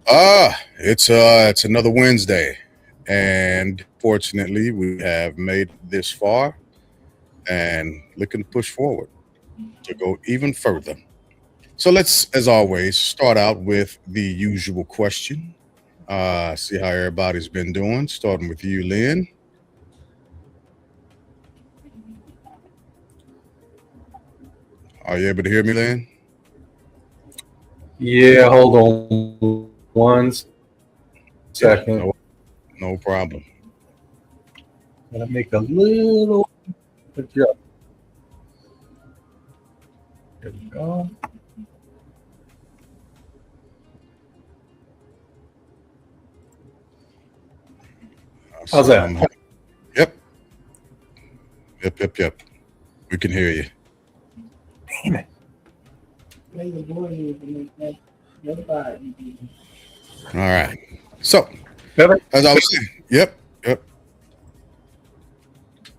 It's another Wednesday, and fortunately, we have made it this far and looking to push forward to go even further. So let's, as always, start out with the usual question. See how everybody's been doing. Starting with you, Lynn. Are you able to hear me, Lynn? Yeah, hold on one second. Yeah, no problem. Gotta make a little adjustment. There we go. I How's see. that? Yep, yep. We can hear you. Damn it. All right. So, Better? as I was saying, yep,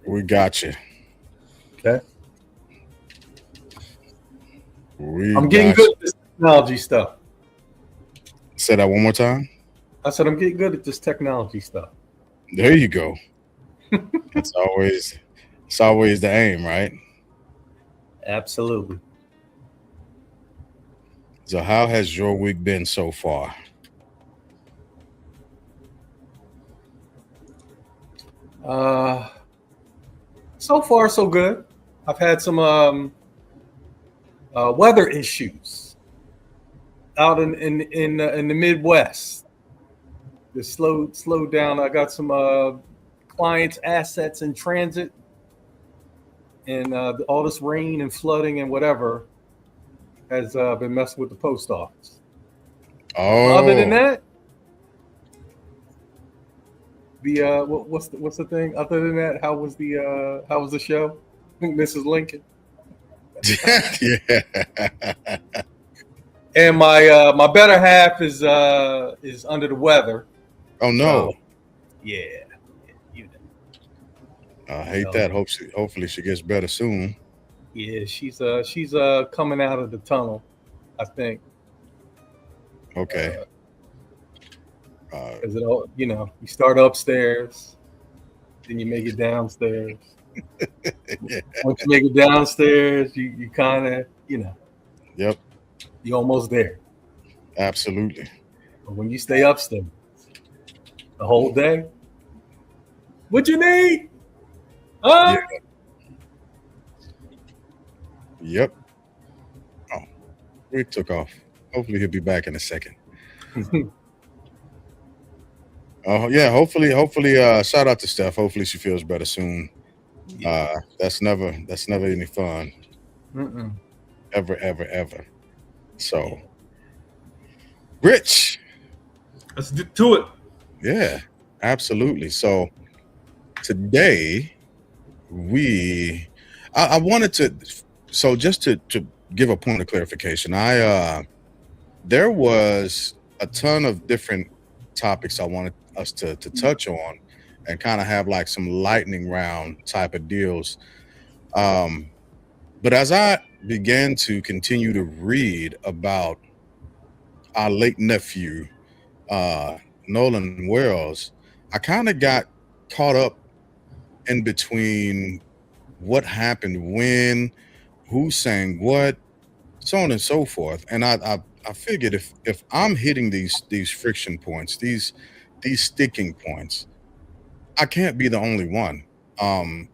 we got you. Okay. We I'm getting got good you. at this technology stuff. Say that one more time. I said I'm getting good at this technology stuff. There you go. It's always it's always the aim, right? Absolutely. So how has your week been so far? Uh, so far so good. I've had some weather issues out in the Midwest. Just slowed down. I got some clients' assets in transit, and all this rain and flooding and whatever has been messing with the post office. Other than Oh, that, the what's the thing? Other than that, how was the show, Mrs. Lincoln? yeah. And my better half is under the weather. Oh no. So yeah, you I hate know, that. Hopefully she gets better soon. yeah, she's coming out of the tunnel, I think. Okay. Uh, Uh, Because you start upstairs, then you make it downstairs. yeah. Once you make it downstairs, you kind of Yep. you're almost there. Absolutely. But when you stay upstairs the whole day, what you need? Yeah. Huh? Yep. Oh, Rick took off. Hopefully he'll be back in a second. Oh yeah. Hopefully. Shout out to Steph. Hopefully she feels better soon. Yeah. That's never any fun. Mm-mm. Ever. So, Rich. Let's get to it. Yeah, absolutely. So today I wanted to, so just to give a point of clarification, there was a ton of different topics I wanted us to touch on and kind of have like some lightning round type of deals. Um, but as I began to continue to read about our late nephew, uh, Nolan Wells, I kind of got caught up in between what happened when, who sang what, so on and so forth. And I figured if I'm hitting these friction points, these sticking points, I can't be the only one. Um,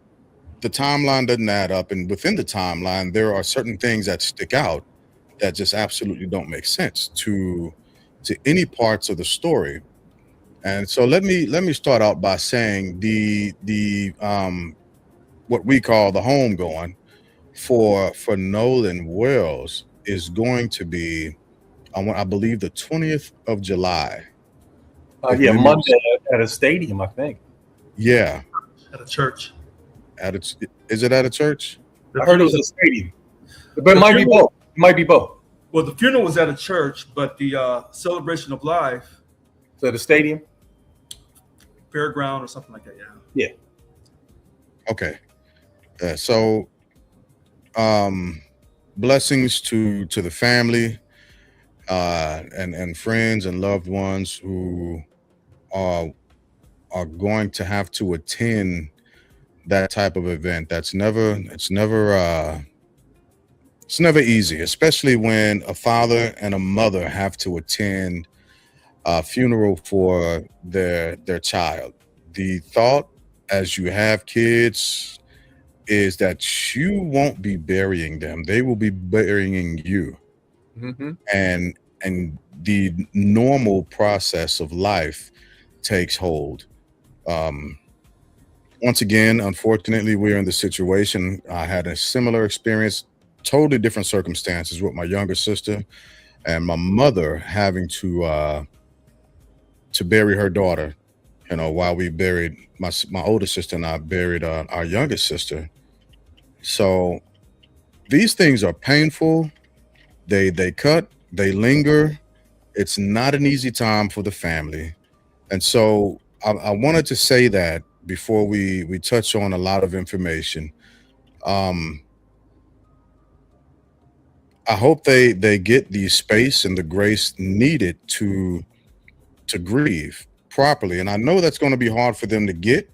the timeline doesn't add up, and within the timeline, there are certain things that stick out that just absolutely don't make sense to any parts of the story. And so let me start out by saying the what we call the homegoing for Nolan Wells is going to be I believe the 20th of July, if Yeah, memory. Monday at a stadium, I think. Yeah, At a church. at its is it at a church? The I heard it was funeral, a stadium, but it the might be funeral, both. It might be both. well, the funeral was at a church, but the celebration of life, So the stadium, fairground or something like that. Yeah. yeah. Okay. So blessings to the family. and friends and loved ones who are are going to have to attend that type of event. It's never easy, especially when a father and a mother have to attend a funeral for their child. The thought as you have kids is that you won't be burying them; they will be burying you, Mm-hmm. and the normal process of life takes hold. Um, Once again, unfortunately, we're in the situation. I had a similar experience, totally different circumstances with my younger sister and my mother having to bury her daughter. You know, while we buried my older sister and I buried our youngest sister. So these things are painful. They cut. They linger. It's not an easy time for the family. And so I wanted to say that before we touch on a lot of information. Um, I hope they get the space and the grace needed to grieve properly. And I know that's going to be hard for them to get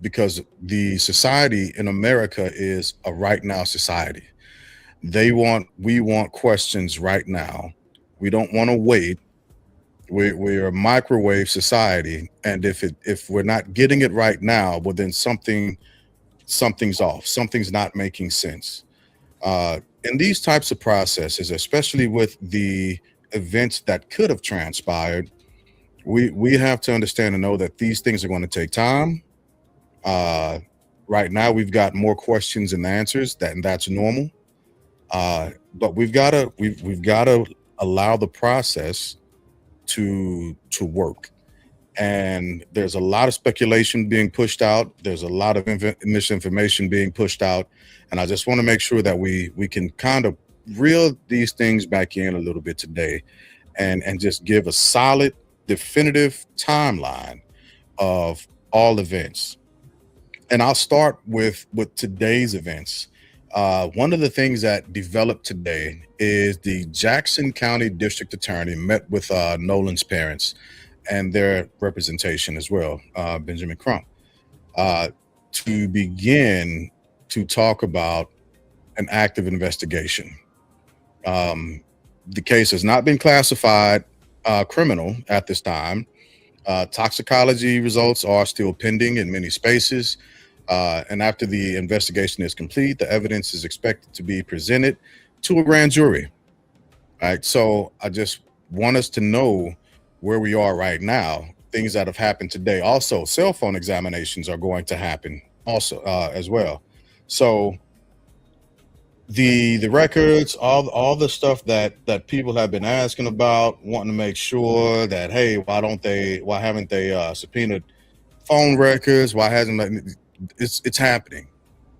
because the society in America is a right now society. We want questions right now. We don't want to wait. We're a microwave society, and if we're not getting it right now, well then something's off. Something's not making sense. In these types of processes, especially with the events that could have transpired, we have to understand and know that these things are going to take time. Uh, right now, we've got more questions than answers, and that's normal. But we've gotta allow the process to work. And there's a lot of speculation being pushed out. There's a lot of misinformation being pushed out, and I just want to make sure that we can kind of reel these things back in a little bit today, and just give a solid, definitive timeline of all events. And I'll start with today's events. One of the things that developed today is the Jackson County District Attorney met with Nolan's parents and their representation as well, Benjamin Crump, uh, to begin to talk about an active investigation. Um, the case has not been classified criminal at this time. Toxicology results are still pending in many spaces. And after the investigation is complete, the evidence is expected to be presented to a grand jury. Right. So I just want us to know where we are right now, things that have happened today. Also, cell phone examinations are going to happen also as well. So the records, all the stuff that people have been asking about, wanting to make sure that, hey, why haven't they subpoenaed phone records? Why hasn't it's happening.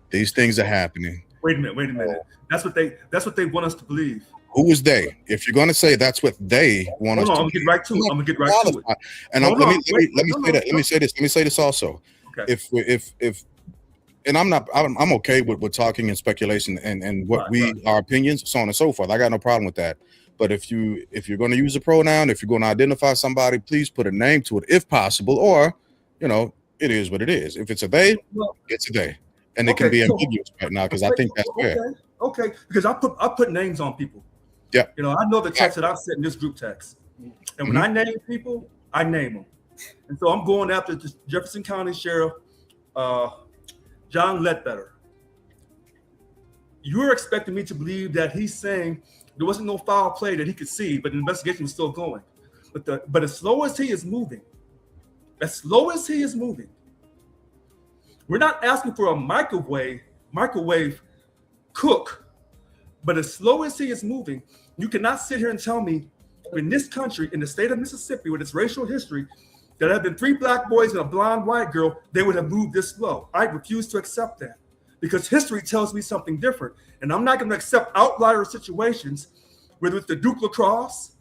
These things are happening. Wait a minute. Wait a minute. That's what they want us to believe. Who is they? If you're going to say that's what they want us Hold on, to, I'm gonna get right to it. I'm gonna get right to it. And Hold let on, me wait, let me no, say no, that. Let me say this. Let me say this also. Okay. If and I'm okay with talking and speculation and what our opinions, so on and so forth. I got no problem with that. But if you're going to use a pronoun, if you're going to identify somebody, please put a name to it if possible, or it is what it is. If it's a they, Well, it's a they, and it can okay, be so ambiguous right now because I think that's fair. Okay, because I put names on people. Yeah. I know the text that I've sent in this group text, and when I name people, I name them. And so I'm going after the Jefferson County Sheriff, John Ledbetter. You're expecting me to believe that he's saying there wasn't no foul play that he could see, but the investigation was still going. But as slow as he is moving, we're not asking for a microwave cook. But as slow as he is moving, you cannot sit here and tell me in this country, in the state of Mississippi, with its racial history, that there have been 3 black boys and a blonde white girl, they would have moved this slow. I refuse to accept that because history tells me something different. And I'm not going to accept outlier situations, whether it's the Duke Lacrosse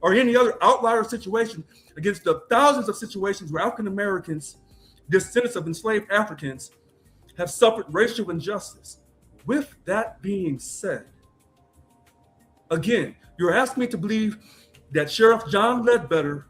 or any other outlier situation against the thousands of situations where African Americans, descendants of enslaved Africans, have suffered racial injustice. With that being said, Again, you're asking me to believe that Sheriff John Ledbetter,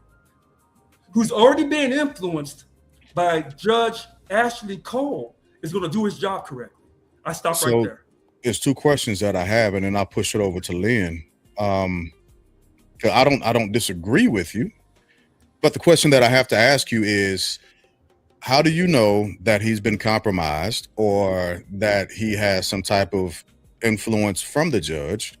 who's already being influenced by Judge Ashley Cole, is going to do his job correctly. I stop right there. There's two questions that I have, and then I'll push it over to Lynn. 'Cause I don't disagree with you, but the question that I have to ask you is, how do you know that he's been compromised or that he has some type of influence from the judge?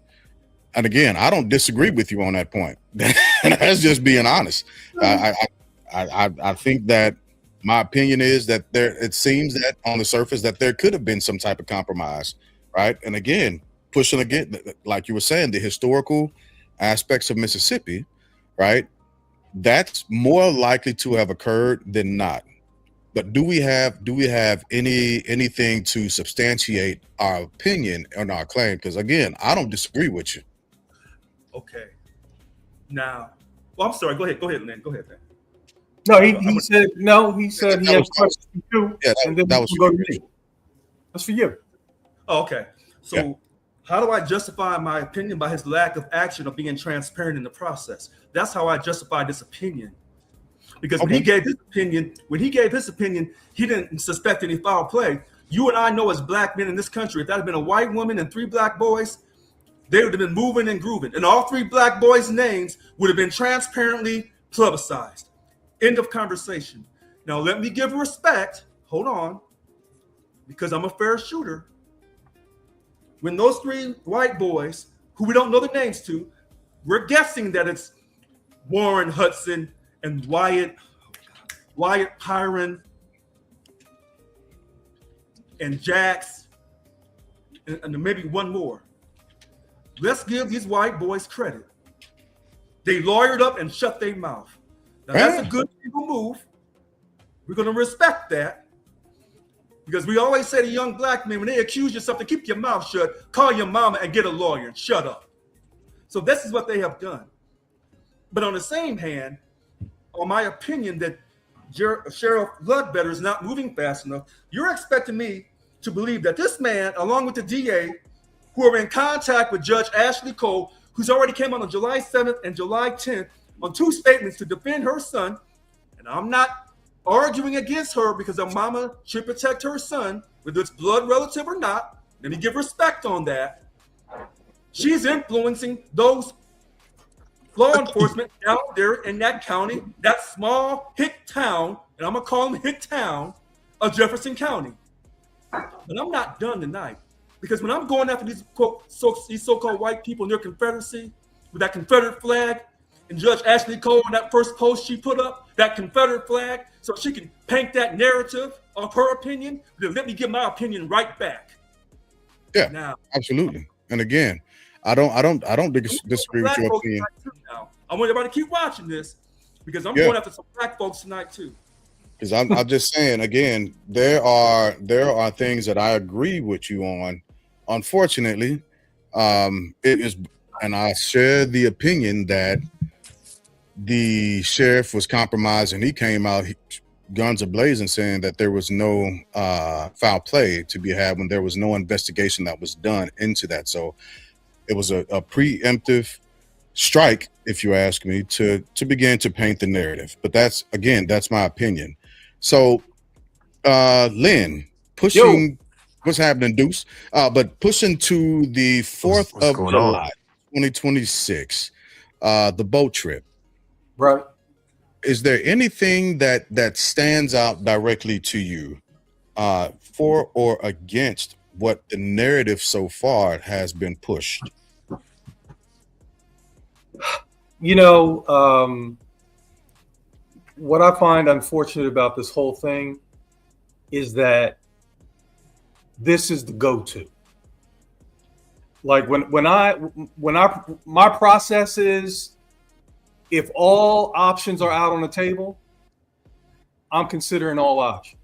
And again, I don't disagree with you on that point. That's just being honest. I think that my opinion is that it seems that on the surface that there could have been some type of compromise, right? And again, pushing again, like you were saying, the historical aspects of Mississippi, right? That's more likely to have occurred than not. But do we have anything to substantiate our opinion and our claim? Because again, I don't disagree with you. Okay. Now, well, I'm sorry. Go ahead, Lynn. Go ahead, man. No, he said no. He said he has questions for you. Yeah, and then that was go to me. That's for you. Oh, okay. So how do I justify my opinion by his lack of action of being transparent in the process? That's how I justify this opinion. Because when he gave his opinion, he didn't suspect any foul play. You and I know as black men in this country, if that had been a white woman and 3 black boys, they would have been moving and grooving. And all 3 black boys' names would have been transparently publicized. End of conversation. Now, let me give respect. Hold on. Because I'm a fair shooter. When those 3 white boys, who we don't know the names to, we're guessing that it's Warren Hudson and Wyatt Pyron and Jax and maybe one more. Let's give these white boys credit. They lawyered up and shut their mouth. Now that's a good legal move. We're going to respect that. Because we always say to young black men, when they accuse you of something, keep your mouth shut, call your mama and get a lawyer and shut up. So this is what they have done. But on the same hand, on my opinion that Sheriff Ledbetter is not moving fast enough, you're expecting me to believe that this man, along with the DA, who are in contact with Judge Ashley Cole, who's already came on July 7th and July 10th on 2 statements to defend her son, and I'm not arguing against her because her mama should protect her son, whether it's blood relative or not. Let me give respect on that. She's influencing those law enforcement down there in that county, that small hick town, and I'm gonna call them hick town of Jefferson County. But I'm not done tonight, because when I'm going after these so-called white people in their Confederacy with that Confederate flag, and Judge Ashley Cole in that first post she put up, that Confederate flag, so she can paint that narrative of her opinion, then let me give my opinion right back. Yeah, now, absolutely. And again, I don't disagree with your opinion. I want everybody to keep watching this, because I'm going after some black folks tonight too. Because I'm just saying, again, there are things that I agree with you on. Unfortunately, it is, and I share the opinion that the sheriff was compromised, and he came out guns a-blazing saying that there was no foul play to be had when there was no investigation that was done into that. So it was a preemptive strike, if you ask me, to begin to paint the narrative. But that's my opinion. So Lynn, pushing what's happening, Deuce, but pushing to the 4th of July 2026, the boat trip. Right. Is there anything that stands out directly to you for or against what the narrative so far has been pushed? You know, what I find unfortunate about this whole thing is that this is the go-to. Like my process is, if all options are out on the table, I'm considering all options.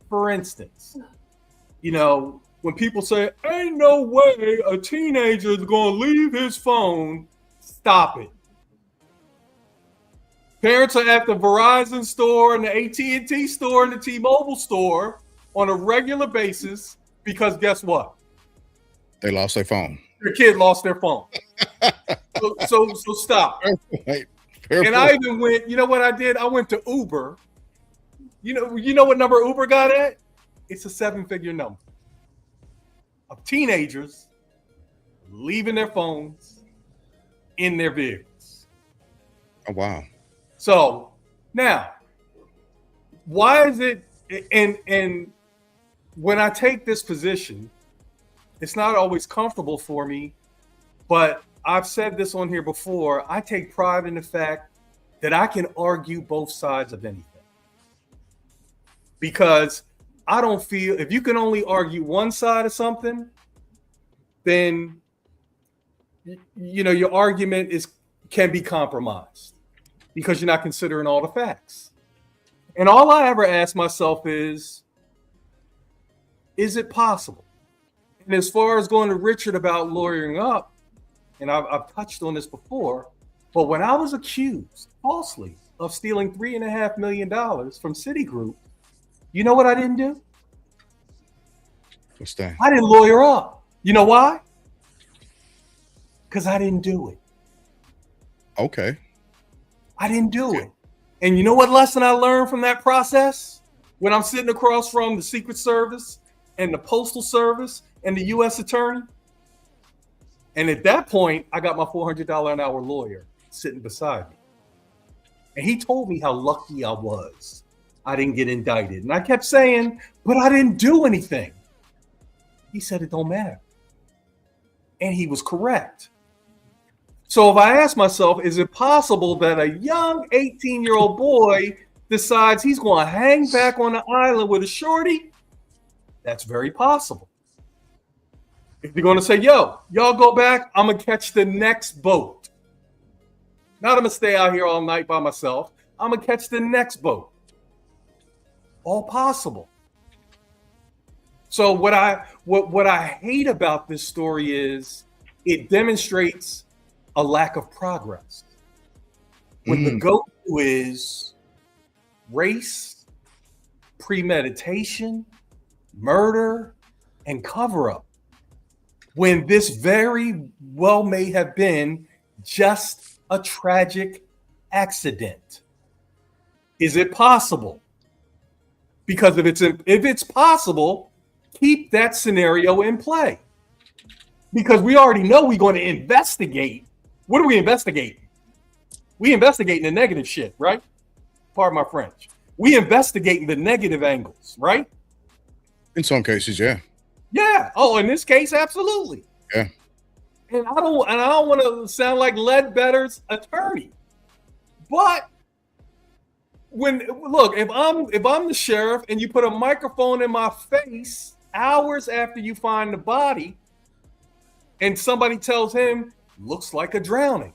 For instance, you know, when people say, ain't no way a teenager is going to leave his phone, stop it. Parents are at the Verizon store and the AT&T store and the T-Mobile store on a regular basis because guess what? They lost their phone. Their kid lost their phone. So stop. Right. And I even went, you know what I did? I went to Uber. You know what number Uber got at? It's a 7-figure number of teenagers leaving their phones in their vehicles. Oh, wow. So now, why is it? And when I take this position, it's not always comfortable for me, but I've said this on here before. I take pride in the fact that I can argue both sides of anything. Because I don't feel, if you can only argue one side of something, then your argument can be compromised because you're not considering all the facts. And all I ever ask myself is it possible? And as far as going to Richard about lawyering up, and I've touched on this before, but when I was accused falsely of stealing $3.5 million from Citigroup, you know what I didn't do? What's that? I didn't lawyer up. You know why? Because I didn't do it. Okay. I didn't do it. And you know what lesson I learned from that process? When I'm sitting across from the Secret Service and the Postal Service and the U.S. Attorney. And at that point, I got my $400 an hour lawyer sitting beside me. And he told me how lucky I was I didn't get indicted. And I kept saying, but I didn't do anything. He said, it don't matter. And he was correct. So if I ask myself, is it possible that a young 18-year-old boy decides he's going to hang back on the island with a shorty? That's very possible. If you're going to say, yo, y'all go back, I'm going to catch the next boat. Not I'm going to stay out here all night by myself. I'm going to catch the next boat. All possible. So what I hate about this story is it demonstrates a lack of progress. When the go-to is race, premeditation, murder, and cover-up. When this very well may have been just a tragic accident. Is it possible? Because if it's possible, keep that scenario in play. Because we already know we're going to investigate. What are we investigating? We investigating the negative shit, right? Pardon my French. We investigating the negative angles, right? In some cases, yeah. Yeah. Oh, in this case, absolutely. Yeah. And I don't want to sound like Ledbetter's attorney, but if I'm the sheriff and you put a microphone in my face hours after you find the body, and somebody tells him looks like a drowning,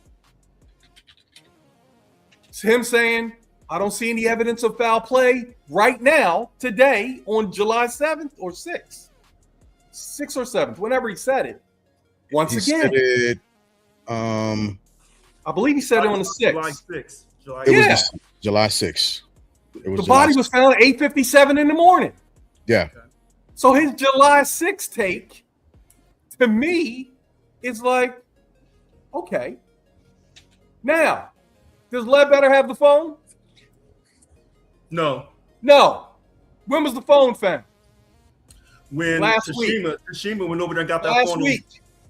it's him saying, I don't see any evidence of foul play right now, today, on July 7th or 6th. 6th or 7th, whenever he said it. Once again. Said it, I believe he said it on the 6th. July 6th. Was July 6th. The body was found at 8:57 in the morning. Yeah. So his July 6th take, to me, is like, okay. Now, does Ledbetter have the phone? No. When was the phone found? When Tashima went over there and got that phone.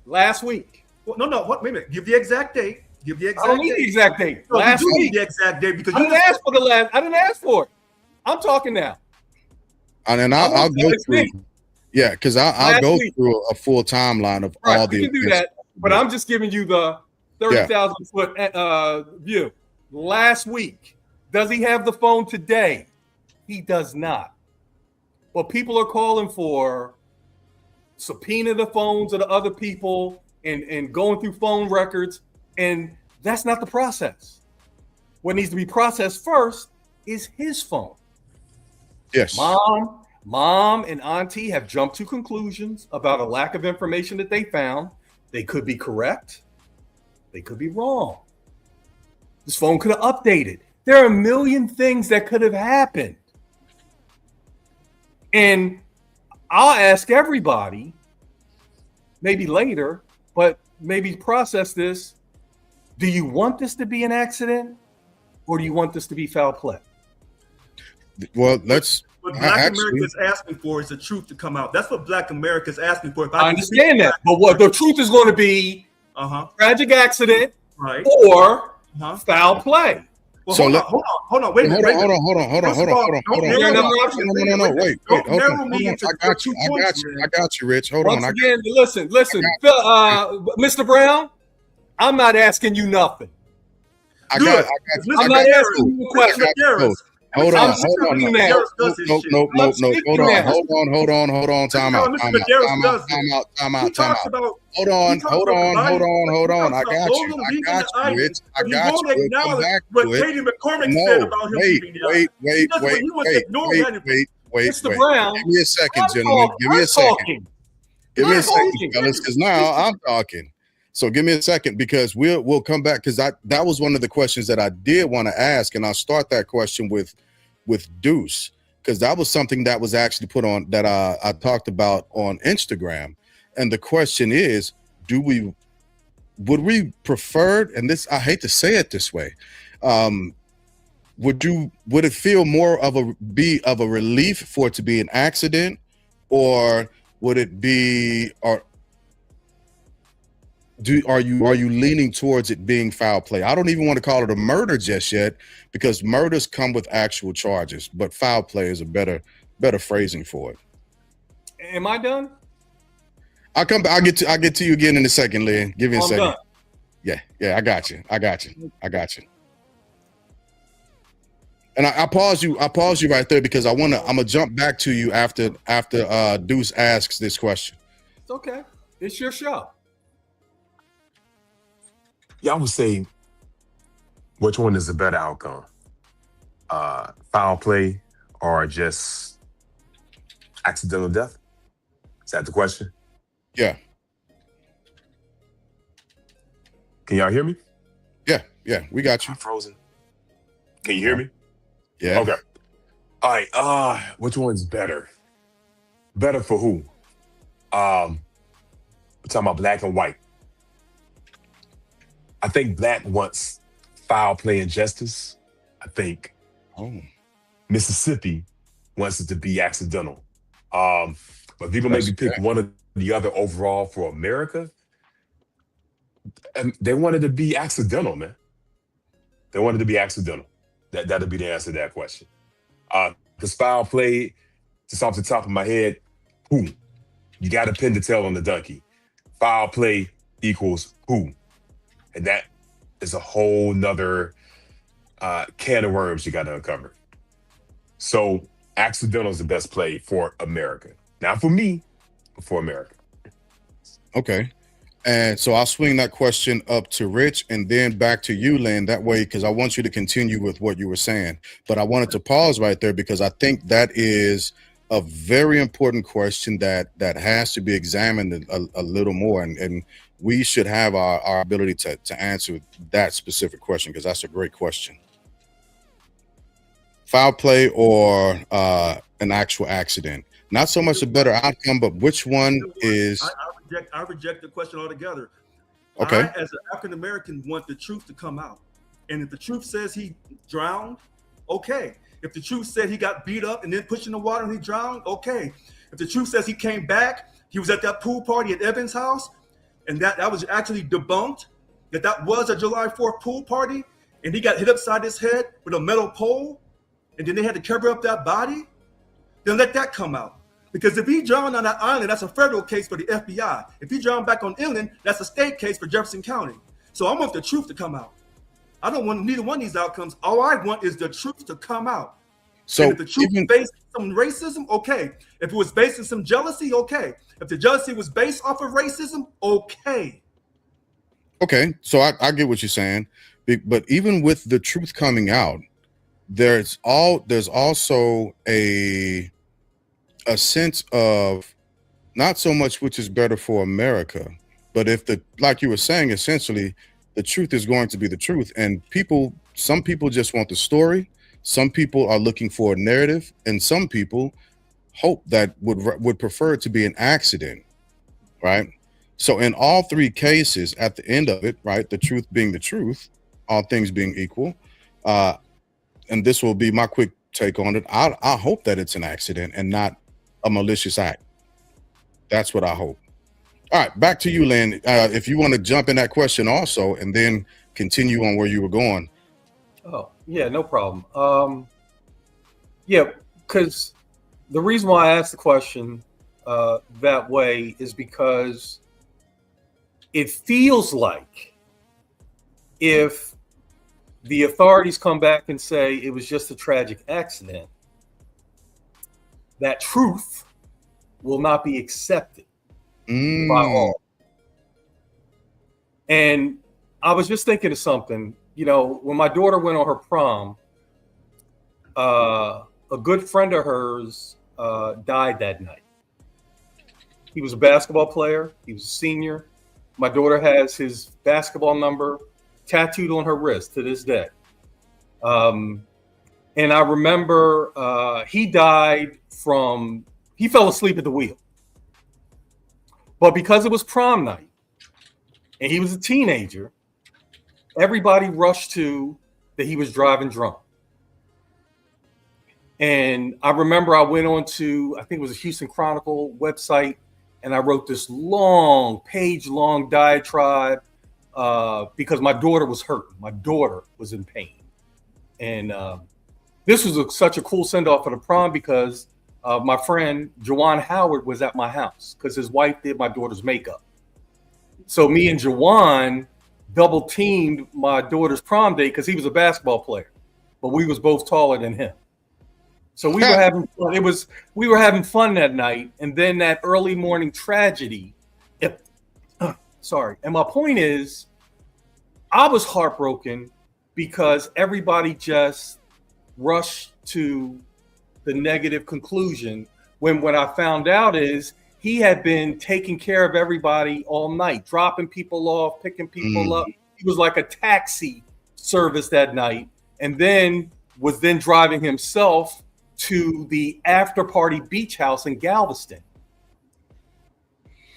Last week. Well, no. Wait a minute. Give the exact date. I don't need the exact date. No, last week. Need the exact date because I didn't ask for it. I'm talking now. And then I'll go through. Yeah, because I'll go through a full timeline of all the. You can do that, but I'm just giving you the 30,000 foot view. Last week, does he have the phone today? He does not. But people are calling for subpoena the phones of the other people and going through phone records, and that's not the process. What needs to be processed first is his phone. Yes. Mom and auntie have jumped to conclusions about a lack of information that they found. They could be correct. They could be wrong. This phone could have updated. There are a million things that could have happened. And I'll ask everybody, maybe later, but maybe process this. Do you want this to be an accident, or do you want this to be foul play? Well, let's. What Black America is asking for is the truth to come out. That's what Black America is asking for. If I understand that, but what the truth is going to be: tragic accident, right, or foul play. Well, so hold on, wait a minute. Hold on. No, wait, hold on. I got you, Rich. Hold on. Once again, listen, Mr. Brown, I'm not asking you nothing. I'm not asking you a question. Hold on. Hold on. Time out. Hold on. I got you, Rich. I got you. Come back to it. Wait. Mr. Brown, give me a second, gentlemen. Give me a second. Give me a second, fellas, because now I'm talking. So give me a second, because we'll come back, because that was one of the questions that I did want to ask, and I'll start that question with Deuce, because that was something that was actually put on that I talked about on Instagram, and the question is, would we prefer, and this, I hate to say it this way, would it feel more of a relief for it to be an accident, or would it be, or are you leaning towards it being foul play? I don't even want to call it a murder just yet, because murders come with actual charges, but foul play is a better phrasing for it. Am I done? I'll get to you again in a second, Lynn. Give me a second. Done. Yeah, I got you. And I pause you right there, because I'm gonna jump back to you after Deuce asks this question. It's okay. It's your show. Yeah, I would say, which one is the better outcome? Foul play or just accidental death? Is that the question? Yeah. Can y'all hear me? Yeah, we got you. I'm frozen. Can you hear me? Yeah. Okay. All right. Which one's better? Better for who? We're talking about black and white. I think black wants foul play and justice. I think Mississippi wants it to be accidental. But people maybe pick one or the other overall for America. And they wanted to be accidental, man. They wanted to be accidental. That'll be the answer to that question. Because foul play, just off the top of my head, who? You got to pin the tail on the donkey. Foul play equals who? And that is a whole nother can of worms you got to uncover. So accidental is the best play for America. Not for me, but for America. Okay. And so I'll swing that question up to Rich and then back to you, Lynn, that way, because I want you to continue with what you were saying. But I wanted to pause right there, because I think that is a very important question that has to be examined a little more. And we should have our ability to answer that specific question, because that's a great question. Foul play or an actual accident? Not so much a better outcome, but which one is... I reject the question altogether. Okay. I, as an African American, want the truth to come out. And if the truth says he drowned, okay. If the truth said he got beat up and then pushed in the water and he drowned, okay. If the truth says he came back, he was at that pool party at Evan's house, and that was actually debunked, that was a July 4th pool party, and he got hit upside his head with a metal pole, and then they had to cover up that body, then let that come out. Because if he drowned on that island, that's a federal case for the FBI. If he drowned back on inland, that's a state case for Jefferson County. So I want the truth to come out. I don't want neither one of these outcomes. All I want is the truth to come out. So and if the truth is based on some racism, okay. If it was based on some jealousy, okay. If the jealousy was based off of racism, okay. Okay, so I get what you're saying. But even with the truth coming out, there's also a sense of not so much which is better for America, but if like you were saying, essentially the truth is going to be the truth, and some people just want the story, some people are looking for a narrative, and some people hope that would prefer it to be an accident, right? So in all three cases, at the end of it, right, the truth being the truth, all things being equal, and this will be my quick take on it. I hope that it's an accident and not a malicious act. That's what I hope. All right, back to you, Lynn. If you want to jump in that question also, and then continue on where you were going. Oh, yeah, no problem. Yeah, because the reason why I asked the question that way is because it feels like if the authorities come back and say it was just a tragic accident, that truth will not be accepted by all. And I was just thinking of something, you know, when my daughter went on her prom, a good friend of hers died that night. He was a basketball player. He was a senior. My daughter has his basketball number tattooed on her wrist to this day. And I remember he died he fell asleep at the wheel. But because it was prom night and he was a teenager, everybody rushed to that he was driving drunk. And I remember I went on to, I think it was a Houston Chronicle website, and I wrote this page-long diatribe because my daughter was hurting. My daughter was in pain. And this was such a cool send-off for the prom because my friend, Jawan Howard, was at my house because his wife did my daughter's makeup. So me and Jawan double teamed my daughter's prom date because he was a basketball player, but we was both taller than him. So we were having fun. We were having fun that night, and then that early morning tragedy. Sorry. And my point is, I was heartbroken because everybody just rushed to the negative conclusion when what I found out is he had been taking care of everybody all night, dropping people off, picking people up. He was like a taxi service that night, and then was driving himself to the after party beach house in Galveston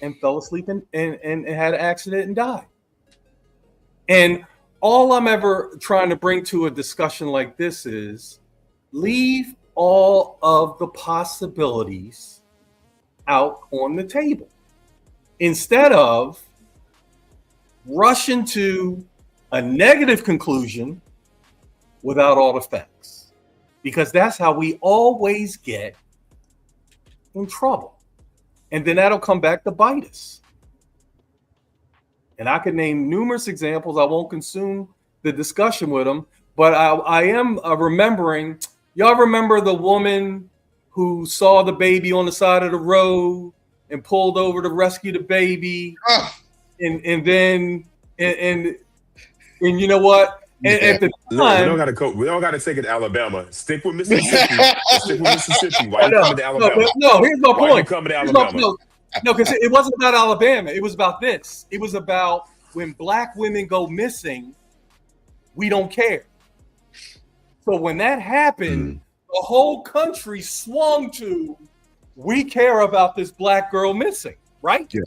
and fell asleep and had an accident and died. And all I'm ever trying to bring to a discussion like this is leave all of the possibilities out on the table instead of rushing to a negative conclusion without all the facts, because that's how we always get in trouble. And then that'll come back to bite us. And I could name numerous examples. I won't consume the discussion with them, but I am remembering. Y'all remember the woman who saw the baby on the side of the road and pulled over to rescue the baby, and then you know what? And at the time, we don't got to take it to Alabama. Stick with Mississippi. Stick with Mississippi. Why you coming to Alabama? No, here's my point. Why you coming to Alabama? No, because it wasn't about Alabama. It was about this. It was about when black women go missing, we don't care. So when that happened, the whole country swung to, we care about this black girl missing, right? Yeah.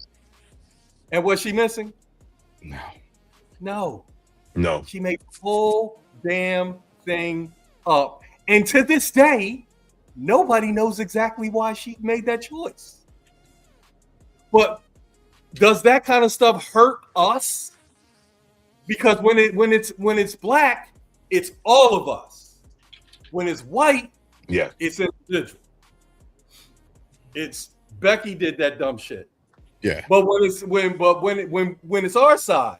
And was she missing? No. No. She made the whole damn thing up. And to this day, nobody knows exactly why she made that choice. But does that kind of stuff hurt us? Because when it's black, it's all of us. When it's white, it's individual. It's Becky did that dumb shit. Yeah. But when it's our side,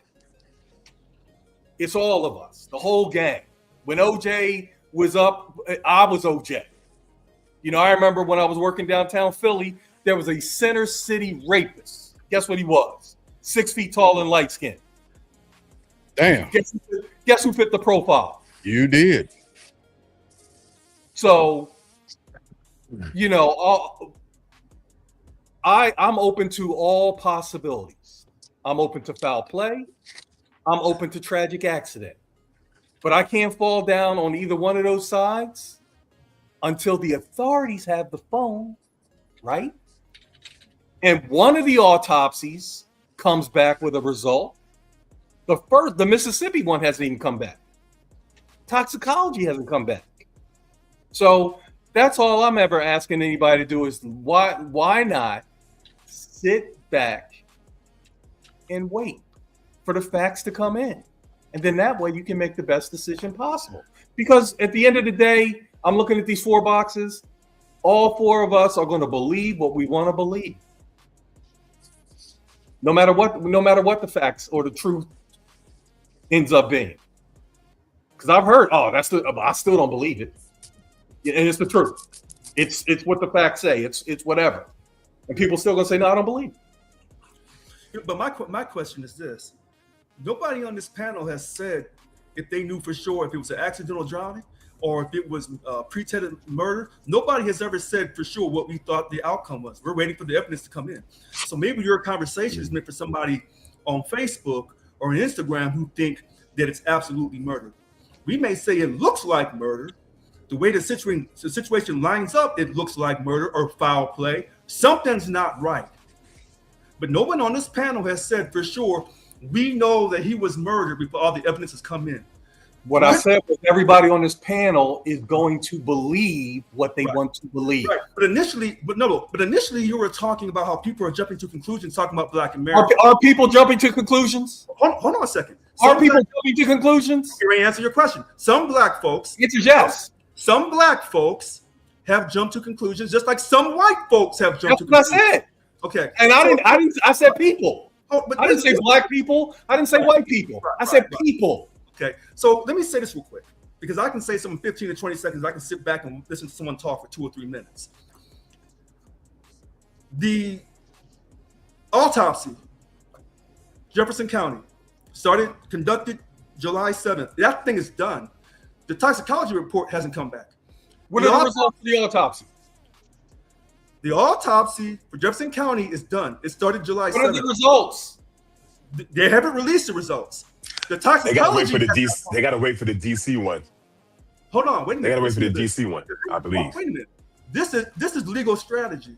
it's all of us, the whole gang. When OJ was up, I was OJ. You know, I remember when I was working downtown Philly, there was a center city rapist. Guess what he was? 6 feet tall and light skinned. Damn. Guess who fit the profile? You did. So, you know, I'm open to all possibilities. I'm open to foul play. I'm open to tragic accident. But I can't fall down on either one of those sides until the authorities have the phone, right? And one of the autopsies comes back with a result. The Mississippi one hasn't even come back. Toxicology hasn't come back. So that's all I'm ever asking anybody to do is why not sit back and wait for the facts to come in. And then that way you can make the best decision possible. Because at the end of the day, I'm looking at these 4 boxes. All 4 of us are going to believe what we want to believe. No matter what the facts or the truth ends up being. Because I've heard, I still don't believe it. And it's the truth. It's what the facts say. It's whatever. And people still gonna say, no, I don't believe it. But my question is this. Nobody on this panel has said if they knew for sure if it was an accidental drowning or if it was pretended murder. Nobody has ever said for sure what we thought the outcome was. We're waiting for the evidence to come in. So maybe your conversation is meant for somebody on Facebook or on Instagram who think that it's absolutely murder. We may say it looks like murder. The way the situation lines up, it looks like murder or foul play. Something's not right. But no one on this panel has said for sure, we know that he was murdered before all the evidence has come in. What I said was everybody on this panel is going to believe what they want to believe. Right. But initially you were talking about how people are jumping to conclusions, talking about Black America. Are people jumping to conclusions? Hold on a second. Are people jumping to conclusions? Here, I answer your question. Some Black folks. It's a yes. Some Black folks have jumped to conclusions, just like some white folks have jumped to conclusions. That's what I said. Okay. And I said people. But I didn't say Black people. I didn't say white people. I said people. Okay. So let me say this real quick, because I can say something 15 to 20 seconds. I can sit back and listen to someone talk for 2 or 3 minutes. The autopsy, Jefferson County, conducted July 7th. That thing is done. The toxicology report hasn't come back. What are the results of the autopsy? The autopsy for Jefferson County is done. It started July 7th. What are the results? They haven't released the results. The toxicology. They gotta wait for the DC one. Hold on, wait a minute. They gotta wait for the DC one, I believe. Wait a minute. This is legal strategy.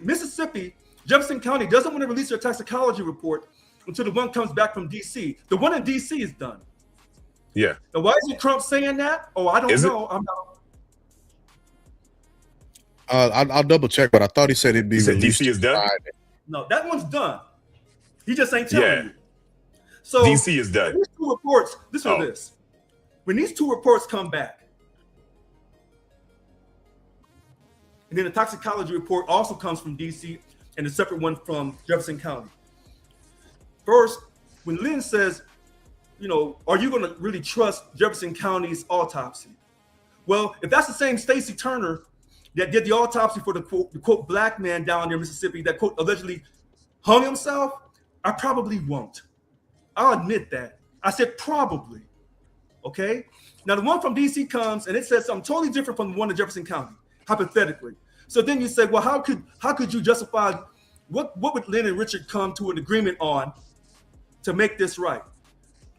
Mississippi, Jefferson County doesn't want to release their toxicology report until the one comes back from DC. The one in DC is done. Yeah. And why is Trump saying that? Oh, I don't know. I'm not. I'll double check, but I thought he said it'd be released. DC is done. Friday. No, that one's done. He just ain't telling you. So DC is done. These 2 reports. This. When these 2 reports come back, and then the toxicology report also comes from DC and a separate one from Jefferson County. First, when Lynn says, are you going to really trust Jefferson County's autopsy? Well, if that's the same Stacey Turner that did the autopsy for the quote Black man down there in Mississippi that quote allegedly hung himself, I probably won't. I'll admit that. I said probably. Okay? Now the one from DC comes and it says something totally different from the one in Jefferson County, hypothetically. So then you say, well, how could you justify what would Lynn and Richard come to an agreement on to make this right?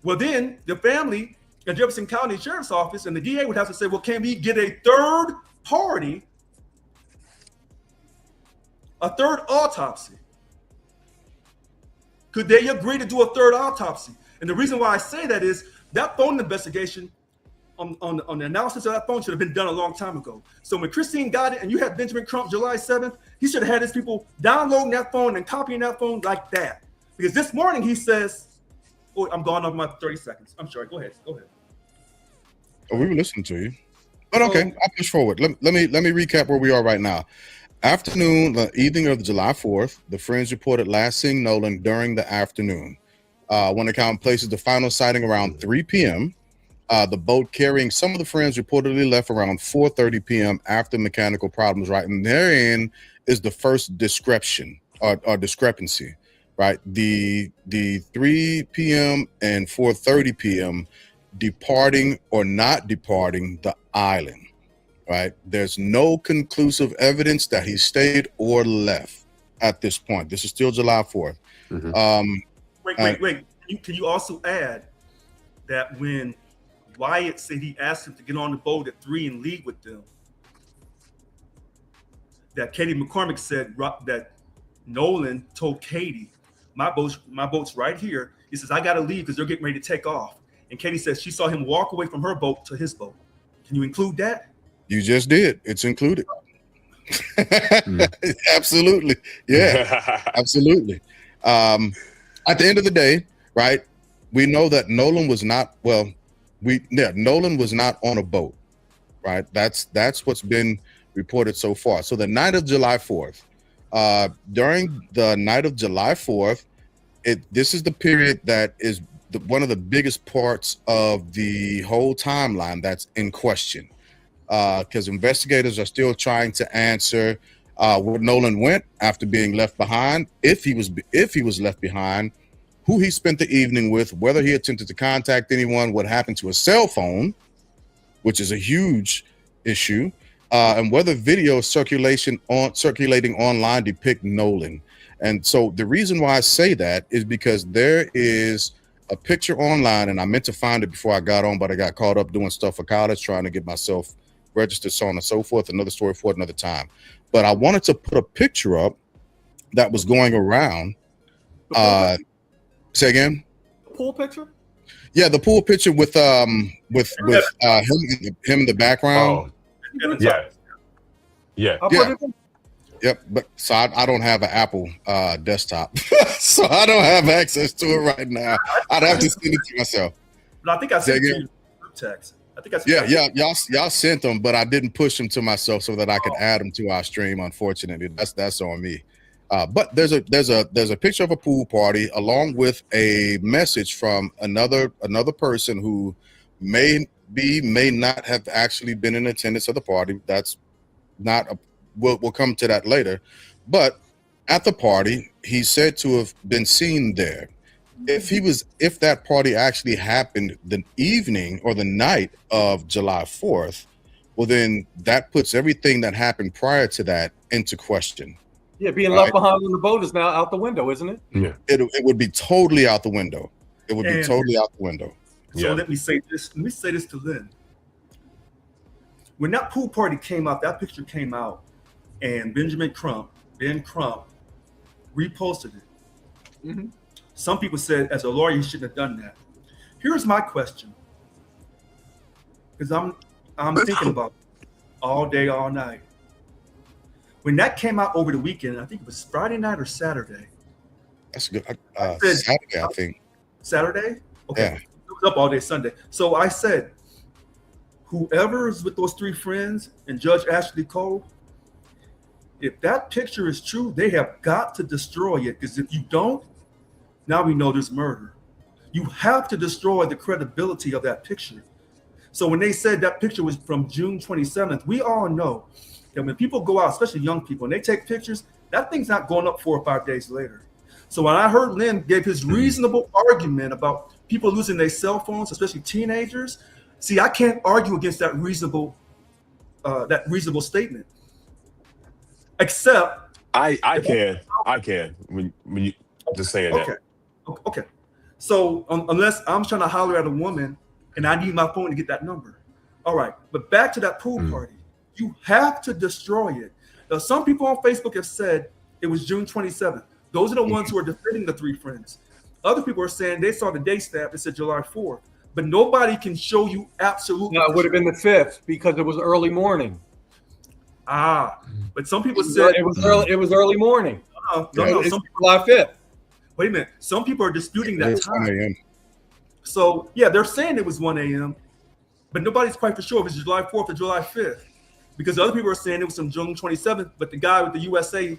Well, then the family at Jefferson County Sheriff's Office and the DA would have to say, well, can we get a third party, a third autopsy? Could they agree to do a third autopsy? And the reason why I say that is that phone investigation on the analysis of that phone should have been done a long time ago. So when Christine got it and you had Benjamin Crump July 7th, he should have had his people downloading that phone and copying that phone like that. Because this morning he says, oh, I'm going over my 30 seconds. I'm sorry. Go ahead. Oh, we were listening to you. But okay, I'll push forward. Let me recap where we are right now. Afternoon, the evening of July 4th, the friends reported last seeing Nolan during the afternoon. One account places the final sighting around 3 p.m. The boat carrying some of the friends reportedly left around 4:30 p.m. after mechanical problems. Right, and therein is the first discrepancy. Right, the 3 p.m. and 4:30 p.m. departing or not departing the island. Right, there's no conclusive evidence that he stayed or left at this point. This is still July 4th. Wait. Can you also add that when Wyatt said he asked him to get on the boat at 3 and leave with them, that Katie McCormick said that Nolan told Katie, my boat's right here. He says, I got to leave because they're getting ready to take off. And Katie says she saw him walk away from her boat to his boat. Can you include that? You just did. It's included. Absolutely. Yeah, absolutely. At the end of the day, right, we know that Nolan was not, Nolan was not on a boat, right? That's what's been reported so far. So the night of July 4th, during the night of July 4th, this is the period that is one of the biggest parts of the whole timeline that's in question, because investigators are still trying to answer where Nolan went after being left behind, if he was left behind, who he spent the evening with, whether he attempted to contact anyone, what happened to his cell phone, which is a huge issue, and whether video circulating online depict Nolan. And so the reason why I say that is because there is a picture online, and I meant to find it before I got on, but I got caught up doing stuff for college, trying to get myself registered, so on and so forth. Another story for another time. But I wanted to put a picture up that was going around. Say again? Pool picture? Yeah, the pool picture with him in the background. Oh, yeah. Yep, but so I don't have an Apple desktop, so I don't have access to it right now. I'd have to send it to myself. But I think I sent it to you group text. I think I sent y'all sent them, but I didn't push them to myself so that I could add them to our stream. Unfortunately, that's on me. But there's a picture of a pool party along with a message from another person who may not have actually been in attendance of the party. That's not a We'll come to that later. But at the party, he's said to have been seen there. If that party actually happened the evening or the night of July 4th, well, then that puts everything that happened prior to that into question. Yeah, being left behind on the boat is now out the window, isn't it? Yeah. It would be totally out the window. It would be totally out the window. So let me say this. Let me say this to Lynn. When that pool party came out, that picture came out, and Ben Crump, reposted it. Mm-hmm. Some people said, as a lawyer, you shouldn't have done that. Here's my question, because I'm thinking about it all day, all night. When that came out over the weekend, I think it was Friday night or Saturday. That's good. Saturday, I think. Saturday? Okay. Yeah. It was up all day Sunday. So I said, whoever is with those three friends and Judge Ashley Cole, if that picture is true, they have got to destroy it, because if you don't, now we know there's murder. You have to destroy the credibility of that picture. So when they said that picture was from June 27th, we all know that when people go out, especially young people, and they take pictures, that thing's not going up 4 or 5 days later. So when I heard Lynn gave his reasonable argument about people losing their cell phones, especially teenagers, see, I can't argue against that reasonable statement. Except I can when you just saying that. Okay. So unless I'm trying to holler at a woman and I need my phone to get that number. All right. But back to that pool party. You have to destroy it. Now, some people on Facebook have said it was June 27th. Those are the ones who are defending the three friends. Other people are saying they saw the date stamp that said July 4th. But nobody can show you absolutely. No, it would have been the 5th because it was early morning. But some people said it was early. It was early morning. No. It's July 5th. Wait a minute. Some people are disputing that time. 1 a.m. So yeah, they're saying it was 1 a.m., but nobody's quite for sure if it's July 4th or July 5th, because other people are saying it was from June 27th. But the guy with the USA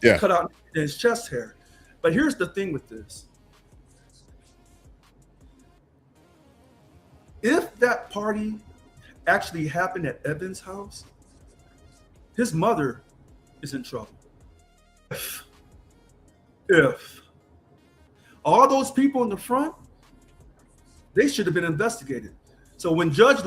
cut out his chest hair. But here's the thing with this: if that party actually happened at Evan's house, his mother is in trouble. If all those people in the front, they should have been investigated. So when Sheriff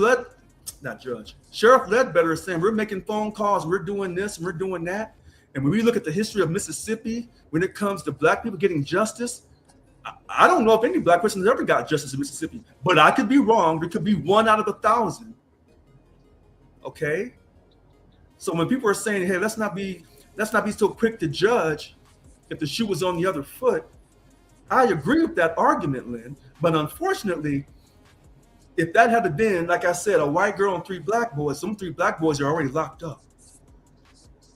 Ledbetter is saying we're making phone calls, we're doing this, and we're doing that, and when we look at the history of Mississippi, when it comes to black people getting justice, I don't know if any black person has ever got justice in Mississippi, but I could be wrong. There could be 1 out of 1,000. Okay. So when people are saying, "Hey, let's not be so quick to judge," if the shoe was on the other foot. I agree with that argument, Lynn. But unfortunately, if that had been, like I said, a white girl and 3 black boys, some 3 black boys are already locked up.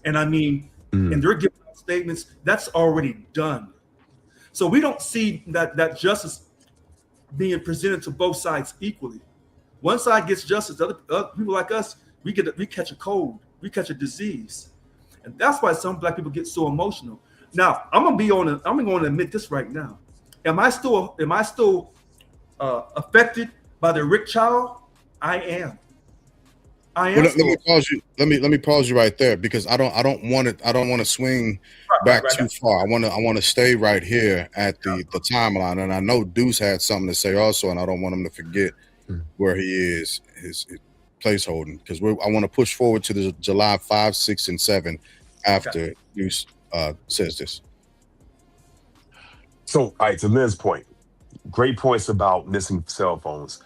And I mean, and they're giving out statements, that's already done. So we don't see that justice being presented to both sides equally. One side gets justice, other people like us, we catch a cold, we catch a disease. And that's why some black people get so emotional. Now, I'm going to admit this right now. Am I still affected by the Rick child? I am. Well, let me pause you. Let me pause you right there, because I don't want to swing back too far. I want to stay right here at the timeline. And I know Deuce had something to say also, and I don't want him to forget where he is, his placeholding, because I want to push forward to the July 5, 6, and 7 after Deuce says this. So, all right, to Lynn's point, great points about missing cell phones.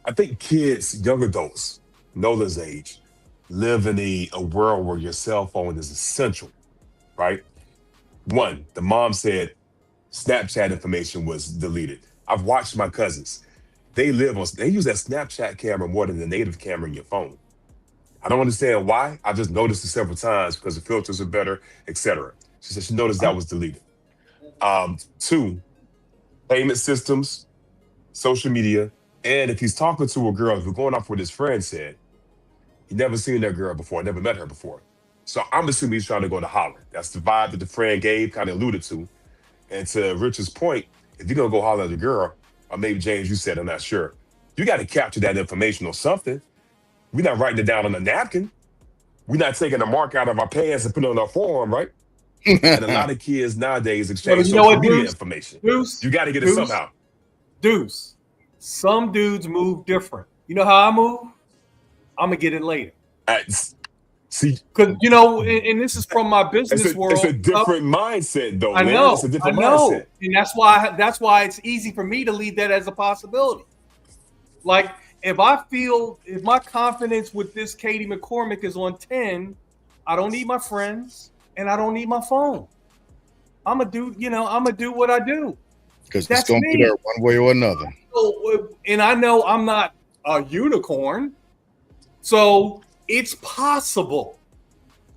I think kids, young adults, Nolan's age, live in a world where your cell phone is essential, right? One, the mom said Snapchat information was deleted. I've watched my cousins. They use that Snapchat camera more than the native camera in your phone. I don't understand why. I just noticed it several times because the filters are better, etc. She said she noticed that was deleted. 2, payment systems, social media, and if he's talking to a girl, if we're going off what his friend said, he never seen that girl before, never met her before. So I'm assuming he's trying to go to holler. That's the vibe that the friend gave, kind of alluded to. And to Richard's point, if you're gonna go holler at a girl, or maybe James, you said, I'm not sure, you got to capture that information or something. We're not writing it down on a napkin. We're not taking a mark out of our pants and putting it on our forearm, right? And a lot of kids nowadays exchange social media information. You got to get it somehow. Deuce, some dudes move different. You know how I move? I'm going to get it later. See, because and this is from my business world. It's a different mindset, though. I know. It's a different mindset, and that's why it's easy for me to leave that as a possibility. Like if my confidence with this Katie McCormick is on 10, I don't need my friends and I don't need my phone. I'm gonna do what I do. Because it's gonna be there one way or another. And I know I'm not a unicorn, so it's possible.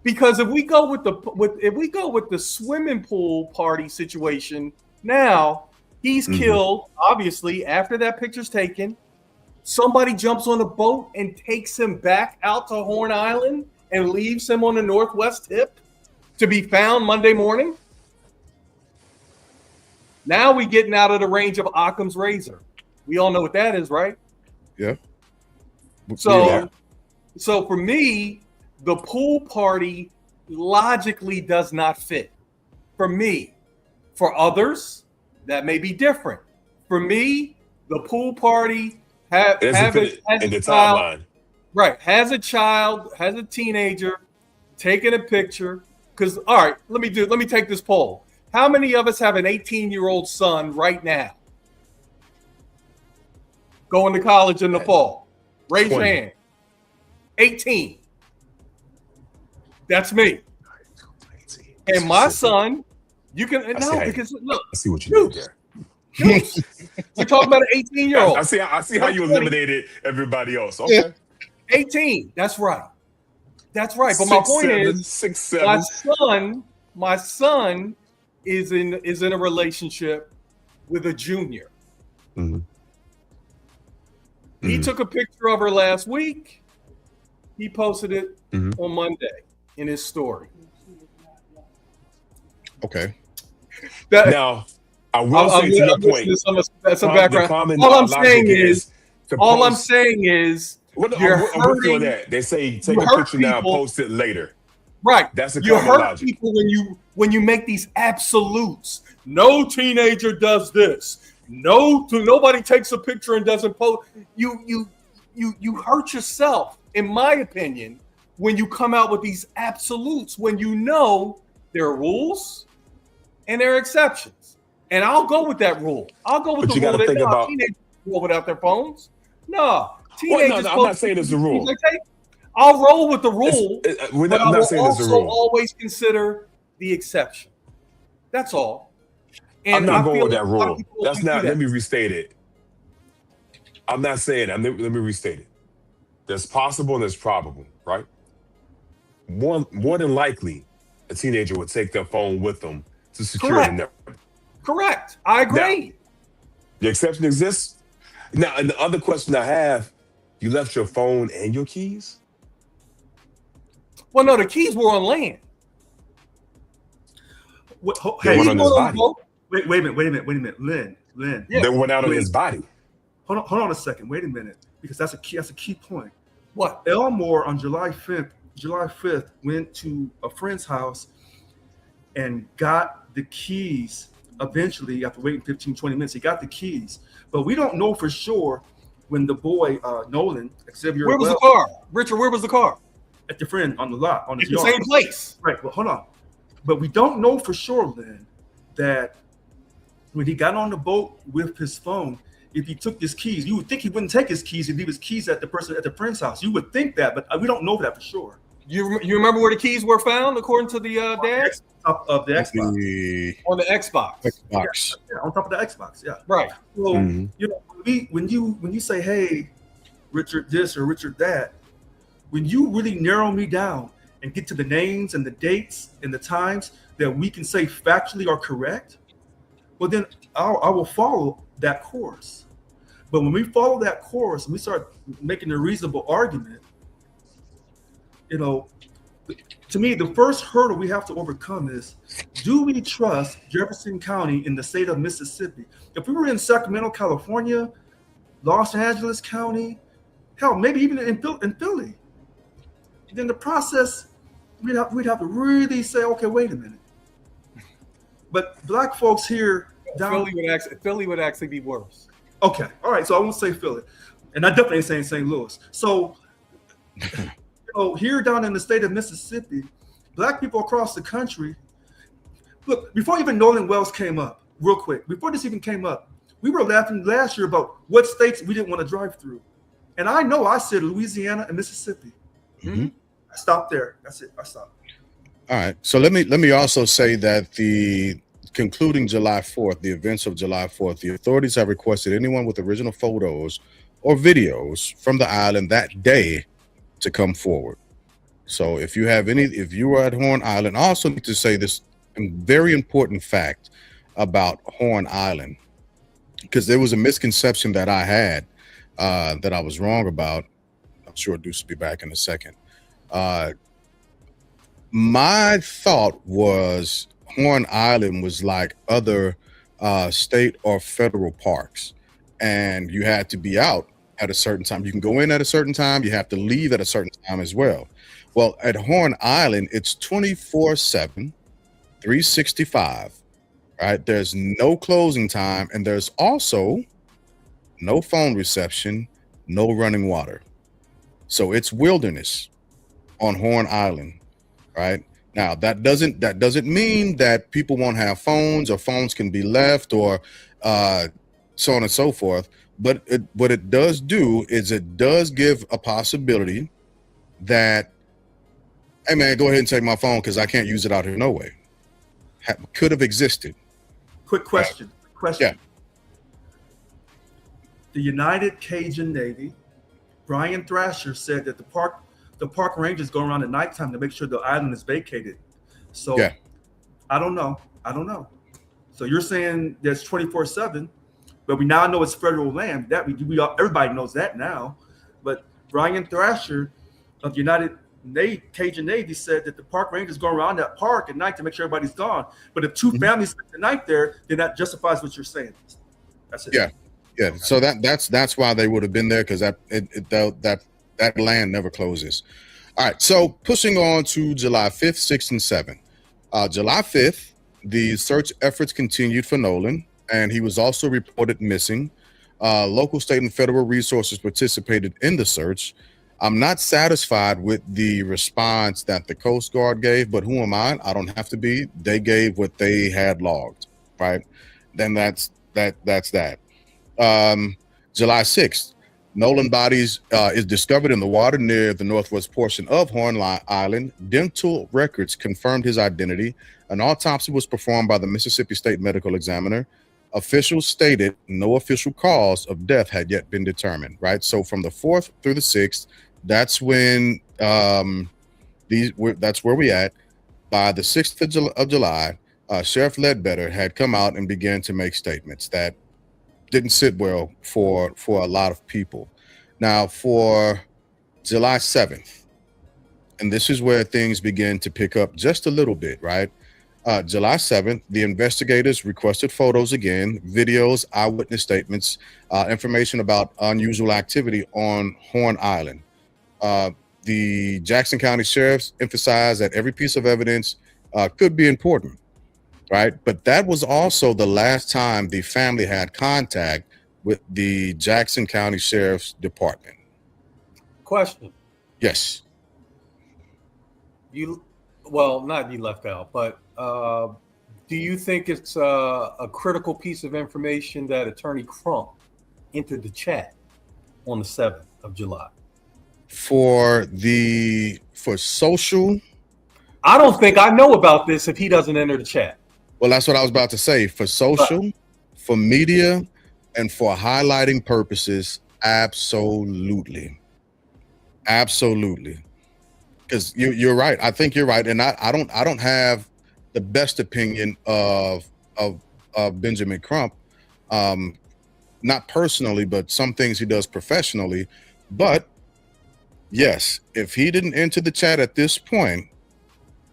Because if we go with the swimming pool party situation, now he's killed, obviously, after that picture's taken. Somebody jumps on a boat and takes him back out to Horn Island and leaves him on the northwest tip to be found Monday morning. Now we're getting out of the range of Occam's razor. We all know what that is, right? Yeah. So for me, the pool party logically does not fit. For me. For others, that may be different. For me, the pool party has a child, right? Has a child, has a teenager taking a picture. Because all right, let me take this poll. How many of us have an 18-year-old son right now going to college in the fall? Raise your hand. 18. That's me. And my son, you can because look. I see what you did there. We're talking about an 18-year-old. I see how you eliminated everybody else. Okay. 18. That's right. That's right. But my point is, my son is in a relationship with a junior. Mm-hmm. He took a picture of her last week. He posted it on Monday in his story. Okay. Now, I will say to your point. Some background. All I'm saying is, you're hurting. That. They say take a picture now, post it later. Right. That's you hurt people when you make these absolutes. No teenager does this. Nobody takes a picture and doesn't post. You hurt yourself, in my opinion, when you come out with these absolutes. When you know there are rules and there are exceptions, and I'll go with that rule. I'll go with the rule that teenagers go without their phones. No, teenagers. I'm not saying it's a rule. I'll roll with the rule, I'm not saying it's a rule. Always consider the exception. That's all. I'm And not I going feel with like that a lot of rule. people That's don't do not. that. Let me restate it. I'm not saying that. Let me restate it. There's possible and there's probable, right? More than likely, a teenager would take their phone with them to secure the Correct. network. Correct. I Now, agree. the exception exists. Now, and the other question I have, you left your phone and your keys? Well, no, the keys were on land. They Hey, went Keys on were his on the body. boat. wait a minute. Lynn, Yeah. They went out on Wait. his body. hold on a second. Wait a minute, because that's a key point. What? Elmore on July 5th went to a friend's house and got the keys eventually after waiting 15-20 minutes. He got the keys, but we don't know for sure when the boy Nolan Xavier Where was the Wells car? Richard, where was the car? at the friend on the lot on his At the yard. same place. Right, well, hold on. But we don't know for sure, Lynn, that when he got on the boat with his phone, if he took his keys, you would think he wouldn't take his keys and leave his keys at the friend's house. You would think that, but we don't know that for sure. You remember where the keys were found, according to the dad? On top of the Xbox. On the Xbox. Xbox. Yeah, on top of the Xbox, yeah. Right. So Mhm. you know, when you say, "Hey, Richard this or Richard that," when you really narrow me down and get to the names and the dates and the times that we can say factually are correct, well then I will follow that course. But when we follow that course and we start making a reasonable argument, you know, to me, the first hurdle we have to overcome is, do we trust Jefferson County in the state of Mississippi? If we were in Sacramento, California, Los Angeles County, hell, maybe even in Philly, then the process, we'd have to really say, okay, wait a minute. But black folks here down. Philly would actually be worse. Okay, all right, so I won't say Philly. And I definitely ain't saying St. Louis. So here down in the state of Mississippi, black people across the country, look, before even Nolan Wells came up, real quick, before this even came up, we were laughing last year about what states we didn't want to drive through. And I know I said Louisiana and Mississippi. Mhm. I stopped there. That's it. I stopped. All right. So let me also say that concluding July 4th, the events of July 4th, the authorities have requested anyone with original photos or videos from the island that day to come forward. So if you were at Horn Island, I also need to say this very important fact about Horn Island, because there was a misconception that I had that I was wrong about. I'm sure Deuce will be back in a second. My thought was Horn Island was like other state or federal parks, and you had to be out at a certain time. You can go in at a certain time. You have to leave at a certain time as well. Well, at Horn Island, it's 24/7, 365, right? There's no closing time, and there's also no phone reception, no running water. So it's wilderness on Horn Island, right? Now that doesn't mean that people won't have phones or phones can be left or so on and so forth. But what it does do is it does give a possibility that, hey man, go ahead and take my phone because I can't use it out here no way. Could have existed. Quick question. Yeah. The United Cajun Navy, Brian Thrasher said that the park rangers go around at nighttime to make sure the island is vacated. So Yeah. I don't know. So you're saying there's 24/7, but we now know it's federal land. That everybody knows that now. But Brian Thrasher of the United Cajun Navy said that the park rangers go around that park at night to make sure everybody's gone. But if two families spend the night there, then that justifies what you're saying. That's it. Yeah. Yeah. Okay. So that's why they would have been there, because that land never closes. All right. So pushing on to July 5th, 6th, and 7th. July 5th, the search efforts continued for Nolan, and he was also reported missing. Local, state, and federal resources participated in the search. I'm not satisfied with the response that the Coast Guard gave, but who am I? I don't have to be. They gave what they had logged, right? Then that's that. July 6th, Nolan bodies is discovered in the water near the northwest portion of Horn Island. Dental records confirmed his identity. An autopsy was performed by the Mississippi State Medical Examiner. Officials stated no official cause of death had yet been determined, right? So from the 4th through the 6th, that's when that's where we at. By the 6th of July, Sheriff Ledbetter had come out and began to make statements that didn't sit well for a lot of people. Now, for July 7th, and this is where things begin to pick up just a little bit, right? July 7th, the investigators requested photos again, videos, eyewitness statements, information about unusual activity on Horn Island. The Jackson County Sheriffs emphasized that every piece of evidence could be important, right? But that was also the last time the family had contact with the Jackson County Sheriff's Department. Question. Yes. Not you left out, but do you think it's a critical piece of information that Attorney Crump entered the chat on the 7th of July? For social? I don't think I know about this if he doesn't enter the chat. Well, that's what I was about to say. For social, for media, and for highlighting purposes, absolutely. Absolutely. Because you're right. I think you're right. And I don't have the best opinion of Benjamin Crump. Not personally, but some things he does professionally. But yes, if he didn't enter the chat at this point,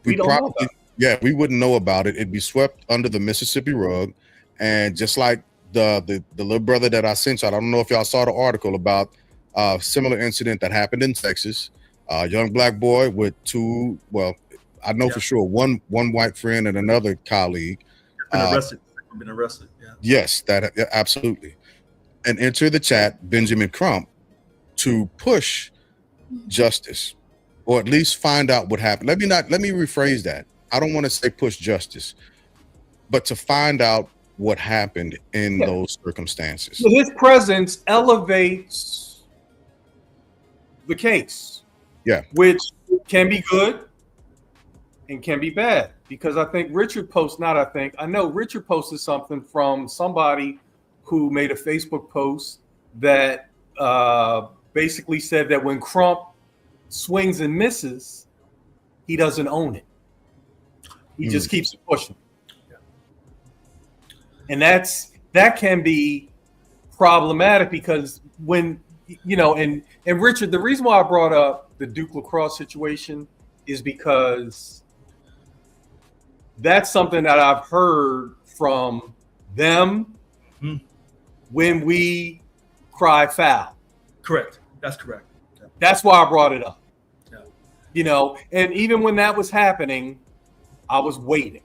we wouldn't know about it. It'd be swept under the Mississippi rug. And just like the little brother that I sent you, I don't know if y'all saw the article about a similar incident that happened in Texas. A young black boy with two, well, I know for sure one white friend and another colleague. Been arrested. Yeah. Yes, absolutely. And enter the chat Benjamin Crump to push justice, or at least find out what happened. Let me rephrase that. I don't want to say push justice, but to find out what happened in those circumstances. So his presence elevates the case. Yeah. Which can be good and can be bad. Because I think I know Richard posted something from somebody who made a Facebook post that basically said that when Crump swings and misses, he doesn't own it. He just keeps it pushing. Yeah. And that can be problematic because when, and Richard, the reason why I brought up the Duke lacrosse situation is because that's something that I've heard from them when we cry foul. Correct. That's correct. Yeah. That's why I brought it up. Yeah. And even when that was happening, I was waiting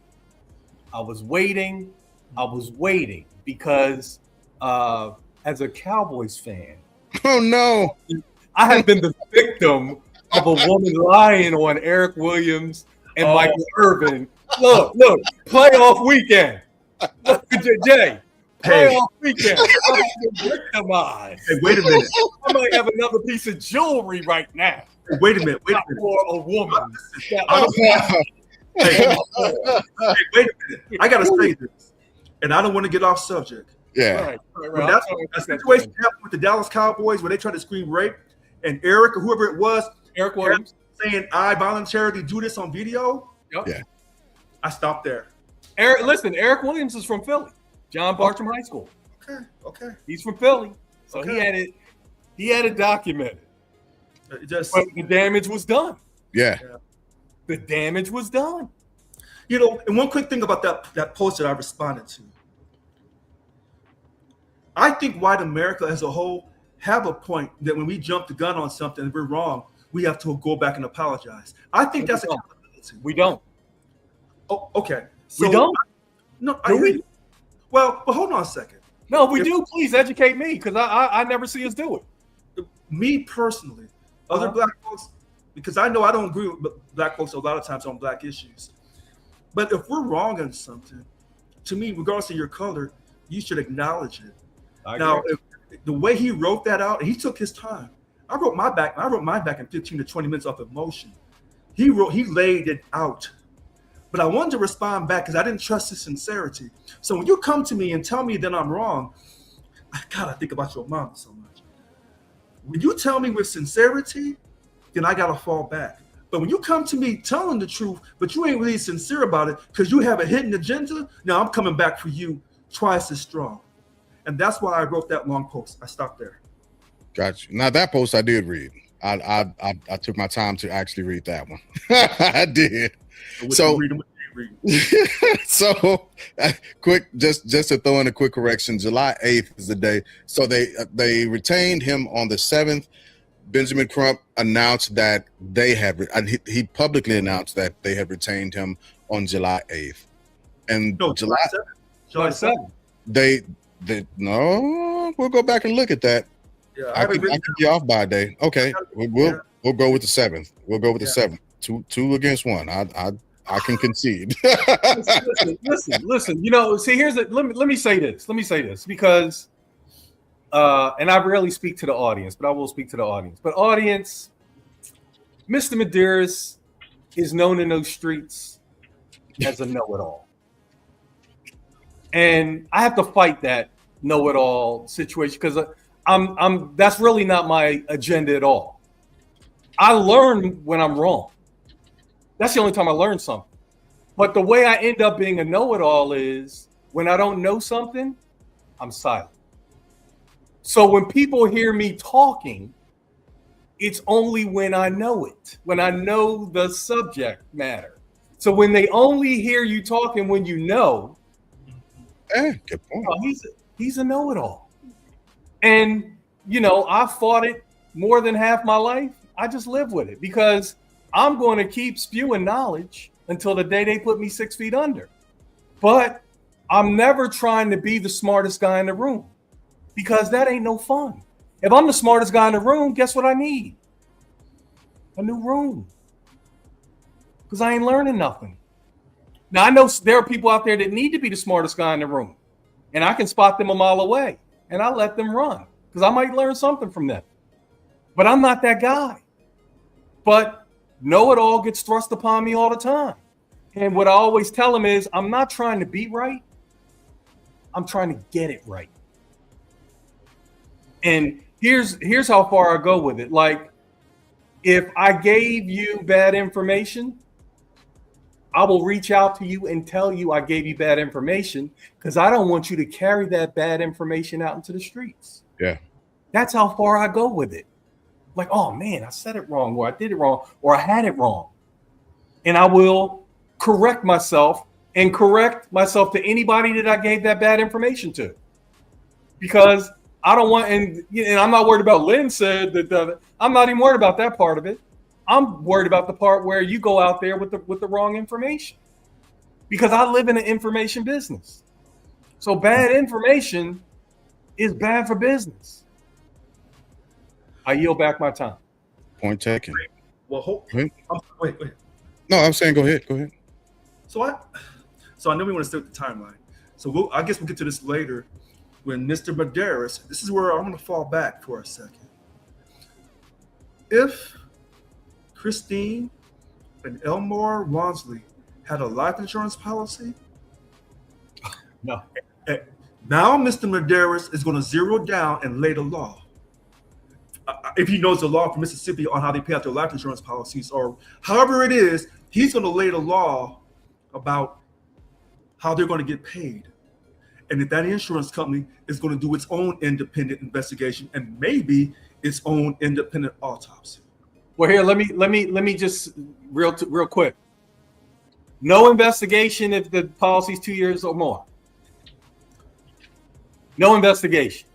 because as a Cowboys fan, oh no, I have been the victim of a woman lying on Eric Williams and Michael Irvin. Look, playoff weekend. Look at Jay. Playoff weekend. I'm victimized. Hey, wait a minute. I might have another piece of jewelry right now. Hey, wait a minute. For a woman. Hey, wait a minute. I gotta say this, and I don't want to get off subject. Yeah. When that situation happened with the Dallas Cowboys where they tried to scream rape, and Eric or whoever it was, Eric Williams, saying I voluntarily do this on video. Yep. Yeah. I stopped there. Eric Williams is from Philly, John Bartram High School. Okay. He's from Philly, so he had it documented. But the damage was done. Yeah. The damage was done. And one quick thing about that post that I responded to. I think white America as a whole have a point that when we jump the gun on something and we're wrong, we have to go back and apologize. I think that's accountability. We don't. Oh, okay. So, we don't. No, I agree. Well, but hold on a second. No, we do. Please educate me because I never see us do it. Me personally, other black folks, because I know I don't agree with black folks a lot of times on black issues. But if we're wrong on something, to me, regardless of your color, you should acknowledge it. Now, The way he wrote that out, he took his time. I wrote mine back in 15 to 20 minutes off emotion. He laid it out. But I wanted to respond back because I didn't trust his sincerity. So when you come to me and tell me that I'm wrong, I gotta think about your mom so much. When you tell me with sincerity, then I gotta fall back. But when you come to me telling the truth, but you ain't really sincere about it because you have a hidden agenda, now I'm coming back for you twice as strong. And that's why I wrote that long post. I stopped there. Got you. Now that post I did read. I took my time to actually read that one. I did. So quick, just to throw in a quick correction. July 8th is the day. So they retained him on the 7th. Benjamin Crump announced that he publicly announced that they had retained him on July 8th. And no, July 7th. No, we'll go back and look at that. Yeah, I could be off by a day. Okay, we'll go with the 7th. We'll go with the 7th. Two against one. I can concede. listen. You know, see, let me say this. Let me say this because, and I rarely speak to the audience, but I will speak to the audience. But audience, Mr. Medeiros is known in those streets as a know-it-all, and I have to fight that know-it-all situation because I'm that's really not my agenda at all. I learn when I'm wrong. That's the only time I learn something. But the way I end up being a know-it-all is when I don't know something, I'm silent. So when people hear me talking, it's only when I know it, when I know the subject matter. So when they only hear you talking when you know, good point. He's a know-it-all. And, you know, I fought it more than half my life. I just live with it because I'm going to keep spewing knowledge until the day they put me 6 feet under. But I'm never trying to be the smartest guy in the room because that ain't no fun. If I'm the smartest guy in the room, guess what I need? A new room. Because I ain't learning nothing. Now, I know there are people out there that need to be the smartest guy in the room. And I can spot them a mile away. And I let them run because I might learn something from them. But I'm not that guy. But know-it-all gets thrust upon me all the time. And what I always tell them is I'm not trying to be right. I'm trying to get it right. And here's how far I go with it. Like, if I gave you bad information, I will reach out to you and tell you I gave you bad information because I don't want you to carry that bad information out into the streets. Yeah. That's how far I go with it. Like, oh man, I said it wrong, or I did it wrong, or I had it wrong. And I will correct myself to anybody that I gave that bad information to. Because I don't want, and I'm not worried about Lynn said that, I'm not even worried about that part of it. I'm worried about the part where you go out there with the wrong information. Because I live in an information business. So bad information is bad for business. I yield back my time. Point taken. Well, wait. No, I'm saying go ahead. So I know we want to stay with the timeline. So I guess we'll get to this later when Mr. Medeiros, this is where I'm going to fall back for a second. If Christine and Elmore Wansley had a life insurance policy, no. Now Mr. Medeiros is going to zero down and lay the law. If he knows the law from Mississippi on how they pay out their life insurance policies, or however it is, he's going to lay the law about how they're going to get paid. And if that insurance company is going to do its own independent investigation and maybe its own independent autopsy. Well, here, let me just real quick. No investigation if the policy's 2 years or more. No investigation.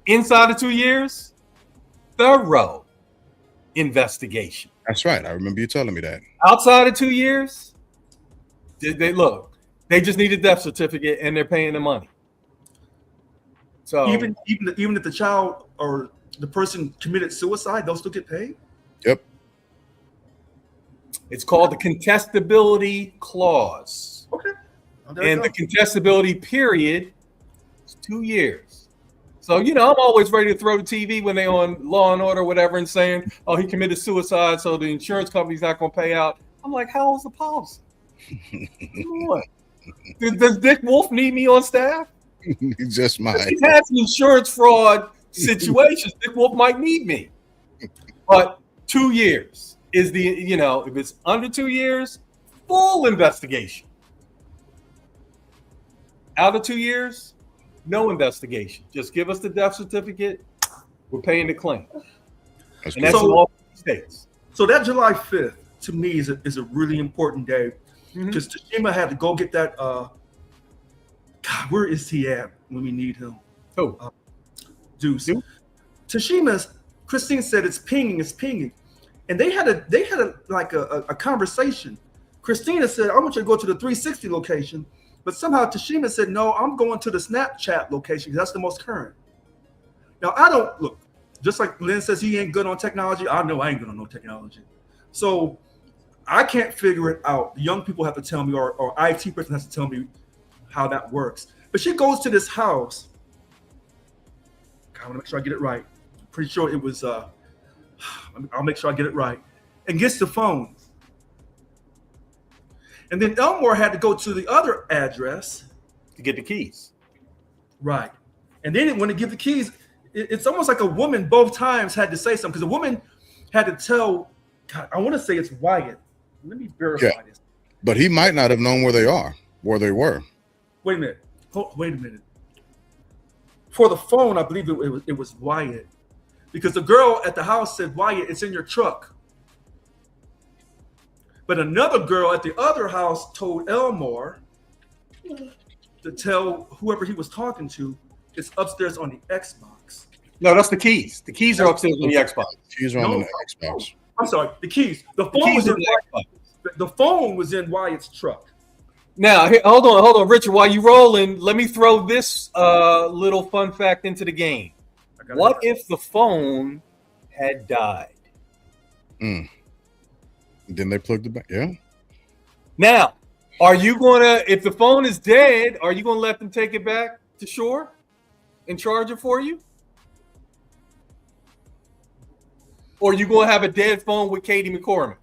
Inside of 2 years, thorough investigation. That's right. I remember you telling me that. Outside of 2 years, they just need a death certificate and they're paying the money. So even if the child or the person committed suicide, they'll still get paid? Yep. It's called the contestability clause. Okay. And the contestability period is 2 years. So, I'm always ready to throw the TV when they're on Law and Order or whatever and saying, oh, he committed suicide, so the insurance company's not going to pay out. I'm like, how old's the policy? Come on. Does Dick Wolf need me on staff? He just might. He has an insurance fraud situations. Dick Wolf might need me. But 2 years is if it's under 2 years, full investigation. Out of 2 years, no investigation. Just give us the death certificate. We're paying the claim. That's in all states. So that July 5th, to me, is a really important day. Because Tashima had to go get that. God, where is he at when we need him? Oh, Deuce. Christine said it's pinging, and they had a conversation. Christina said, "I want you to go to the 360 location," but somehow Tashima said, "No, I'm going to the Snapchat location because that's the most current." Now I don't look. Just like Lynn says, he ain't good on technology. I know I ain't good on no technology, so I can't figure it out. The young people have to tell me, or IT person has to tell me how that works. But she goes to this house. I want to make sure I get it right. I'm pretty sure it was. I'll make sure I get it right. And gets the phone. And then Elmore had to go to the other address to get the keys. Right. And then when they give the keys, it's almost like a woman both times had to say something, because the woman had to tell. God, I want to say it's Wyatt. Let me verify this. But he might not have known where they were. Wait a minute. For the phone, I believe it was Wyatt, because the girl at the house said, "Wyatt, it's in your truck." But another girl at the other house told Elmore to tell whoever he was talking to, it's upstairs on the Xbox. No, that's the keys. The keys are upstairs on the Xbox. Keys are on the Xbox. I'm sorry, the keys. The phone was in Wyatt's truck. Now, hold on, Richard. While you rolling, let me throw this little fun fact into the game. What if the phone had died? Then they plugged it back. Yeah. Now, are you gonna, if the phone is dead, are you gonna let them take it back to shore and charge it for you? Or are you gonna have a dead phone with Katie McCormick?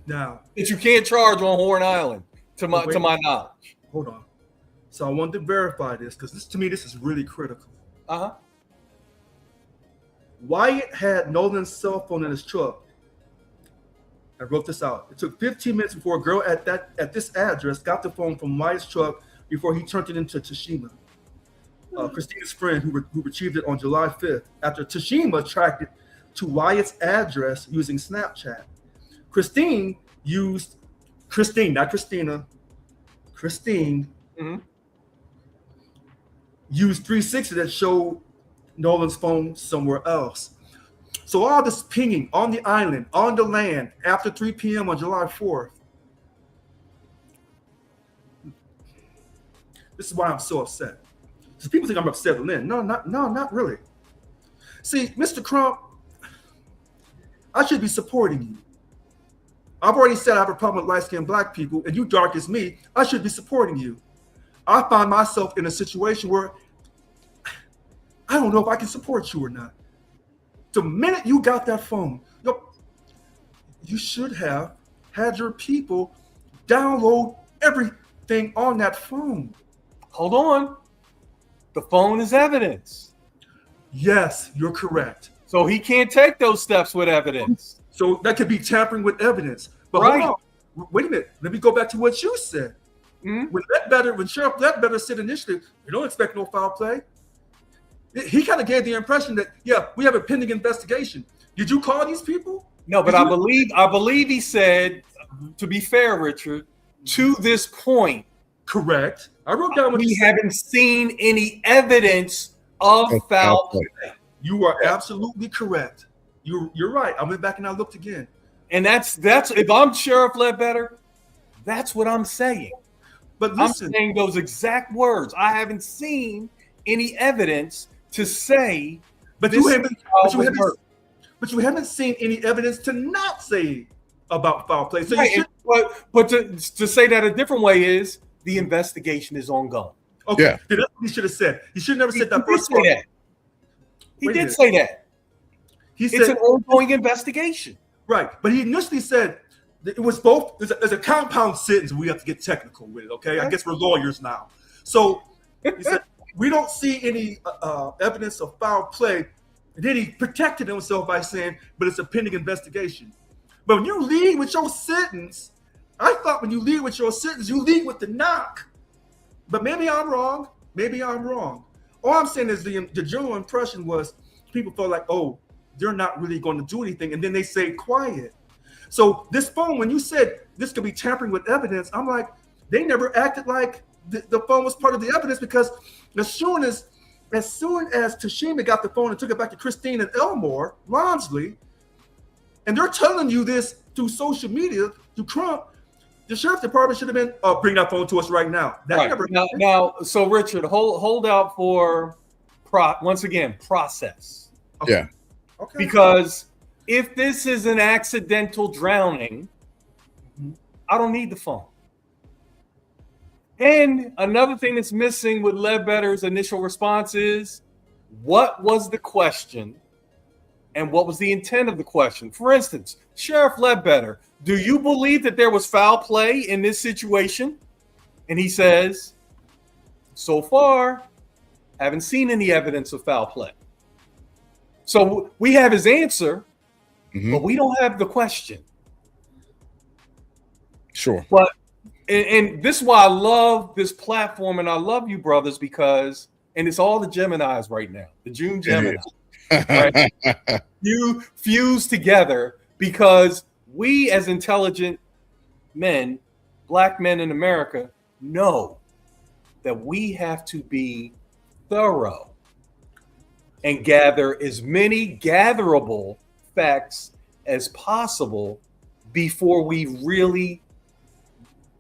Now that you can't charge on Horn Island, to my knowledge. Hold on. So I wanted to verify this, because this is really critical. Wyatt had Nolan's cell phone in his truck. I wrote this out. It took 15 minutes before a girl at this address got the phone from Wyatt's truck before he turned it into Tashima, Christina's friend, who retrieved it on July 5th after Tashima tracked it to Wyatt's address using Snapchat. Christine, used 360 that showed Nolan's phone somewhere else. So all this pinging on the island, on the land, after 3 p.m. on July 4th. This is why I'm so upset. Because people think I'm upset with Lynn. No, not really. See, Mr. Crump, I should be supporting you. I've already said I have a problem with light-skinned black people, and you dark as me. I should be supporting you. I find myself in a situation where I don't know if I can support you or not. The minute you got that phone, you should have had your people download everything on that phone. Hold on. The phone is evidence. Yes, you're correct. So he can't take those steps with evidence. So that could be tampering with evidence. But right. Hold on. Wait a minute. Let me go back to what you said. When Sheriff Ledbetter said initially, you don't expect no foul play. He kind of gave the impression that, we have a pending investigation. Did you call these people? No, but I believe he said, to be fair, Richard, to this point, correct. I wrote down what we haven't seen any evidence of foul play. You are absolutely correct. You're right. I went back and I looked again. And that's if I'm Sheriff Ledbetter, that's what I'm saying. But listen, I'm saying those exact words. I haven't seen any evidence to say. But you haven't seen any evidence to not say about foul play. So right. But to say that a different way is the investigation is ongoing. Okay, Yeah. then that's what he should have said. He should never said that He did first say part. that. He Wait a did minute. say that. He It's said an ongoing investigation. right, but he initially said that it was both. There's a compound sentence. We have to get technical with it. Okay, I guess we're lawyers now. So he said we don't see any evidence of foul play. And then he protected himself by saying, "But it's a pending investigation." But when you lead with your sentence, I thought when you lead with your sentence, you lead with the knock. But maybe I'm wrong. Maybe I'm wrong. All I'm saying is the general impression was people felt like, oh, they're not really going to do anything. And then they say quiet. So this phone, when you said this could be tampering with evidence, I'm like, they never acted like the phone was part of the evidence, because as soon as Tashima got the phone and took it back to Christine and Elmore, Ronsley, and they're telling you this through social media, through Trump, the sheriff's department should have been, bring that phone to us right now. That Right. never Now, so Richard, hold out for once again process. Okay. Yeah. Okay. Because if this is an accidental drowning, I don't need the phone. And another thing that's missing with Ledbetter's initial response is, what was the question and what was the intent of the question? For instance, Sheriff Ledbetter, do you believe that there was foul play in this situation? And he says, so far, haven't seen any evidence of foul play. So we have his answer, but we don't have the question. Sure. But and this is why I love this platform, and I love you, brothers, because, and it's all the Geminis right now, the June Gemini. Right? You fuse together because we, as intelligent men, black men in America, know that we have to be thorough and gather as many gatherable facts as possible before we really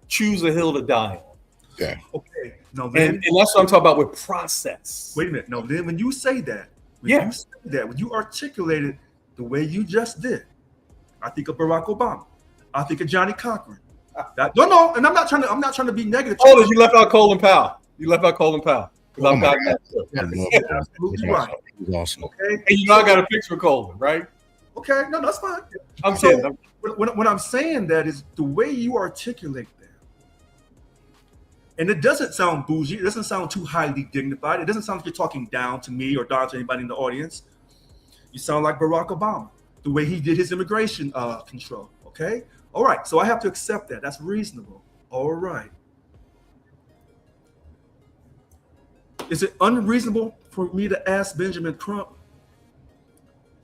choose a hill to die on. Yeah. Okay. No, then, And that's what I'm talking about with process. wait a minute. No, then when you say that, when you articulate it the way you just did, I think of Barack Obama. I think of Johnny Cochran. No, and I'm not trying to be negative. Oh, you left out Colin Powell. You left out Colin Powell. Oh my God. Absolutely right. He's awesome. Okay. And you know I got a picture of Colin, right? Okay. No, that's fine. I'm So, kidding. when I'm saying that is the way you articulate that. And it doesn't sound bougie. It doesn't sound too highly dignified. It doesn't sound like you're talking down to me or down to anybody in the audience. You sound like Barack Obama, the way he did his immigration control. Okay. All right. So I have to accept that. That's reasonable. All right. Is it unreasonable for me to ask Benjamin Crump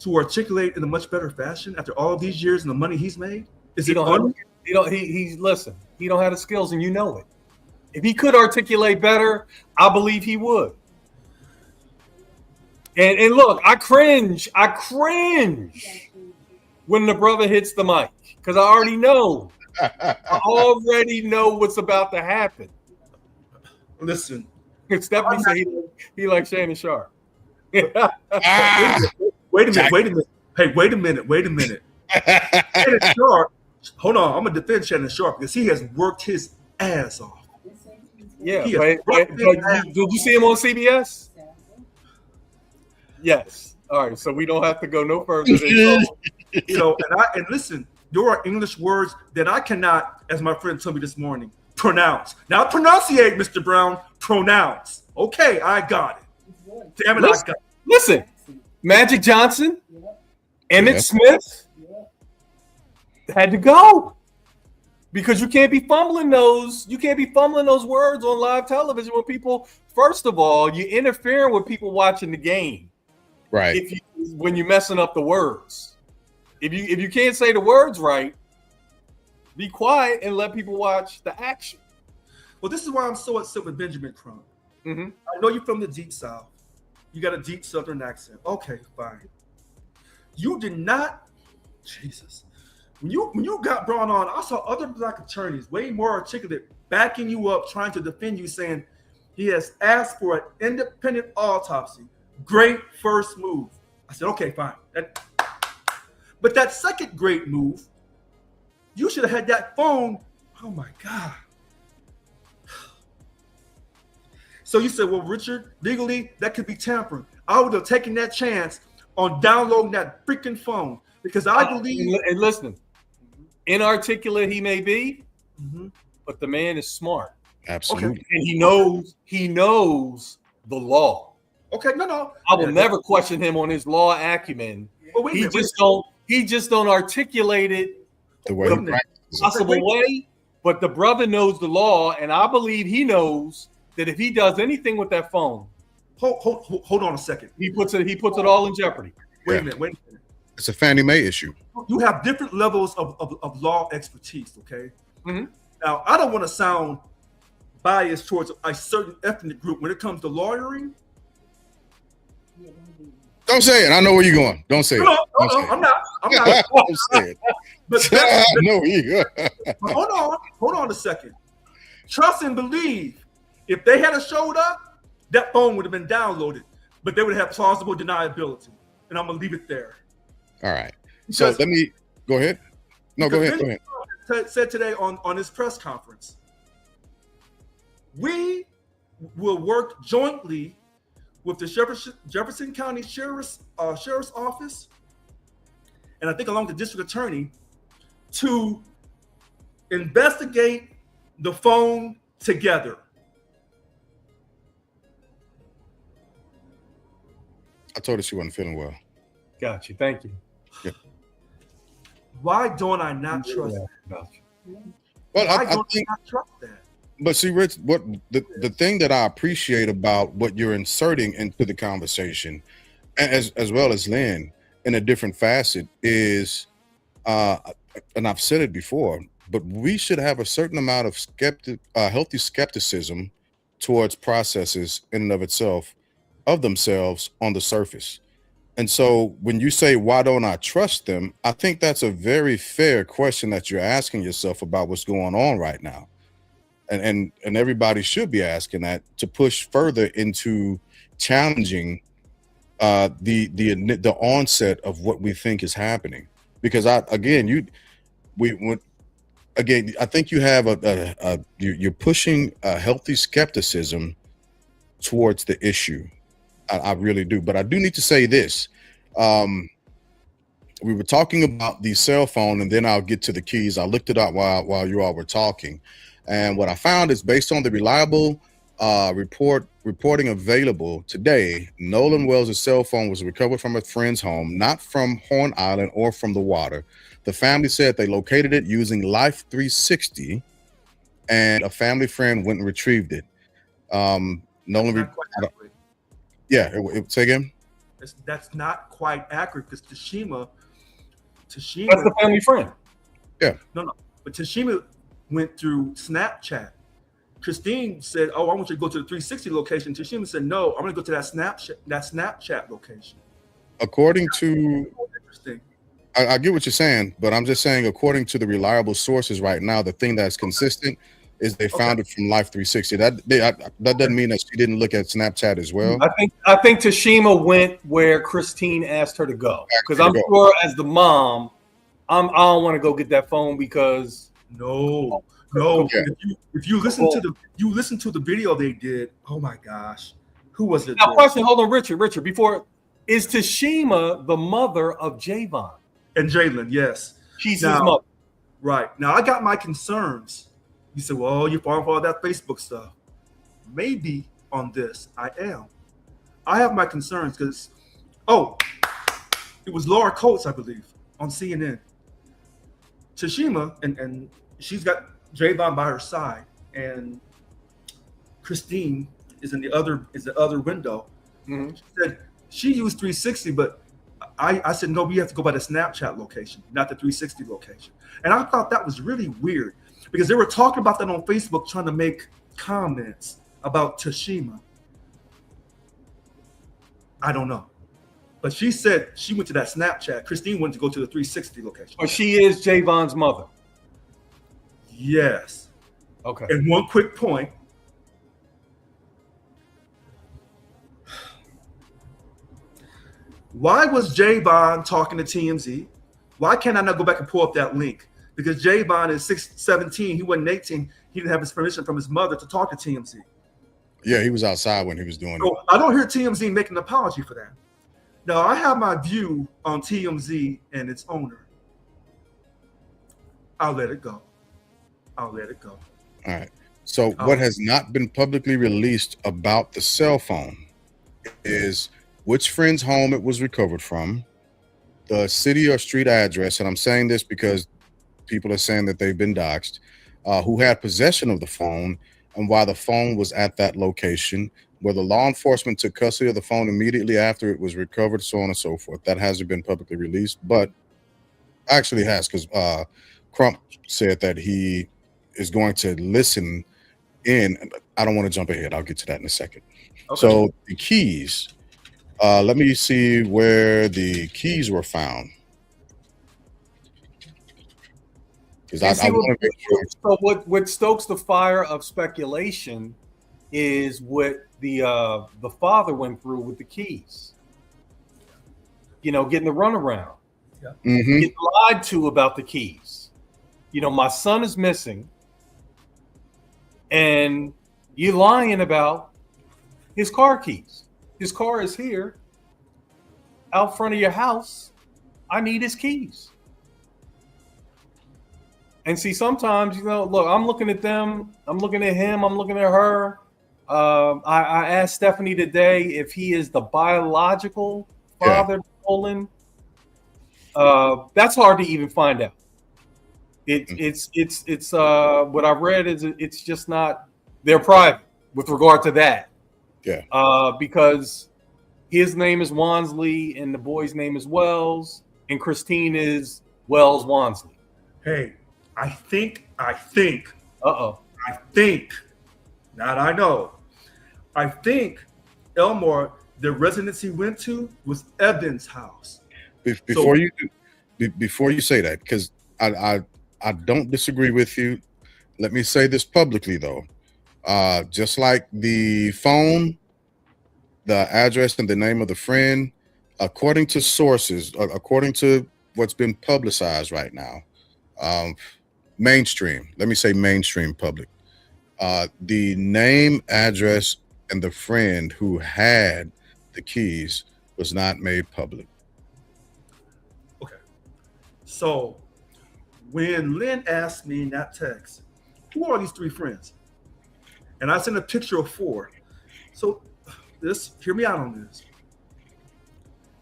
to articulate in a much better fashion after all of these years and the money he's made? He don't have the skills, and you know it. If he could articulate better, I believe he would. And look, I cringe when the brother hits the mic, because I already know what's about to happen. Listen, Stephanie said he likes Shannon Sharp. wait a minute. Hey, wait a minute. Shannon Sharp, hold on. I'm going to defend Shannon Sharp because he has worked his ass off. Yeah, but did you see him on CBS? Yes. All right, so we don't have to go no further. And listen, there are English words that I cannot, as my friend told me this morning, pronounce. Not pronunciate, Mr. Brown, pronounce. Okay, I got it. Damn it, I got it. Listen, Magic Johnson, Emmitt Smith had to go. Because you can't be fumbling those words on live television when people, first of all, you're interfering with people watching the game. Right. When you're messing up the words. If you can't say the words right, be quiet and let people watch the action. Well, this is why I'm so upset with Benjamin Crump. Mm-hmm. I know you're from the deep South. You got a deep Southern accent. Okay, fine. You did not, Jesus. When you got brought on, I saw other black attorneys way more articulate, backing you up, trying to defend you, saying he has asked for an independent autopsy. Great first move. I said, okay, fine. But that second great move, you should have had that phone. Oh my God. So you said, well, Richard, legally, that could be tampering. I would have taken that chance on downloading that freaking phone because I believe. And listen, inarticulate he may be, but the man is smart. Absolutely. Okay. And he knows the law. Okay, no. I will never question him on his law acumen. Well, He just don't articulate it The way he practices. possible way. But the brother knows the law, and I believe he knows that if he does anything with that phone, hold on a second. he puts it all in jeopardy. Wait a minute. It's a Fannie Mae issue. You have different levels of law expertise, okay? Mm-hmm. Now, I don't want to sound biased towards a certain ethnic group when it comes to lawyering. Don't say it. I know where you're going. Don't say it. No, I'm not. Don't say it. But I know where you're going. hold on a second. Trust and believe. If they had showed up, that phone would have been downloaded, but they would have plausible deniability. And I'm gonna leave it there. All right. So let me go ahead. No, go ahead. Said today on his press conference, we will work jointly with the Jefferson County Sheriff's Office, and I think along the district attorney, to investigate the phone together. I told her she wasn't feeling well. Got you. Thank you. Yeah. Why don't I not trust that? Well, I I think, not trust that. but see, Rich, what the thing that I appreciate about what you're inserting into the conversation, as well as Lynn, in a different facet, is, and I've said it before, but we should have a certain amount of healthy skepticism towards processes in and of themselves on the surface. And so when you say, why don't I trust them? I think that's a very fair question that you're asking yourself about what's going on right now. And everybody should be asking that to push further into challenging the onset of what we think is happening. Because I think you have you're pushing a healthy skepticism towards the issue. I really do. But I do need to say this. We were talking about the cell phone, and then I'll get to the keys. I looked it up while you all were talking. And what I found is, based on the reliable reporting available today, Nolan Wells' cell phone was recovered from a friend's home, not from Horn Island or from the water. The family said they located it using Life 360, and a family friend went and retrieved it. Nolan, say again. That's not quite accurate because Tashima. That's the family friend. Yeah. No. But Tashima went through Snapchat. Christine said, "Oh, I want you to go to the 360 location." Tashima said, "No, I'm going to go to that Snapchat location." According to, interesting. I get what you're saying, but I'm just saying, according to the reliable sources right now, the thing that's consistent is they found it from Life 360. That doesn't mean that she didn't look at Snapchat as well. I think Tashima went where Christine asked her to go, because I'm sure as the mom, I don't want to go get that phone because no. Okay. If you listen to the video they did, oh my gosh, who was it? Now, question, hold on, Richard. Before, is Tashima the mother of Javon and Jalen? Yes, she's his mother. Right now, I got my concerns. You said, well, you're falling for all that Facebook stuff. Maybe on this, I am. I have my concerns because, it was Laura Coates, I believe, on CNN. Tashima, and she's got Javon by her side, and Christine is the other window. Mm-hmm. She said she used 360, but I said, no, we have to go by the Snapchat location, not the 360 location. And I thought that was really weird, because they were talking about that on Facebook, trying to make comments about Tashima. I don't know. But she said she went to that Snapchat. Christine went to go to the 360 location. But she is Javon's mother. Yes. Okay. And one quick point. Why was Javon talking to TMZ? Why can't I not go back and pull up that link? Because Javon is 17, he wasn't 18. He didn't have his permission from his mother to talk to TMZ. Yeah, he was outside when he was doing it. So I don't hear TMZ making an apology for that. Now, I have my view on TMZ and its owner. I'll let it go. All right. So what has not been publicly released about the cell phone is which friend's home it was recovered from, the city or street address, and I'm saying this because people are saying that they've been doxxed, who had possession of the phone, and why the phone was at that location, whether law enforcement took custody of the phone immediately after it was recovered, so on and so forth. That hasn't been publicly released, but actually has, because Crump said that he is going to listen in. I don't want to jump ahead. I'll get to that in a second. Okay. So the keys, let me see where the keys were found. Because I want to make sure. So what stokes the fire of speculation is what the father went through with the keys. You know, getting the runaround. Yeah. Mhm. Getting lied to about the keys. You know, my son is missing, and you're lying about his car keys. His car is here, out front of your house. I need his keys. And see, sometimes, you know, look, I'm looking at them. I'm looking at him. I'm looking at her. I asked Stephanie today if he is the biological father of Nolan. That's hard to even find out. It's what I've read is it's just not, they're private with regard to that. Yeah. Because his name is Wansley and the boy's name is Wells and Christine is Wells Wansley. Hey, I think, Uh-oh. not I know, I think Elmore, the residence he went to was Evan's house. Before you say that, because I don't disagree with you. Let me say this publicly though. Just like the phone, the address, and the name of the friend, according to sources, according to what's been publicized right now, mainstream, let me say mainstream public, the name, address, and the friend who had the keys was not made public. Okay. So when Lynn asked me in that text, who are these three friends? And I sent a picture of four. So hear me out on this.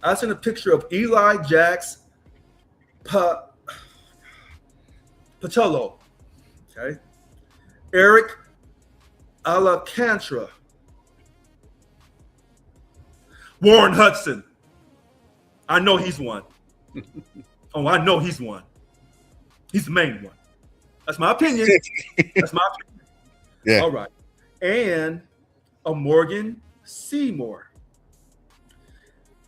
I sent a picture of Eli Jax Patello, okay? Eric Alcantara, Warren Hudson. I know he's one. Oh, I know he's one. He's the main one. That's my opinion. Yeah. All right. And a Morgan Seymour.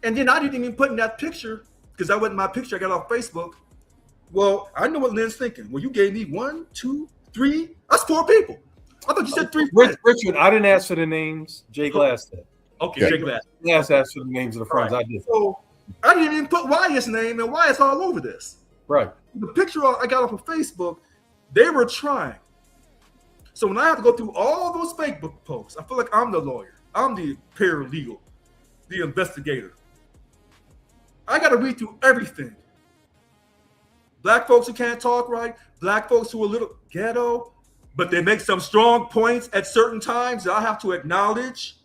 And then I didn't even put in that picture, because that wasn't my picture I got off Facebook. Well, I know what Lynn's thinking. Well, you gave me 1, 2, 3. That's 4 people. I thought you said 3 friends. Richard, I didn't ask for the names. Jay Glass did. Okay, Yeah. Jay Glass. Glass asked for the names of the friends. Right. I did. So I didn't even put Wyatt's name, and Wyatt's all over this. Right. The picture I got off of Facebook, they were trying. So when I have to go through all those Facebook posts, I feel like I'm the lawyer. I'm the paralegal, the investigator. I got to read through everything. Black folks who can't talk right, black folks who are a little ghetto, but they make some strong points at certain times that I have to acknowledge.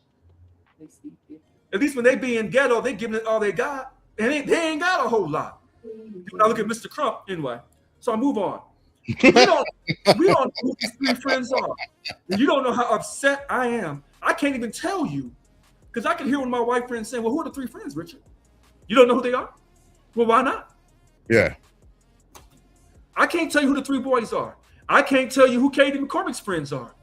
At least when they be in ghetto, they giving it all they got, and they ain't got a whole lot. When I look at Mr. Crump, anyway. So I move on. We don't know who these 3 friends are. And you don't know how upset I am. I can't even tell you, because I can hear one of my white friends saying, well, who are the 3 friends, Richard? You don't know who they are? Well, why not? Yeah. I can't tell you who the 3 boys are. I can't tell you who Katie McCormick's friends are.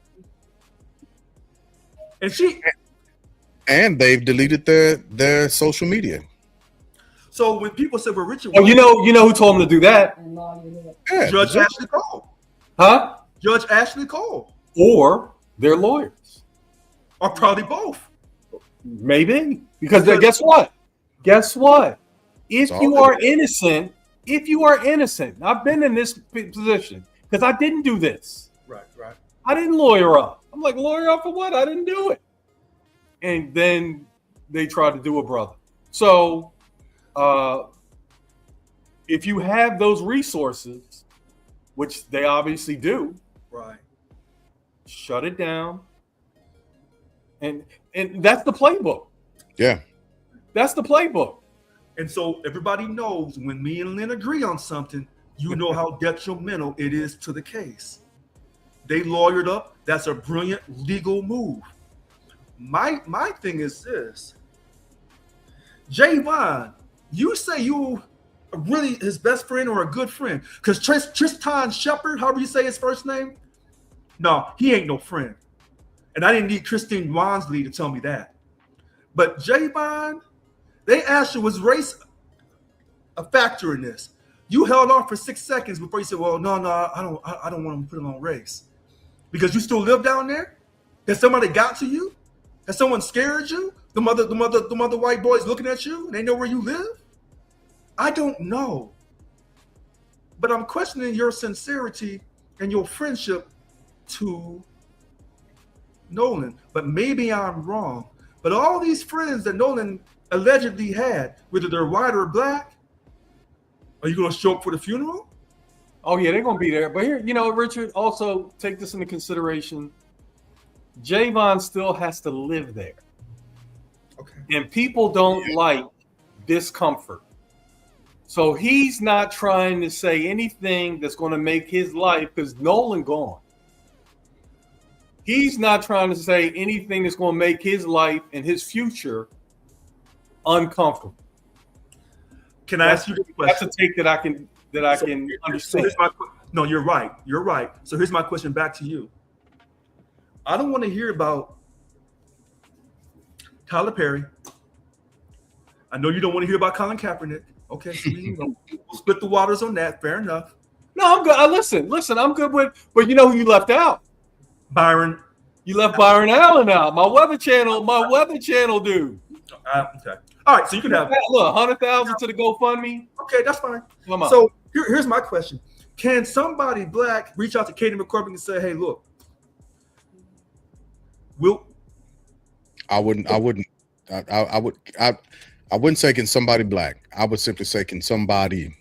And they've deleted their social media. So when people say, well, Richard, Oh, you know who told him to do that? Yeah, Judge Ashley Cole. Huh? Judge Ashley Cole. Or their lawyers. Or probably both. Maybe. Because guess what? If you are innocent, I've been in this position because I didn't do this. Right. I didn't lawyer up. I'm like, lawyer up for what? I didn't do it. and then they tried to do a brother. So if you have those resources, which they obviously do, Right. shut it down. And that's the playbook. Yeah. That's the playbook. And so everybody knows when me and Lynn agree on something, you know how detrimental it is to the case. They lawyered up. That's a brilliant legal move. My thing is this. Javon, you say you are really his best friend or a good friend? Because Tristan Shepard, however you say his first name, no, he ain't no friend. And I didn't need Christine Wansley to tell me that. But Javon, they asked you, was race a factor in this? You held off for 6 seconds before you said, well, no, I don't want to put it on race. Because you still live down there? Has somebody got to you? Has someone scared you? The mother white boys looking at you and they know where you live? I don't know. But I'm questioning your sincerity and your friendship to Nolan. But maybe I'm wrong. But all these friends that Nolan allegedly had, whether they're white or black, are you going to show up for the funeral? Oh, yeah, they're going to be there. But here, Richard, also take this into consideration. Javon still has to live there. Okay. And people don't like discomfort. So he's not trying to say anything that's going to make his life, because Nolan gone. He's not trying to say anything that's going to make his life and his future uncomfortable. Can I ask you a question? That's a take that I can understand. No, you're right. You're right. So here's my question back to you. I don't want to hear about Tyler Perry. I know you don't want to hear about Colin Kaepernick. Okay, so we'll split the waters on that. Fair enough. No, I'm good. Listen, I'm good with, but you know who you left out? Byron. You left Byron Allen out. My Weather Channel dude. Okay. All right, so you can have look, 100,000 to the GoFundMe. Okay, that's fine. Come on. So here's my question: can somebody black reach out to Katie McCormick and say, "Hey, look, I wouldn't say can somebody black. I would simply say can somebody.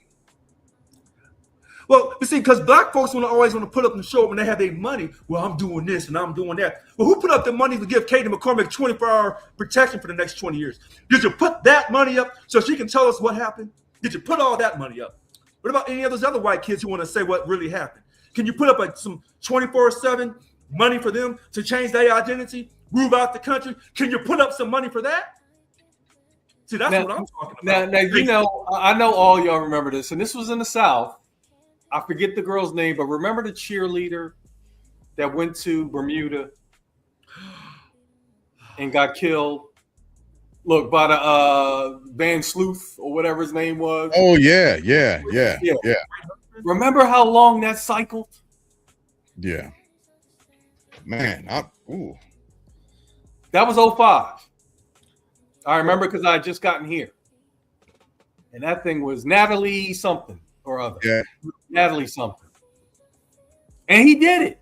Well, you see, because black folks always want to put up and show up when they have their money. Well, I'm doing this and I'm doing that. Well, who put up the money to give Katie McCormick 24-hour protection for the next 20 years? Did you put that money up so she can tell us what happened? Did you put all that money up? What about any of those other white kids who want to say what really happened? Can you put up some 24/7 money for them to change their identity, move out the country? Can you put up some money for that? See, that's what I'm talking about. Now, I know all y'all remember this, and this was in the South. I forget the girl's name, but remember the cheerleader that went to Bermuda and got killed? Look, by the Van Sleuth or whatever his name was. Oh, yeah. Remember how long that cycled? Yeah. Man, that was 05. I remember because I had just gotten here. And that thing was Natalie something or other. Yeah. Natalie something. And he did it.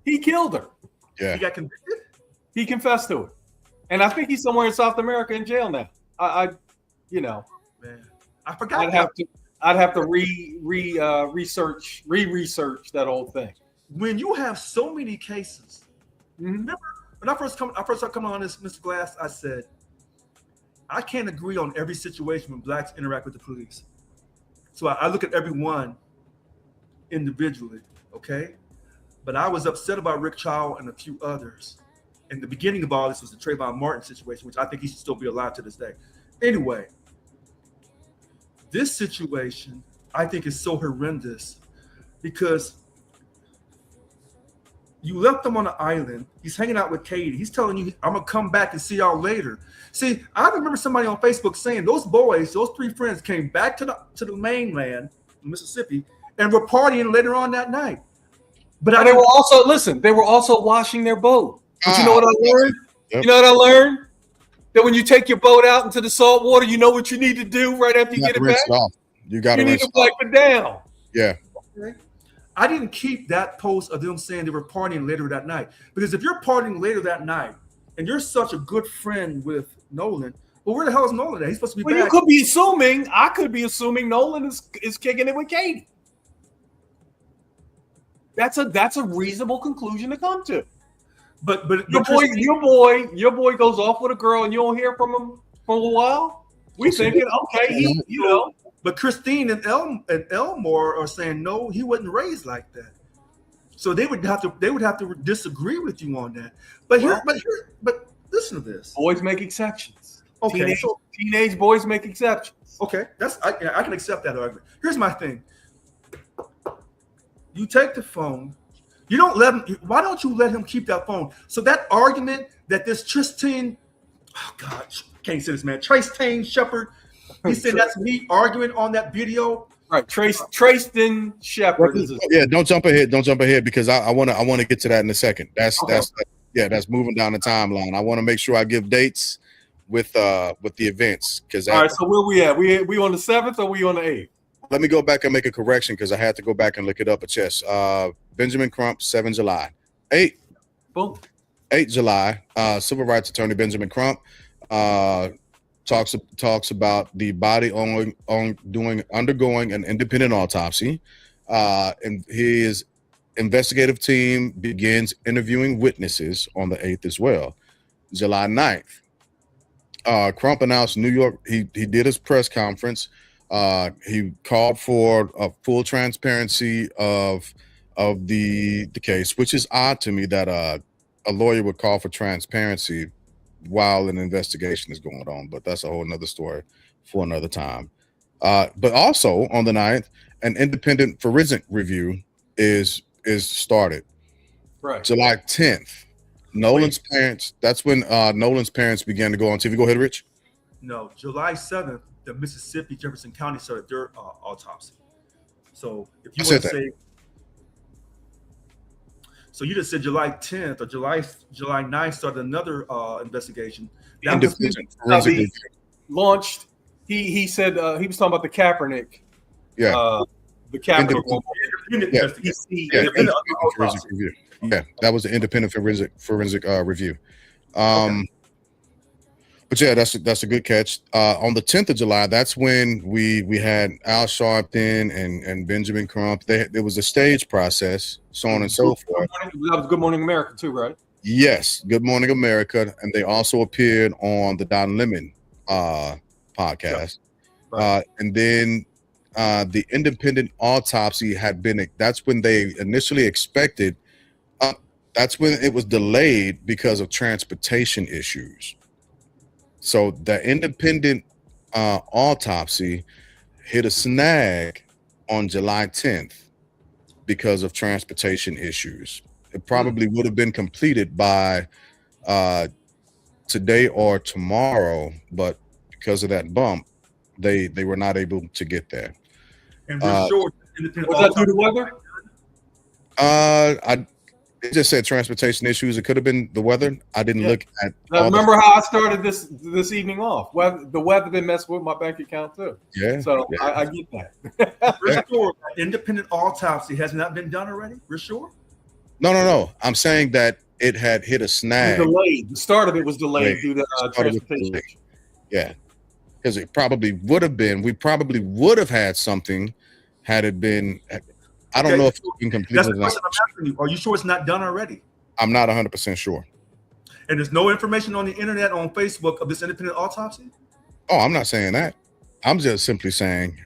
He killed her. Yeah. He got convicted? He confessed to it. And I think he's somewhere in South America in jail now. Man, I forgot. I'd have to research that whole thing. When you have so many cases, remember when I first started coming on this, Mr. Glass, I said, I can't agree on every situation when blacks interact with the police. So I look at everyone individually, okay? But I was upset about Rick Chow and a few others. And the beginning of all this was the Trayvon Martin situation, which I think he should still be alive to this day. Anyway, this situation I think is so horrendous because you left him on an island. He's hanging out with Katie. He's telling you, I'm going to come back and see y'all later. See, I remember somebody on Facebook saying those boys, those three friends came back to the mainland, Mississippi, and were partying later on that night. But they were also washing their boat. But you know what I learned? Yep. You know what I learned? That when you take your boat out into the salt water, you know what you need to do right after you get it back? You got to need to wipe it down. Yeah. Okay. I didn't keep that post of them saying they were partying later that night. Because if you're partying later that night and you're such a good friend with Nolan. Well, where the hell is Nolan at? He's supposed to be Well, back. you could be assuming. I could be assuming Nolan is kicking it with Katie. That's a reasonable conclusion to come to. But Your boy goes off with a girl, and you don't hear from him for a while. We thinking, okay, But Christine and Elmore are saying no, he wasn't raised like that. So they would have to disagree with you on that. But listen to this. Boys make exceptions. Okay, teenage boys make exceptions. Okay, I can accept that argument. Here's my thing. You take the phone. You don't let him. Why don't you let him keep that phone? So that argument that this Tristan, oh God, can't say this man, Tristan Shepard. He said that's me arguing on that video. Right, Tristan Shepard. Yeah, don't jump ahead because I want to get to that in a second. That's moving down the timeline. I want to make sure I give dates with the events because. All right, so where we at? We on the 7th or we on the 8th? Let me go back and make a correction because I had to go back and look it up at chess. Benjamin Crump, 7 July. 8 July, civil rights attorney Benjamin Crump talks about the body undergoing an independent autopsy. And his investigative team begins interviewing witnesses on the 8th as well. July 9th, Crump announced New York. He did his press conference. He called for a full transparency of the case, which is odd to me that a lawyer would call for transparency while an investigation is going on. But that's a whole nother story for another time. But also on the 9th, an independent forensic review is started. Right. July 10th, Nolan's parents. That's when Nolan's parents began to go on TV. Go ahead, Rich. No, July 7th. The Mississippi Jefferson County started their autopsy. So if you want to say, so you just said July 10th or July 9th started another investigation. Independent forensic review launched. He said he was talking about the Kaepernick. Yeah. The Kaepernick one. Independent forensic review. Yeah, that was the independent forensic review. But yeah, that's a good catch. On the 10th of July, that's when we had Al Sharpton and Benjamin Crump. There was a stage process, so on and so forth. That was Good Morning America too, right? Yes, Good Morning America, and they also appeared on the Don Lemon podcast. Right. And then the independent autopsy had been. That's when they initially expected. That's when it was delayed because of transportation issues. So the independent autopsy hit a snag on July 10th because of transportation issues. It probably would have been completed by today or tomorrow, but because of that bump, they were not able to get there. And we're sure independent was that due to weather? It just said transportation issues. It could have been the weather. I didn't look at. Now, remember how I started this evening off? The weather been messing with my bank account too. Yeah. So yeah. I get that. We're sure independent autopsy has not been done already. We're sure. No. I'm saying that it had hit a snag. It was delayed. The start of it was delayed due to transportation. Yeah, because it probably would have been. We probably would have had something had it been. I don't know if it's been completed. That's the question I'm asking you. Are you sure it's not done already? I'm not 100% sure. And there's no information on the internet, on Facebook, of this independent autopsy? Oh, I'm not saying that. I'm just simply saying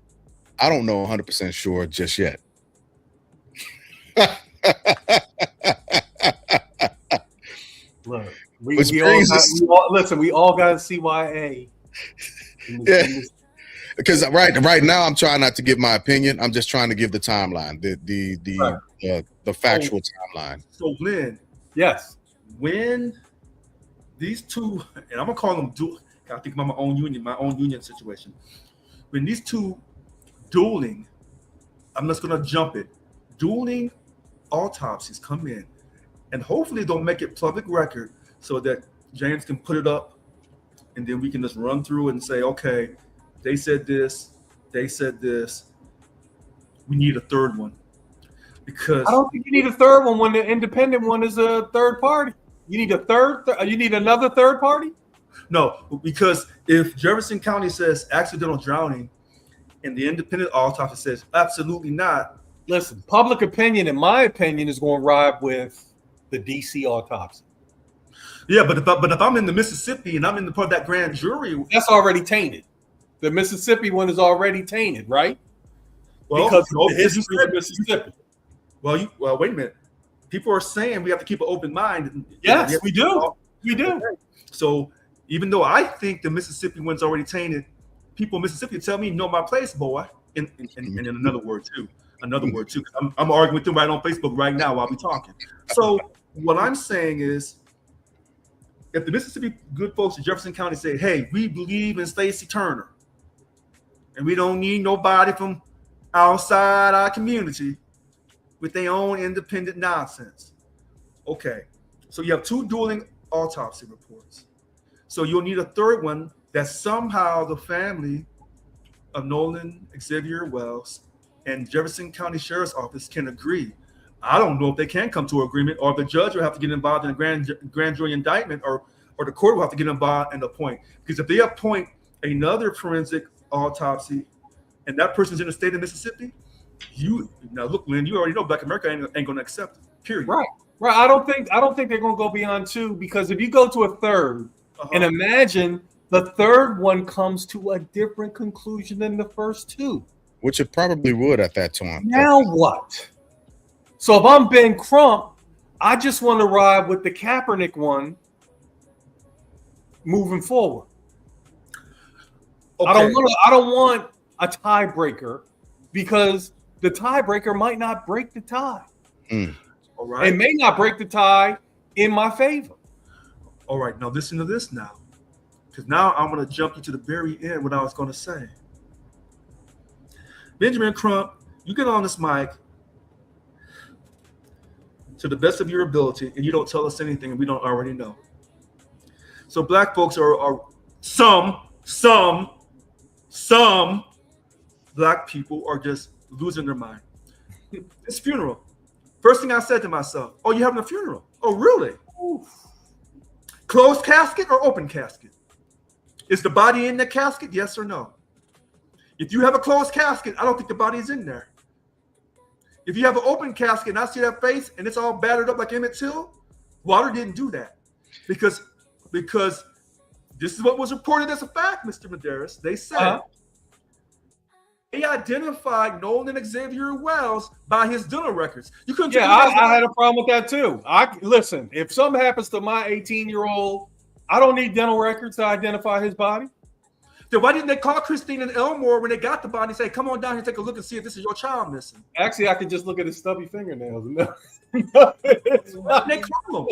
I don't know 100% sure just yet. Look, we all got CYA. Yeah. Because right now I'm trying not to give my opinion. I'm just trying to give the timeline, the factual timeline. So Lynn, yes, when these two, and I'm gonna call them I think about my own union situation. When these two dueling, I'm just gonna jump it. Dueling autopsies come in, and hopefully they'll make it public record so that James can put it up, and then we can just run through and say, okay, they said this, they said this. We need a third one. Because I don't think you need a third one when the independent one is a third party. You need a third. You need another third party. No, because if Jefferson County says accidental drowning, and the independent autopsy says absolutely not. Listen, public opinion, in my opinion, is going to ride with the DC autopsy. Yeah, but if I'm in the Mississippi and I'm in the part of that grand jury, that's already tainted. The Mississippi one is already tainted, right? Well, because of the history of Mississippi. Well, wait a minute. People are saying we have to keep an open mind. Yes, we do. We do. Okay. So even though I think the Mississippi one's already tainted, people in Mississippi tell me know my place, boy. And another word too. Another word too. I'm arguing with them right on Facebook right now while we talking. So what I'm saying is, if the Mississippi good folks in Jefferson County say, "Hey, we believe in Stacey Turner, and we don't need nobody from outside our community with their own independent nonsense," okay. So you have two dueling autopsy reports. So you'll need a third one that somehow the family of Nolan Xavier Wells and Jefferson County Sheriff's Office can agree. I don't know if they can come to an agreement, or the judge will have to get involved in a grand jury indictment, or the court will have to get involved and appoint. Because if they appoint another forensic autopsy and that person's in the state of Mississippi, now look, Lynn, you already know Black America ain't going to accept it. Period. Right. I don't think they're going to go beyond two, because if you go to a third, and imagine the third one comes to a different conclusion than the first two, which it probably would at that time. Now what? So if I'm Ben Crump, I just want to ride with the Kaepernick one moving forward. Okay. I don't want a tiebreaker, because the tiebreaker might not break the tie. All right. It may not break the tie in my favor. All right. Now listen to this now, because now I'm going to jump you to the very end. What I was going to say, Benjamin Crump, you get on this mic to the best of your ability, and you don't tell us anything we don't already know. So Black folks are some Black people are just losing their mind. This funeral. First thing I said to myself, "Oh, you're having a funeral? Oh, really? Oof. Closed casket or open casket? Is the body in the casket? Yes or no? If you have a closed casket, I don't think the body's in there. If you have an open casket and I see that face and it's all battered up like Emmett Till, water didn't do that. Because this is what was reported as a fact, Mr. Medeiros. They said they identified Nolan Xavier Wells by his dental records. You couldn't. Yeah, I had a problem with that too. Listen, if something happens to my 18-year-old, I don't need dental records to identify his body. Then why didn't they call Christine and Elmore when they got the body and say, "Come on down here, take a look and see if this is your child missing"? Actually, I could just look at his stubby fingernails. They call them.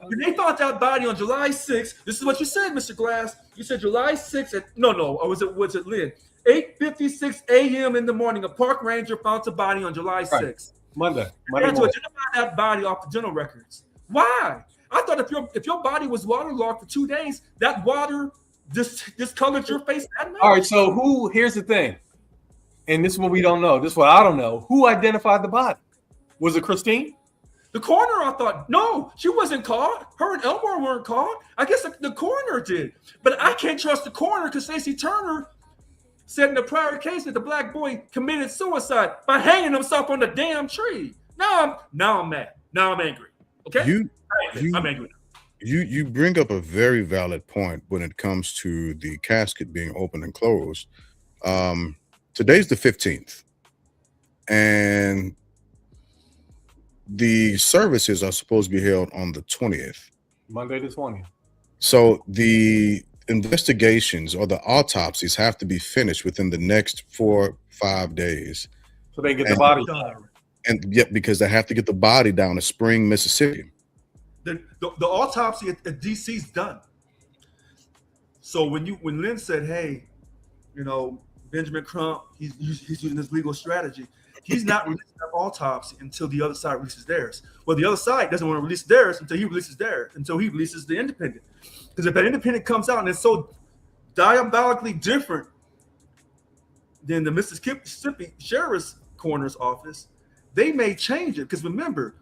When they found that body on July 6th, this is what you said, Mr. Glass. You said July 6th at or was it Lynn? 8:56 a.m. in the morning, a park ranger found the body on July 6th. Right. Monday to identify that body off the dental records. Why? I thought if your body was waterlogged for 2 days, that water discolored your face that night. All right, so here's the thing, and this is what we don't know. This is what I don't know. Who identified the body? Was it Christine? The coroner, I thought. No, she wasn't called. Her and Elmore weren't called. I guess the coroner did. But I can't trust the coroner, because Stacey Turner said in the prior case that the Black boy committed suicide by hanging himself on the damn tree. Now I'm mad. Now I'm angry. Okay? I'm angry now. You bring up a very valid point when it comes to the casket being open and closed. Today's the 15th, and the services are supposed to be held on the 20th. Monday the 20th. So the investigations or the autopsies have to be finished within the next 4 or 5 days. So they get the body done. And yet, because they have to get the body down to Spring, Mississippi. The autopsy at DC's done. So when Lynn said, "Hey, Benjamin Crump, he's using this legal strategy," he's not releasing that autopsy until the other side releases theirs. Well, the other side doesn't want to release theirs until he releases theirs, until he releases the independent. Because if that independent comes out and it's so diabolically different than the Mississippi Sheriff's Coroner's Office, they may change it. Because remember,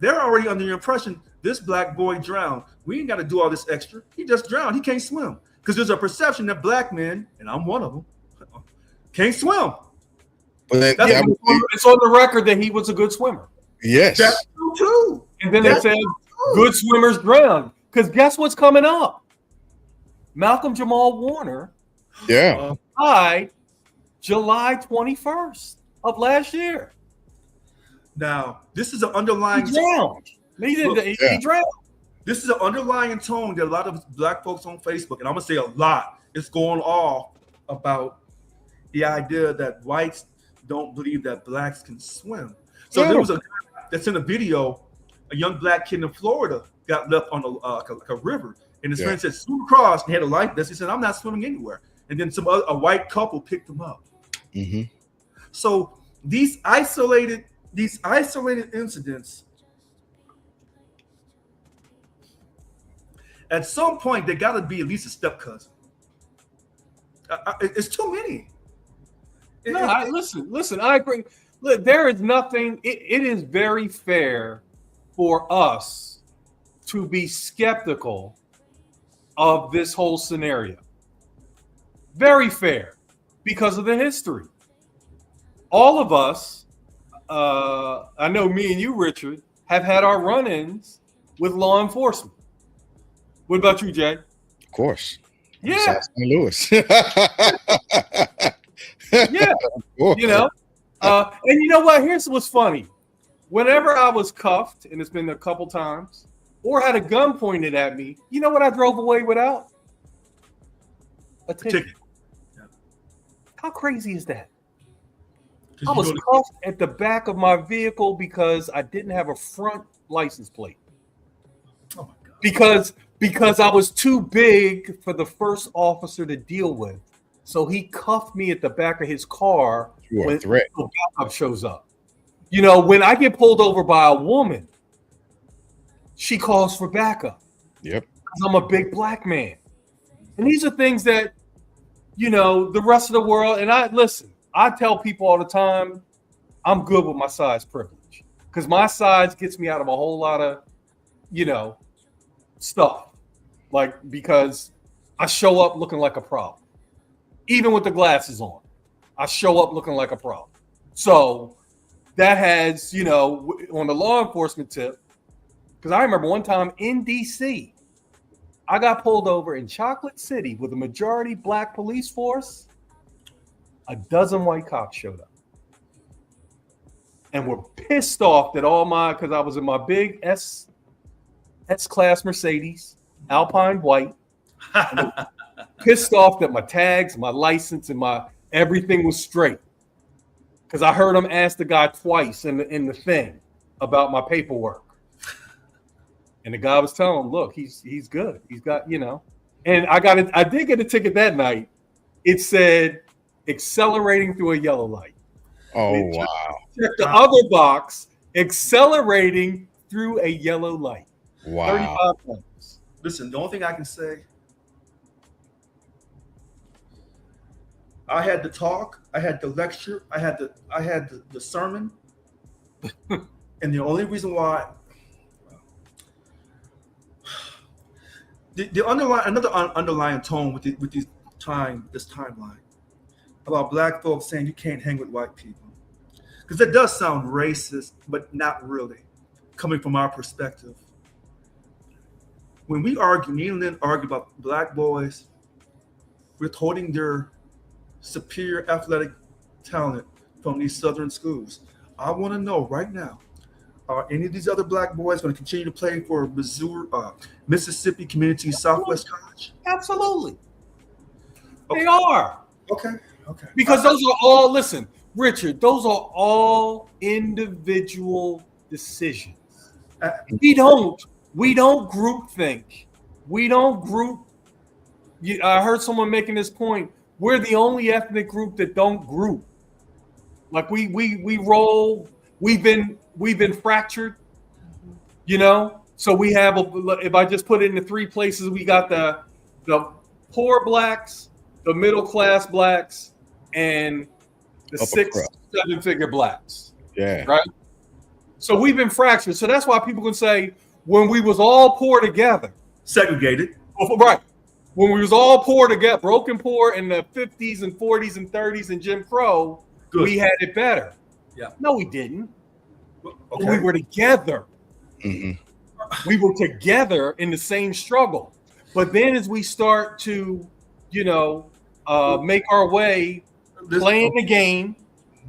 they're already under the impression this black boy drowned. We ain't got to do all this extra. He just drowned. He can't swim because there's a perception that black men, and I'm one of them, can't swim. But then, it's on the record that he was a good swimmer. Yes, that's true too. And then they said good swimmers drown. Because guess what's coming up? Malcolm Jamal Warner died July 21st of last year. Now, this is an underlying he drowned. He drowned. This is an underlying tone that a lot of black folks on Facebook, and I'm gonna say a lot, is going off about the idea that whites don't believe that blacks can swim. So there was a guy that's in a video, a young black kid in Florida got left on a river, and his friend said, swim across, and he had a life vest. He said, I'm not swimming anywhere. And then a white couple picked him up. Mm-hmm. So these isolated incidents, at some point, they got to be at least a step cousin. It's too many. Listen. I agree. Look, there is nothing. It is very fair for us to be skeptical of this whole scenario. Very fair, because of the history. All of us, I know me and you, Richard, have had our run-ins with law enforcement. What about you, Jay? Of course. Yeah. South St. Louis. Yeah. You know, and you know what? Here's what's funny. Whenever I was cuffed, and it's been a couple times, or had a gun pointed at me, you know what I drove away without? A ticket. Yeah. How crazy is that? I was cuffed at the back of my vehicle because I didn't have a front license plate. Oh my God. Because I was too big for the first officer to deal with. So he cuffed me at the back of his car when the backup shows up. You know, when I get pulled over by a woman, she calls for backup. Yep. Because I'm a big black man. And these are things that, you know, the rest of the world, and I tell people all the time, I'm good with my size privilege. Because my size gets me out of a whole lot of, you know, stuff. Like, because I show up looking like a problem. Even with the glasses on, I show up looking like a problem. So that has, you know, on the law enforcement tip, because I remember one time in DC, I got pulled over in Chocolate City with a majority black police force. A dozen white cops showed up and were pissed off that because I was in my big S-Class Mercedes, Alpine white. Pissed off that my tags, my license, and my everything was straight. Because I heard him ask the guy twice in the thing about my paperwork. And the guy was telling him, look, he's good. He's got, you know. And I did get a ticket that night. It said accelerating through a yellow light. Oh, wow. Check the other box, accelerating through a yellow light. Wow. 35 points. Listen, the only thing I can say, I had the talk, I had the lecture, I had the sermon, and the only reason why the underlying tone with this timeline about black folks saying you can't hang with white people, because it does sound racist, but not really, coming from our perspective. When we argue, me and Lynn argue about black boys withholding their superior athletic talent from these southern schools, I want to know right now, are any of these other black boys going to continue to play for Mississippi Community Southwest College? Absolutely. Okay. They are. Okay. Because those are all, listen, Richard, those are all individual decisions. We don't group think. We don't group. I heard someone making this point. We're the only ethnic group that don't group. Like we roll. We've been fractured. You know. So we have. If I just put it into three places, we got the poor blacks, the middle class blacks, and the Upper 6-7 figure blacks. Yeah. Right. So we've been fractured. So that's why people can say when we was all poor together, Segregated. right? When we was all poor together, broken poor in the 50s and 40s and 30s and Jim Crow, Good. we had it better. Yeah. No, we didn't. Okay. We were together. Mhm. We were together in the same struggle. But then as we start to, make our way playing the game,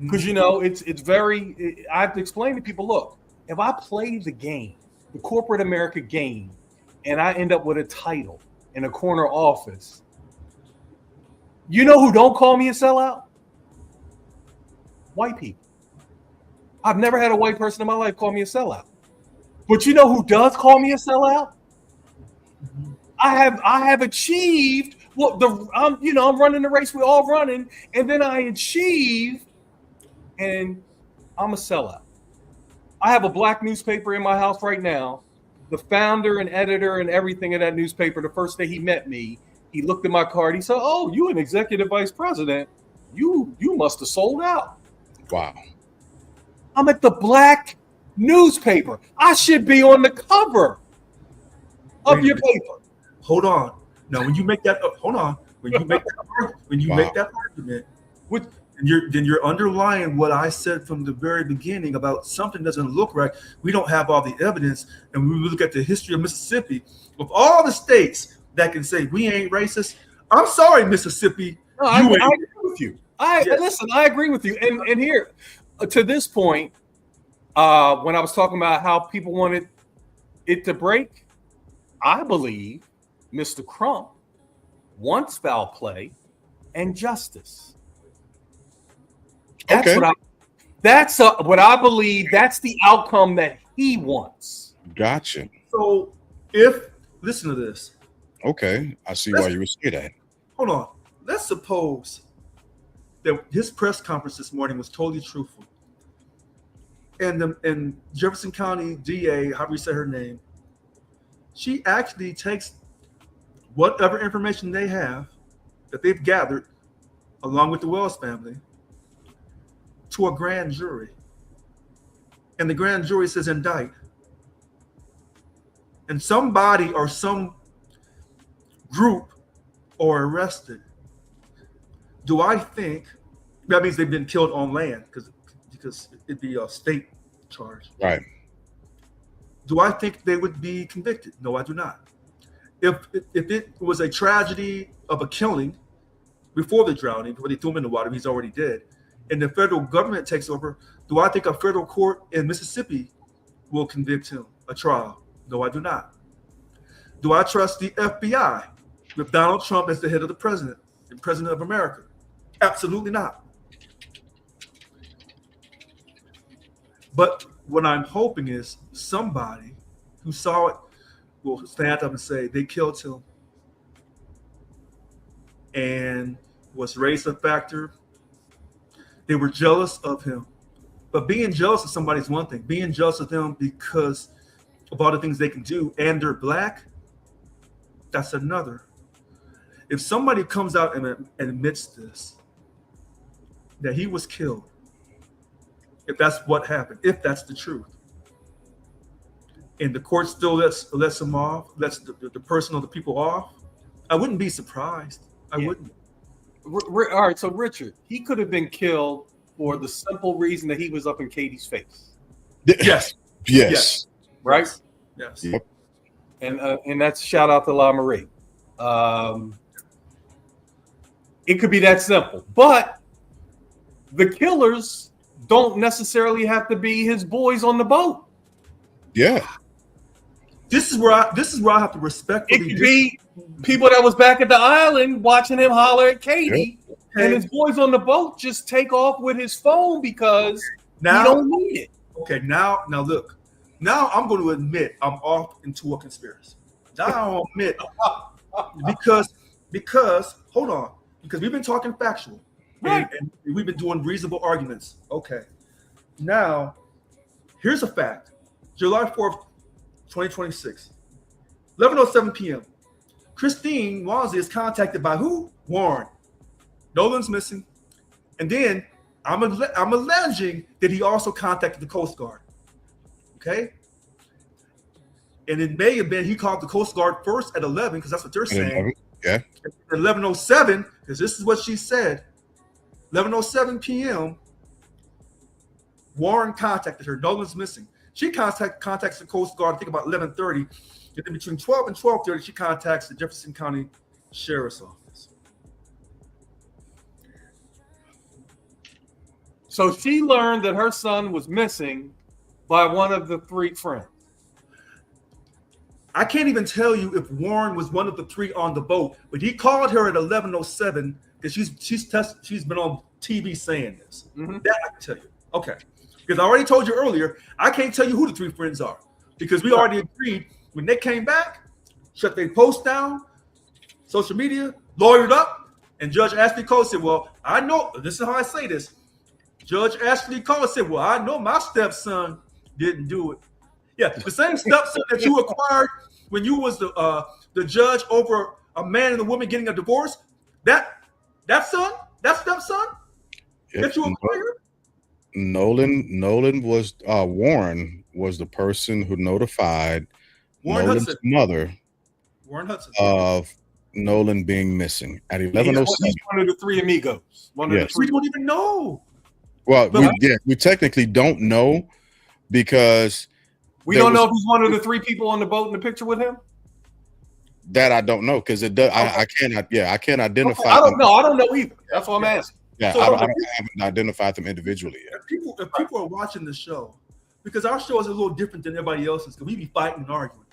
because it's very. I have to explain to people: look, if I play the game, the corporate America game, and I end up with a title in a corner office, you know who don't call me a sellout? White people. I've never had a white person in my life call me a sellout. But you know who does call me a sellout? I have achieved what I'm running the race we're all running, and then I achieve, and I'm a sellout. I have a black newspaper in my house right now. The founder and editor and everything of that newspaper, the first day he met me, he looked at my card. He said, "Oh, you an executive vice president? You must have sold out." Wow. I'm at the black newspaper. I should be on the cover of your paper. Hold on. Now, when you make that, hold on. When you make that argument, then you're underlying what I said from the very beginning about something doesn't look right. We don't have all the evidence, and we look at the history of Mississippi, of all the states that can say we ain't racist. I'm sorry, Mississippi. No, I agree with you. Listen, I agree with you. And here, to this point, when I was talking about how people wanted it to break, I believe Mr. Crump wants foul play and justice. That's what I believe. That's the outcome that he wants. Gotcha. So listen to this. Okay, I see why you would say that. Hold on. Let's suppose that his press conference this morning was totally truthful. And Jefferson County DA, however you say her name, she actually takes whatever information they have that they've gathered along with the Wells family to a grand jury. And the grand jury says indict. And somebody or some group are arrested. Do I think that means they've been killed on land because it'd be a state charge? Right. Do I think they would be convicted? No, I do not. If it was a tragedy of a killing before the drowning, before they threw him in the water, he's already dead, and the federal government takes over, do I think a federal court in Mississippi will convict him? A trial? No, I do not. Do I trust the FBI with Donald Trump as the head of the president of America? Absolutely not. But what I'm hoping is somebody who saw it will stand up and say they killed him and was race a factor. They were jealous of him. But being jealous of somebody is one thing. Being jealous of them because of all the things they can do and they're black, that's another. If somebody comes out and admits this, that he was killed, if that's what happened, if that's the truth, and the court still lets him off, lets the person or the people off, I wouldn't be surprised. I wouldn't. All right, so Richard, he could have been killed for the simple reason that he was up in Katie's face. Yes. Yes. Right? Yes. Yep. And that's shout out to La Marie. It could be that simple. But the killers don't necessarily have to be his boys on the boat. Yeah. This is where I have to respectfully. It could be people that was back at the island watching him holler at Katie, and his boys on the boat just take off with his phone because he don't need it. Okay, now look. Now I'm going to admit I'm off into a conspiracy. Now I'll admit because hold on, because we've been talking factual, right? And we've been doing reasonable arguments. Okay, now here's a fact: July 4th, 2026, 11:07 p.m. Christine Wansley is contacted by who? Warren. Nolan's missing, and then I'm alleging that he also contacted the Coast Guard. Okay. And it may have been he called the Coast Guard first at 11 because that's what they're saying. Yeah. At 11:07, because this is what she said. 11:07 p.m. Warren contacted her. Nolan's missing. She contacts the Coast Guard. I think about 11:30. And then between 12 and 12:30, she contacts the Jefferson County Sheriff's Office. So she learned that her son was missing by one of the three friends. I can't even tell you if Warren was one of the three on the boat, but he called her at 11:07 because she's been on TV saying this. Mm-hmm. That I can tell you. Okay. Because I already told you earlier, I can't tell you who the three friends are because we already agreed when they came back, shut their post down, social media, lawyered up, and Judge Ashley Cole said, well, I know, this is how I say this. Judge Ashley Cole said, well, I know my stepson didn't do it. Yeah, the same stepson that you acquired when you was the judge over a man and a woman getting a divorce, that stepson that you acquired? Nolan was Warren was the person who notified Warren Nolan's Hudson. mother Warren Hudson. of Nolan being missing at 11:07. He's one of the three amigos. One of Yes. the three. We don't even know. Well, But- we technically don't know because We there don't know was- if he's one of the three people on the boat in the picture with him. that I don't know because it does. I cannot. Yeah, I can't identify. I don't them. know. I don't know either. That's what I'm asking. Yeah, So- I haven't identified them individually yet. If people are watching the show, because our show is a little different than everybody else's, because we be fighting and arguing.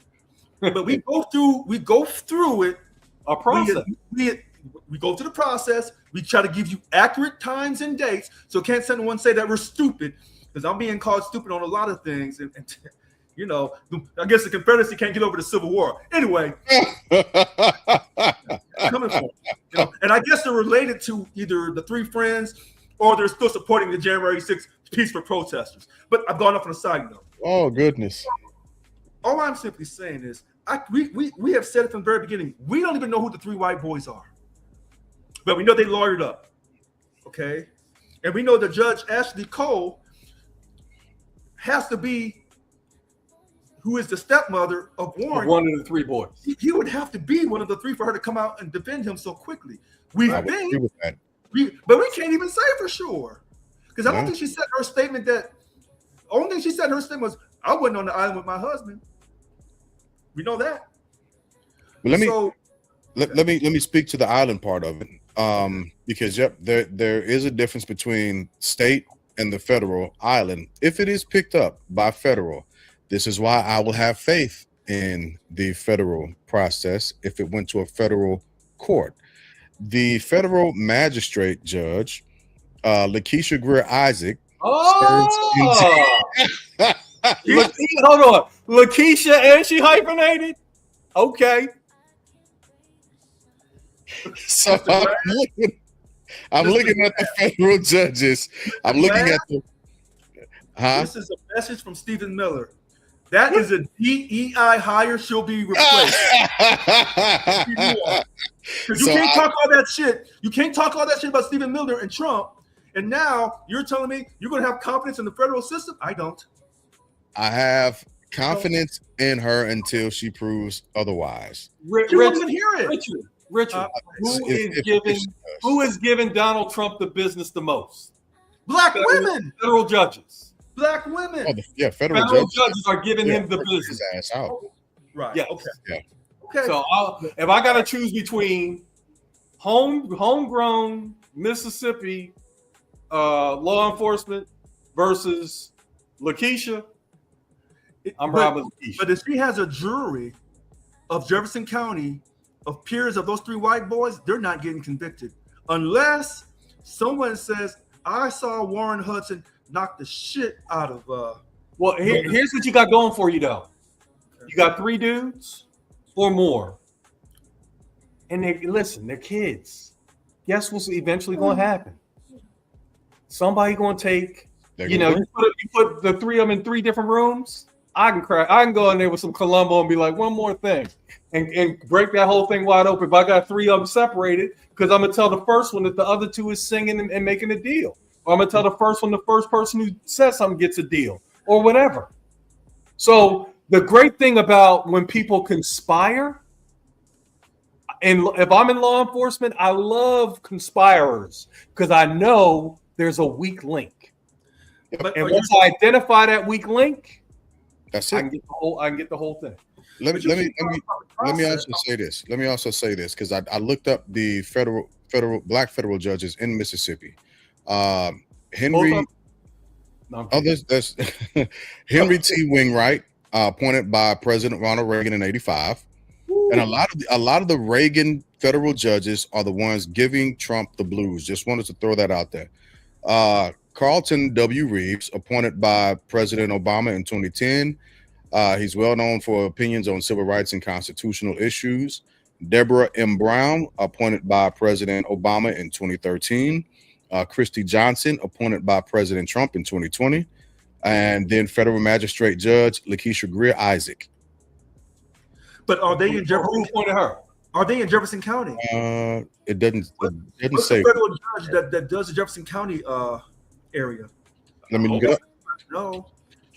But we go through it. A process. We go through the process. We try to give you accurate times and dates, so can't someone say that we're stupid, because I'm being called stupid on a lot of things, and you know, I guess the Confederacy can't get over the Civil War. Anyway, coming from, you know, and I guess they're related to either the three friends or they're still supporting the January 6th peaceful protesters. But I've gone off on a side note. Oh goodness. All I'm simply saying is, we have said it from the very beginning. We don't even know who the three white boys are, but we know they lawyered up, okay? And we know that Judge Ashley Cole has to be who is the stepmother of Warren. One of the three boys. He would have to be one of the three for her to come out and defend him so quickly. We I would agree think, with that. but we can't even say for sure because I don't Yeah. think she said her statement that. Only thing she said in her statement was, "I wasn't on the island with my husband." We know that. But let So, me speak to the island part of it. Because there is a difference between state and the federal island. If it is picked up by federal, this is why I will have faith in the federal process if it went to a federal court. The federal magistrate judge, Lakeisha Greer Isaac, Oh, hold on. Lakeisha, and she hyphenated. Okay. so I'm looking at the federal judges. I'm looking at the this is a message from Stephen Miller. That is a DEI hire. She'll be replaced. Because you can't talk all that shit. You can't talk all that shit about Stephen Miller and Trump. And now you're telling me you're going to have confidence in the federal system? I don't. I have confidence in her until she proves otherwise. You won't even hear it. Richard, who is giving Donald Trump the business the most? Black women. Federal judges. Black women. Oh, federal judges are giving him the business. His ass out. Right. Yes. Okay. Yeah. Okay. So if I got to choose between homegrown Mississippi law enforcement versus Lakeisha, I'm robbing Lakeisha. But if she has a jury of Jefferson County of peers of those three white boys, they're not getting convicted unless someone says, I saw Warren Hudson knock the shit out of Well, here's what you got going for you, though. You got three dudes or more. And they're kids. Guess what's eventually going to happen? Somebody going to take, you put the three of them in three different rooms. I can go in there with some Columbo and be like, one more thing. And break that whole thing wide open. If I got three of them separated, because I'm going to tell the first one that the other two is singing and making a deal. Or I'm going to tell the first one, the first person who says something gets a deal. Or whatever. So the great thing about when people conspire, and if I'm in law enforcement, I love conspirers because I know there's a weak link. But And once I identify that weak link, That's I it. can get the whole. I can get the whole thing. Let me also say this. Let me also say this because I looked up the black federal judges in Mississippi. Henry. No, Oh, there's Henry T. Wainwright, appointed by President Ronald Reagan in '85, and a lot of the Reagan federal judges are the ones giving Trump the blues. Just wanted to throw that out there. Carlton W. Reeves, appointed by President Obama in 2010. He's well known for opinions on civil rights and constitutional issues. Deborah M. Brown, appointed by President Obama in 2013. Christy Johnson, appointed by President Trump in 2020. And then federal magistrate judge Lakeisha Greer Isaac. But are they in Jefferson? Who appointed her? Are they in Jefferson County? It doesn't What's say. the federal judge that does the Jefferson County area? Let me look it up. No.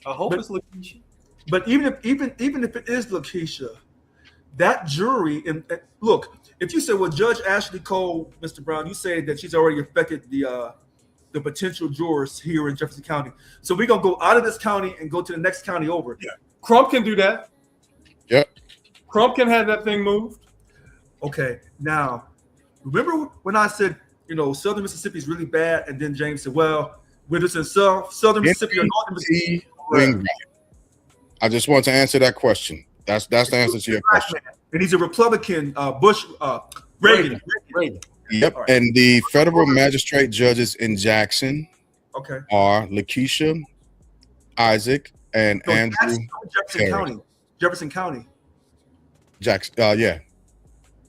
I hope it's Lakeisha. But even if it is Lakeisha, that jury, and look, if you say, well, Judge Ashley Cole, Mr. Brown, you say that she's already affected the potential jurors here in Jefferson County. So we're gonna go out of this county and go to the next county over. Yeah. Crump can do that. Yep. Crump can have that thing moved. Okay. Now, remember when I said, Southern Mississippi is really bad, and then James said, well, whether it's in Southern Mississippi or Northern Mississippi. I just want to answer that question. That's the answer to your question. And he's a Republican, Reagan. Yep. Right. And the federal magistrate judges in Jackson are Lakeisha Isaac and Andrew Jefferson County. Jackson. Yeah.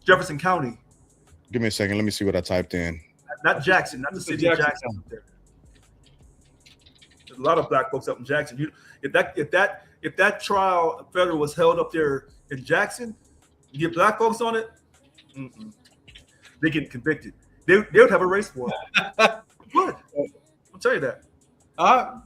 Jefferson County. Give me a second. Let me see what I typed in. Not Jackson, not the city of Jackson. There's a lot of black folks up in Jackson. If that trial federal was held up there in Jackson, you get black folks on it, they get convicted. They would have a race war. Would. I'll tell you that. I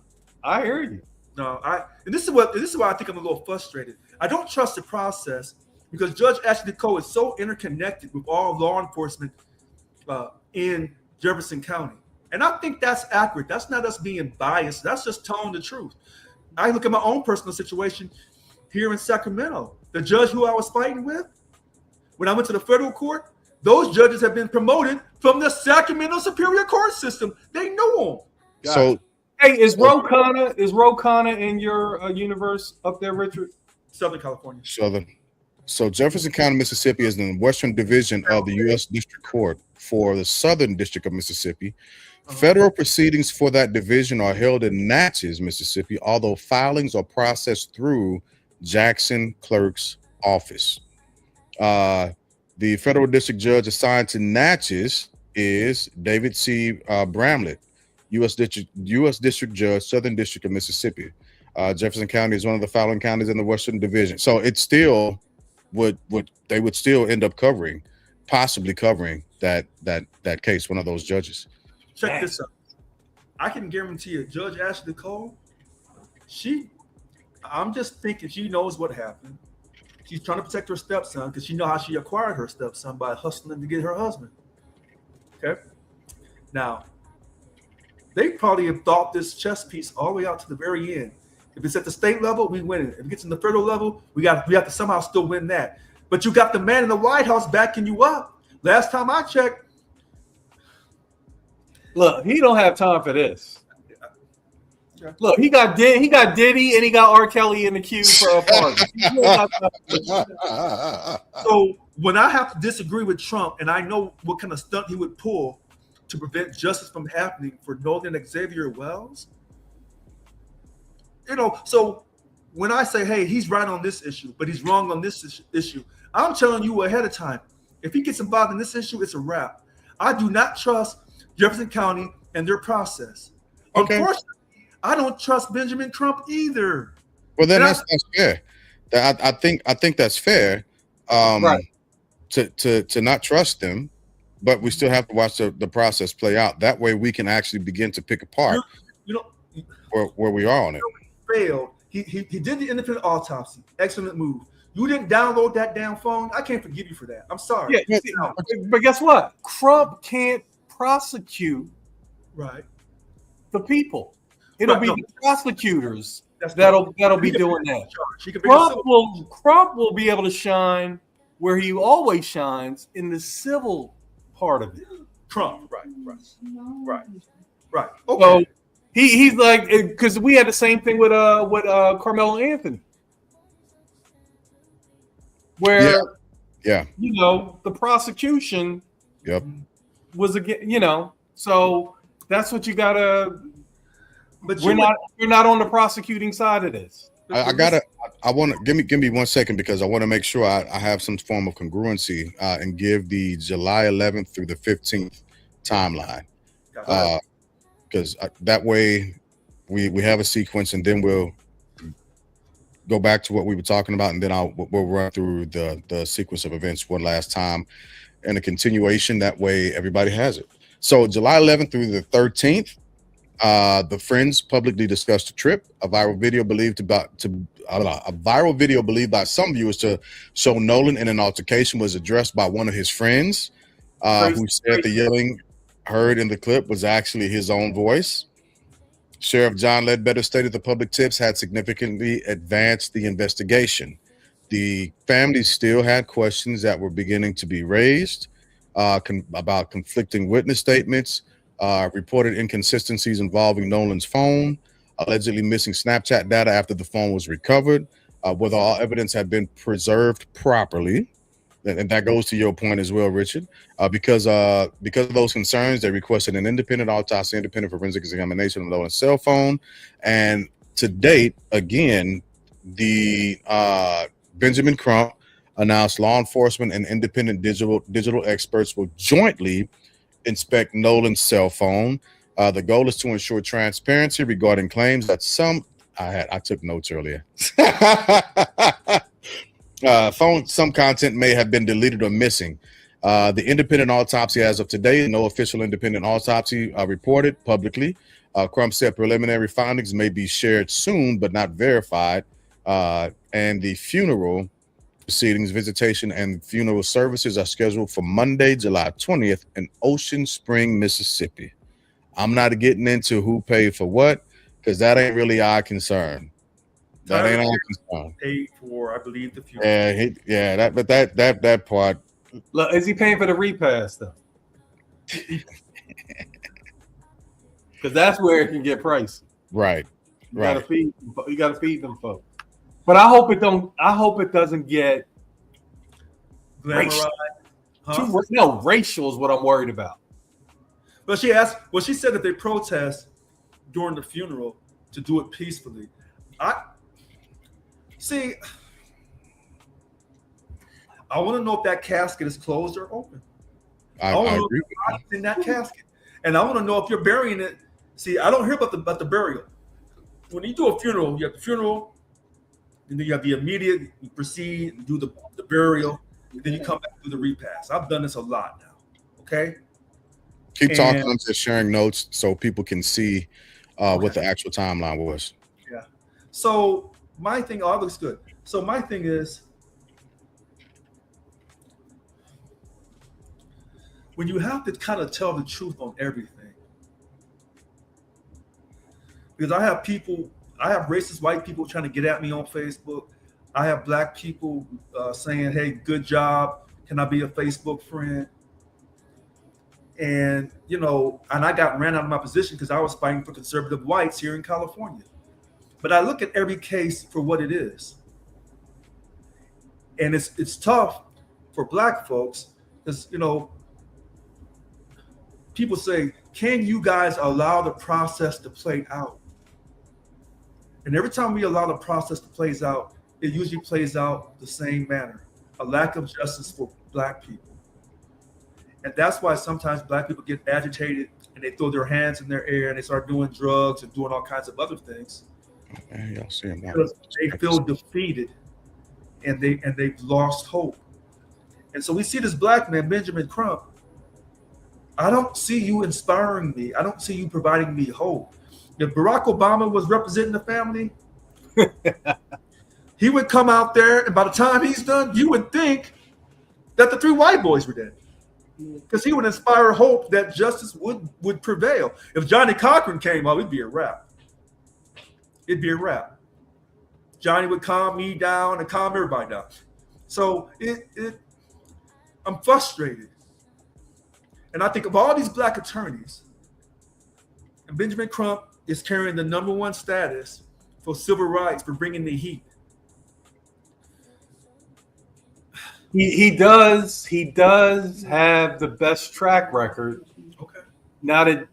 hear you. No, and this is why I think I'm a little frustrated. I don't trust the process because Judge Ashley Cole is so interconnected with all law enforcement in Jefferson County. And I think that's accurate. That's not us being biased. That's just telling the truth. I look at my own personal situation here in Sacramento. The judge who I was fighting with, when I went to the federal court, those judges have been promoted from the Sacramento Superior Court system. They know them. So, hey, is Ro Khanna in your universe up there, Richard? Southern California. Southern. So Jefferson County, Mississippi is in the Western Division of the U.S. District Court for the Southern District of Mississippi. Federal proceedings for that division are held in Natchez, Mississippi, although filings are processed through Jackson Clerk's office. The federal district judge assigned to Natchez is David C. Bramlett, U.S. District Judge, Southern District of Mississippi. Jefferson County is one of the following counties in the Western Division. So it still they would still end up possibly covering that case, one of those judges. Check this out. I can guarantee you, Judge Ashley Cole, I'm just thinking she knows what happened. She's trying to protect her stepson because she knows how she acquired her stepson by hustling to get her husband. Okay. Now, they probably have thought this chess piece all the way out to the very end. If it's at the state level, we win it. If it gets in the federal level, we have to somehow still win that. But you got the man in the White House backing you up. Last time I checked. Look, he don't have time for this. Look, he got Diddy and he got R. Kelly in the queue for a party. So when I have to disagree with Trump and I know what kind of stunt he would pull to prevent justice from happening for Nolan X Wells, so when I say, hey, he's right on this issue, but he's wrong on this issue, I'm telling you ahead of time, if he gets involved in this issue, it's a wrap. I do not trust Jefferson County and their process. Okay. Unfortunately, I don't trust Benjamin Trump either. Well, then that's fair. I think that's fair. Right. To not trust them, but we still have to watch the process play out. That way, we can actually begin to pick apart where we are on it. Failed He did the independent autopsy. Excellent move. You didn't download that damn phone. I can't forgive you for that. I'm sorry. Yeah, but guess what? Crump can't prosecute Right. the people. It'll Right, be no. the prosecutors That's that'll be doing that. She can bring a civil- Crump will be able to shine where he always shines, in the civil part of it. Trump. Right. Okay. So he's like, because we had the same thing with Carmelo Anthony, where Yeah. you know the prosecution Yep. was again, you know, so that's what you gotta. But We're not on the prosecuting side of this. I want to give me 1 second, because I want to make sure I have some form of congruency and give the July 11th through the 15th timeline, because that way we have a sequence, and then we'll go back to what we were talking about, and then we'll run through the sequence of events one last time and a continuation. That way everybody has it. So July 11th through the 13th. The friends publicly discussed a trip. A viral video believed by some viewers to show Nolan in an altercation was addressed by one of his friends, who said the yelling heard in the clip was actually his own voice. Sheriff John Ledbetter stated the public tips had significantly advanced the investigation. The family still had questions that were beginning to be raised about conflicting witness statements, reported inconsistencies involving Nolan's phone, allegedly missing Snapchat data after the phone was recovered, whether all evidence had been preserved properly. And that goes to your point as well, Richard. Because of those concerns, they requested an independent autopsy, independent forensic examination of Nolan's cell phone. And to date, again, the Benjamin Crump announced law enforcement and independent digital experts will jointly inspect Nolan's cell phone. The goal is to ensure transparency regarding claims that some notes earlier. Some content may have been deleted or missing. The independent autopsy as of today, no official independent autopsy reported publicly. Crump said preliminary findings may be shared soon, but not verified. And the funeral proceedings, visitation, and funeral services are scheduled for Monday, July 20th in Ocean Spring, Mississippi. I'm not getting into who paid for what, because that ain't really our concern. That ain't our concern. Paid for, I believe, the funeral. That part. Look, is he paying for the repass though? Because that's where it can get pricey. Right. You gotta feed them folks. But I hope it doesn't get racial. No, racial is what I'm worried about. But she said that they protest during the funeral to do it peacefully. I want to know if that casket is closed or open. I agree what's in that casket. And I want to know if you're burying it. See, I don't hear about the burial. When you do a funeral, you have the funeral, and then you have the immediate, you proceed and do the burial, and then you come back and do the repast. I've done this a lot now. Okay? Keep talking. I'm just sharing notes so people can see what the actual timeline was. Yeah. So my thing, all looks good. So my thing is, when you have to kind of tell the truth on everything, because I have racist white people trying to get at me on Facebook. I have black people saying, hey, good job. Can I be a Facebook friend? And, and I got ran out of my position because I was fighting for conservative whites here in California. But I look at every case for what it is. And it's tough for black folks because, people say, can you guys allow the process to play out? And every time we allow the process to play out, it usually plays out the same manner, a lack of justice for black people. And that's why sometimes black people get agitated and they throw their hands in their air and they start doing drugs and doing all kinds of other things. Because they feel defeated and they've lost hope. And so we see this black man, Benjamin Crump. I don't see you inspiring me. I don't see you providing me hope. If Barack Obama was representing the family, He would come out there, and by the time he's done, you would think that the 3 white boys were dead. Because he would inspire hope that justice would prevail. If Johnny Cochran came up, it'd be a wrap. It'd be a wrap. Johnny would calm me down and calm everybody down. So I'm frustrated. And I think of all these black attorneys, and Benjamin Crump is carrying the #1 status for civil rights, for bringing the heat. He does have the best track record. Okay. Now that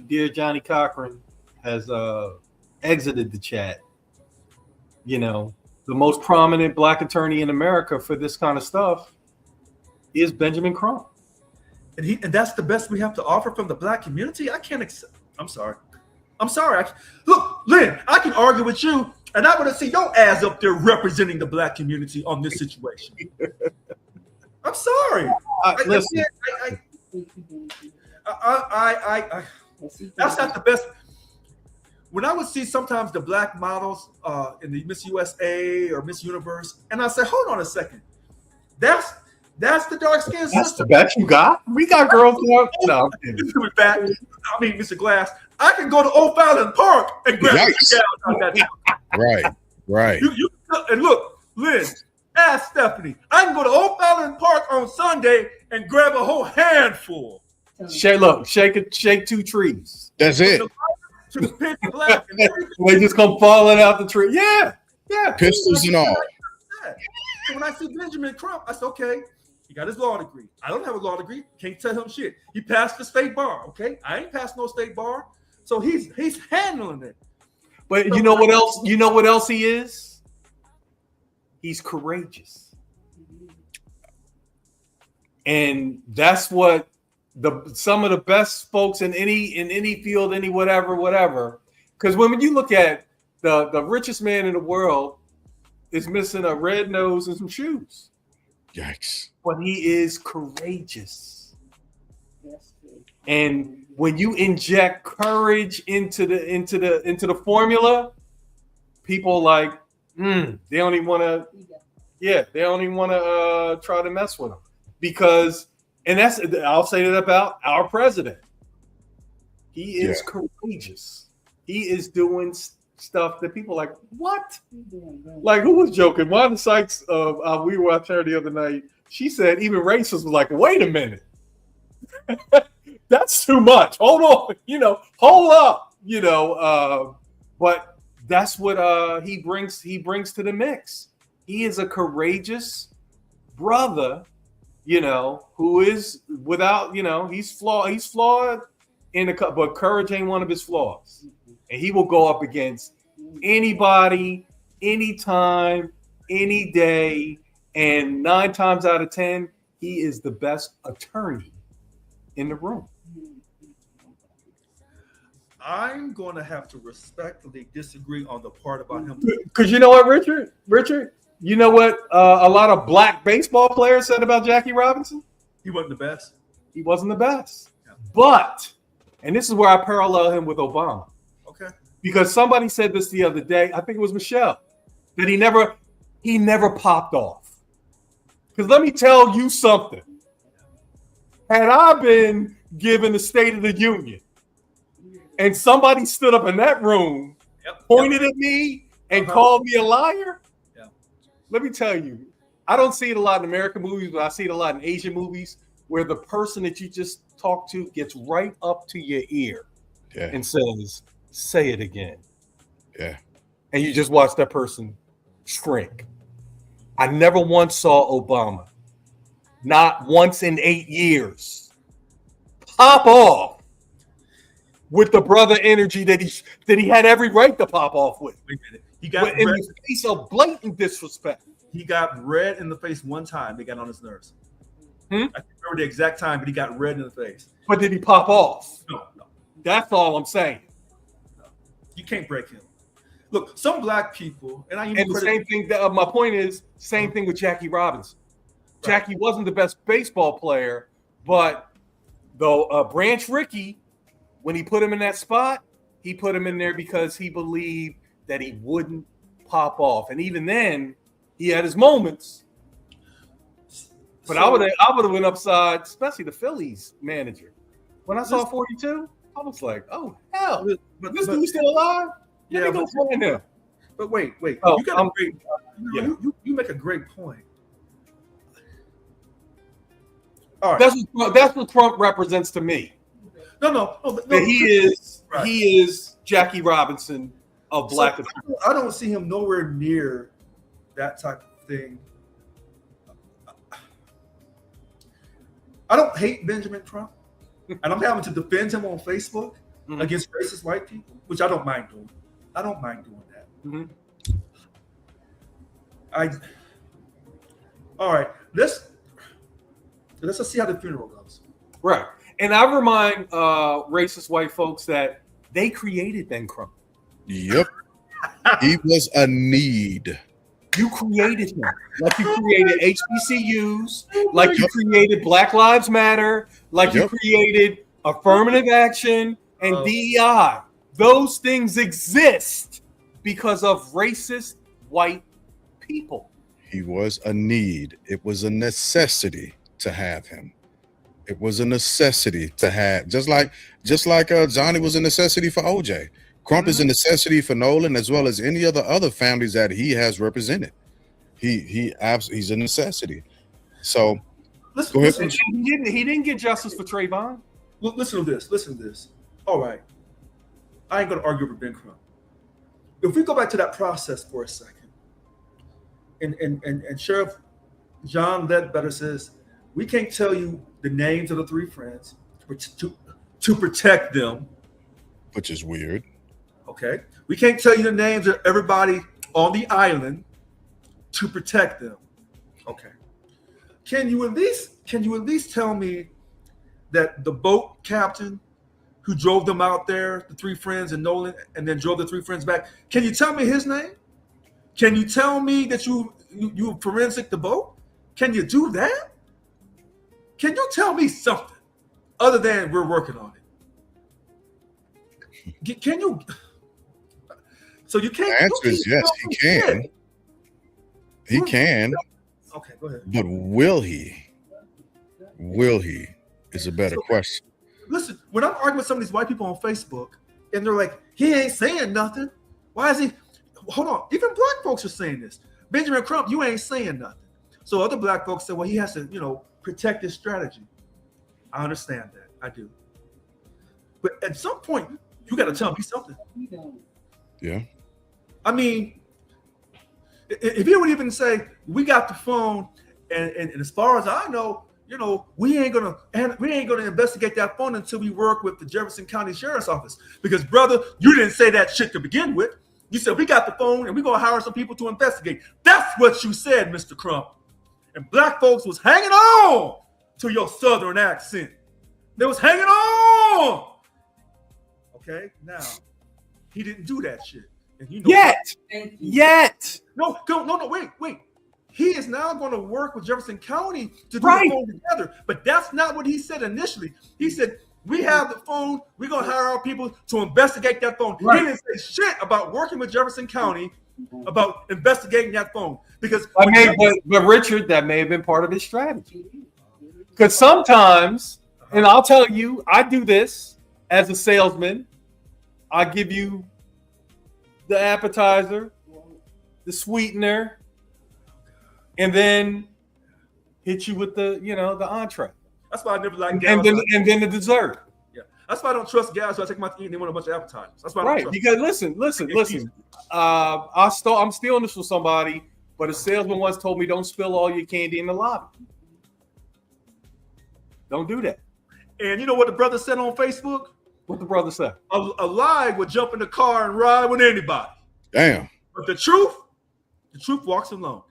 dear Johnny Cochran has exited the chat. You know, the most prominent black attorney in America for this kind of stuff is Benjamin Crump. And that's the best we have to offer from the black community. I can't accept. I'm sorry. Look, Lynn, I can argue with you, and I want to see your ass up there representing the black community on this situation. I'm sorry. Listen. That's not the best. When I would see sometimes the black models in the Miss USA or Miss Universe, and I say, hold on a second, that's the dark skinned That's sister. the best you got. We got girls. No, I'm kidding. Mr. Glass, I can go to O'Fallon Park and grab Yikes. Right. And look, Lynn, ask Stephanie. I can go to O'Fallon Park on Sunday and grab a whole handful. Shake 2 trees. That's it. To the pitch black and everything. They just come falling out the tree. Yeah. Pistols and all. So when I see Benjamin Crump, I said, okay, he got his law degree. I don't have a law degree. Can't tell him shit. He passed the state bar. Okay, I ain't passed no state bar. So he's handling it. But you know what else? You know what else he is? He's courageous. And that's what some of the best folks in any field, any whatever. Because when you look at the richest man in the world is missing a red nose and some shoes. Yikes. But he is courageous. And when you inject courage into the formula, people like, they don't even want to. Yeah, they don't even want to try to mess with him because, and I'll say that about our president. He is courageous. He is doing stuff that people are like, what? Like, who was joking? Wanda Sykes, we were watching her the other night. She said even racists was like, wait a minute. That's too much. Hold on. Hold up. But that's what he brings to the mix. He is a courageous brother, who is without, he's flawed but courage ain't one of his flaws. And he will go up against anybody, anytime, any day. And 9 times out of 10, he is the best attorney in the room. I'm going to have to respectfully disagree on the part about him. Because you know what, Richard? You know what a lot of black baseball players said about Jackie Robinson? He wasn't the best. He wasn't the best. Yeah. But, and this is where I parallel him with Obama. Okay. Because somebody said this the other day, I think it was Michelle, that he never popped off. Because let me tell you something. Had I been given the State of the Union and somebody stood up in that room, pointed at me and called me a liar, let me tell you, I don't see it a lot in American movies, but I see it a lot in Asian movies where the person that you just talked to gets right up to your ear and says, say it again. Yeah. And you just watch that person shrink. I never once saw Obama, not once in 8 years, pop off with the brother energy that he had every right to pop off with. He got in the face of blatant disrespect. He got red in the face one time. They got on his nerves. I can't remember the exact time, but he got red in the face. But did he pop off? No. That's all I'm saying. No. You can't break him. Look, some black people, and the same thing. My point is, same thing with Jackie Robinson. Right. Jackie wasn't the best baseball player, but though Branch Rickey, when he put him in that spot, he put him in there because he believed that he wouldn't pop off. And even then, he had his moments. But So- I would have went upside, especially the Phillies manager. When I saw 42, I was like, oh hell, but this dude's still alive? Let me go find him. But wait. Oh, You got a great. You make a great point. All right. That's what Trump represents to me. No. That he is Jackie Robinson of Black. I don't see him nowhere near that type of thing. I don't hate Benjamin Trump, and I'm having to defend him on Facebook against racist white people, which I don't mind doing. I don't mind doing that. All right. Let's see how the funeral goes. Right. And I remind racist white folks that they created Ben Crump. Yep. He was a need. You created him. Like you created HBCUs, like you created Black Lives Matter, like you created affirmative action and DEI. Those things exist because of racist white people. He was a need. It was a necessity to have him. It was a necessity to have, just like Johnny was a necessity for OJ. Crump is a necessity for Nolan, as well as any other families that he has represented. He's a necessity. So go ahead. He didn't get justice for Trayvon. Listen to this. All right. I ain't gonna argue with Ben Crump. If we go back to that process for a second, and Sheriff John Ledbetter says, we can't tell you the names of the three friends to protect them. Which is weird. Okay. We can't tell you the names of everybody on the island to protect them. Okay. Can you at least tell me that the boat captain who drove them out there, the three friends and Nolan, and then drove the three friends back, can you tell me his name? Can you tell me that you forensic the boat? Can you do that? Can you tell me something other than we're working on it? Can you? So you can't. The answer is yes, he can. He can. Okay, go ahead. But will he? Will he? Is a better question. Listen, when I'm arguing with some of these white people on Facebook, and they're like, he ain't saying nothing. Why is he? Hold on. Even black folks are saying this. Benjamin Crump, you ain't saying nothing. So other black folks say, well, he has to, protect his strategy. I understand that. I do. But at some point, you got to tell me something. Yeah. I mean, if you would even say, we got the phone, and as far as I know, we ain't gonna investigate that phone until we work with the Jefferson County Sheriff's Office. Because, brother, you didn't say that shit to begin with. You said we got the phone and we're gonna hire some people to investigate. That's what you said, Mr. Crump. And black folks was hanging on to your southern accent. They was hanging on. Okay, now he didn't do that shit. And Yet. No, wait. He is now going to work with Jefferson County to do the phone together. But that's not what he said initially. He said, we have the phone. We're going to hire our people to investigate that phone. Right. He didn't say shit about working with Jefferson County about investigating that phone. Because but Richard, that may have been part of his strategy. Because sometimes, and I'll tell you, I do this as a salesman. I give you the appetizer, the sweetener, and then hit you with the entree. That's why I never like and then the dessert. Yeah, that's why I don't trust guys. So I take my eat. They want a bunch of appetizers. That's why. Right, because listen. I'm stealing this from somebody, but a salesman once told me, "Don't spill all your candy in the lobby. Don't do that." And you know what the brother said on Facebook? What the brother said? A lie would jump in the car and ride with anybody. Damn. But the truth walks alone.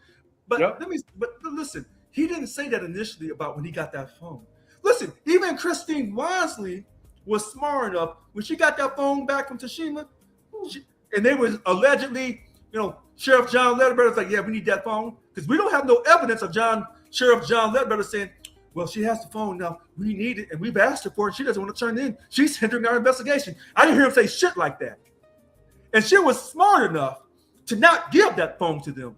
But yep. But listen, he didn't say that initially about when he got that phone. Listen, even Christine Wisely was smart enough when she got that phone back from Tashima, and they was allegedly, Sheriff John Ledbetter was like, yeah, we need that phone because we don't have no evidence of Sheriff John Ledbetter saying, well, she has the phone now. We need it, and we've asked her for it. She doesn't want to turn it in. She's hindering our investigation. I didn't hear him say shit like that. And she was smart enough to not give that phone to them.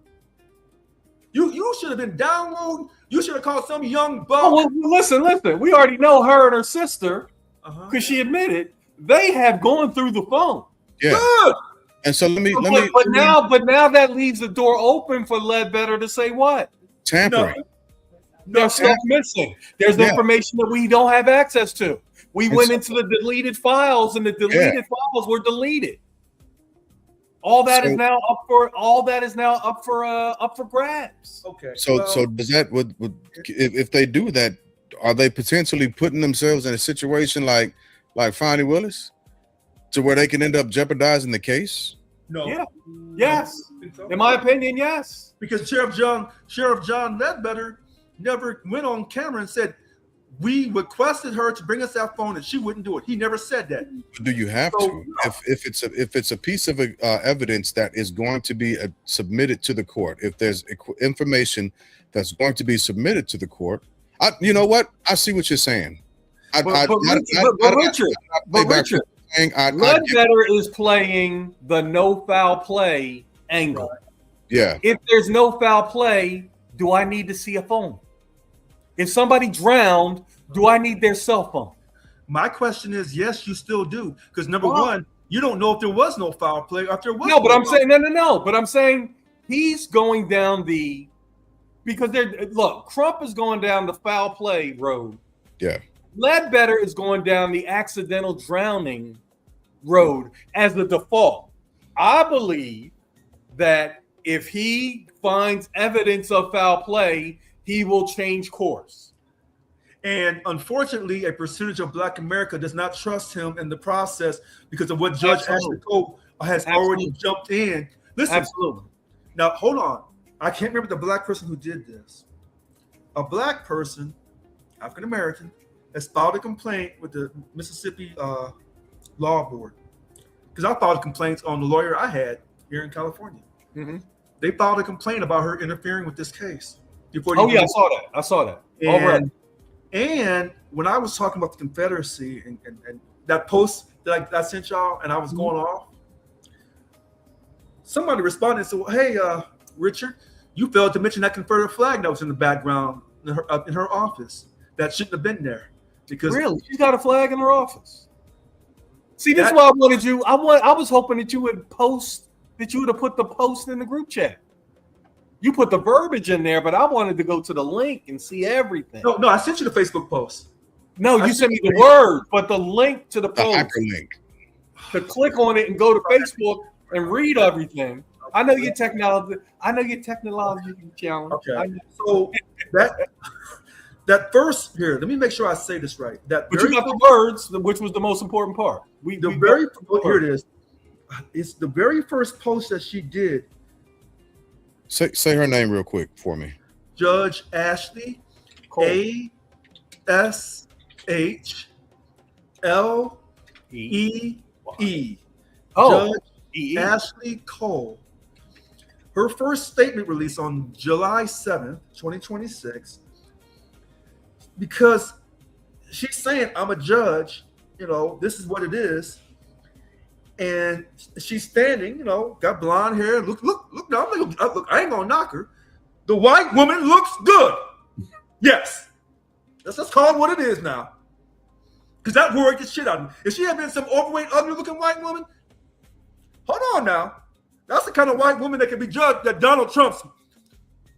You should have been downloading. You should have called some young buck. Oh, well, listen. We already know her and her sister, because she admitted they have gone through the phone. Yeah. Good. And so let me. But now that leaves the door open for Ledbetter to say what? Tampering. There's stuff missing. There's information that we don't have access to. We went into the deleted files, and the deleted files were deleted. All that is now up for grabs. Okay. So does that would if they do that, are they potentially putting themselves in a situation like Fonnie Willis, to where they can end up jeopardizing the case? No. Yeah. Yes. In my opinion, yes. Because Sheriff John Ledbetter never went on camera and said, we requested her to bring us that phone and she wouldn't do it. He never said that. Do you have to? If it's a piece of evidence that is going to be submitted to the court, if there's information that's going to be submitted to the court, you know what? I see what you're saying. Richard, Ledbetter is playing the no foul play angle. Yeah. If there's no foul play, do I need to see a phone? If somebody drowned, do I need their cell phone? My question is, yes, you still do. Because number one, you don't know if there was no foul play or if there was. No, but I'm saying no. But I'm saying he's going down because Crump is going down the foul play road. Yeah. Ledbetter is going down the accidental drowning road as the default. I believe that if he finds evidence of foul play, he will change course. And unfortunately, a percentage of Black America does not trust him in the process because of what Judge Ashley Cole has already jumped in. Listen, absolutely. Now, hold on. I can't remember the Black person who did this. A Black person, African American, has filed a complaint with the Mississippi Law Board. Because I filed complaints on the lawyer I had here in California. Mm-hmm. They filed a complaint about her interfering with this case. I saw that. And when I was talking about the Confederacy and that post that I sent y'all, and I was going off, somebody responded and said, well, hey, Richard, you failed to mention that Confederate flag that was in the background in her office. That shouldn't have been there. Because really, she's got a flag in her office. See, this is why I wanted you. I was hoping that you would have put the post in the group chat. You put the verbiage in there, but I wanted to go to the link and see everything. No, I sent you the Facebook post. No, you sent me the word, but the link to the post. Hyperlink. To click on it and go to Facebook and read everything. I know your technology challenge. Okay. So that first here, let me make sure I say this right. But you got the words, which was the most important part. Here it is. It's the very first post that she did. Say her name real quick for me. Judge Ashley Cole. ASHLEE. Judge Ashley Cole. Her first statement released on July 7th, 2026. Because she's saying, I'm a judge, this is what it is. And she's standing, got blonde hair. Look, now, look, I ain't gonna knock her. The white woman looks good. Yes. Let's call it what it is now. Because that worried the shit out of me. If she had been some overweight, ugly looking white woman, hold on now. That's the kind of white woman that can be judged that Donald Trump's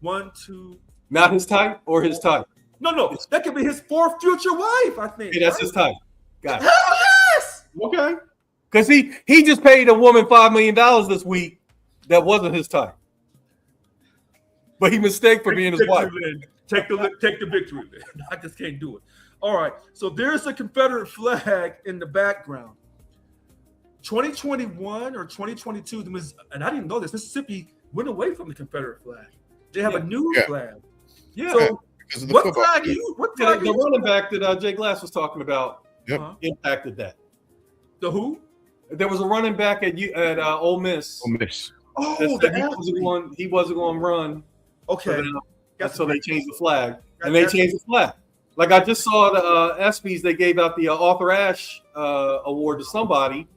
1, 2. Not his type or his type? No. That could be his fourth future wife, I think. Yeah, that's his type. Got it. Hell yes. Okay. Because he just paid a woman $5 million this week that wasn't his type. But he mistaked for being his wife. Take the victory. I just can't do it. All right. So there's a Confederate flag in the background. 2021 or 2022, and I didn't know this, Mississippi went away from the Confederate flag. They have a new flag. Yeah. So what flag are you? What flag the running back that Jay Glass was talking about impacted that. The who? There was a running back at Ole Miss. Ole Miss. Oh, he wasn't going to run. Okay. So they changed the flag. Changed the flag. Like I just saw the ESPYs, they gave out the Arthur Ashe award to somebody,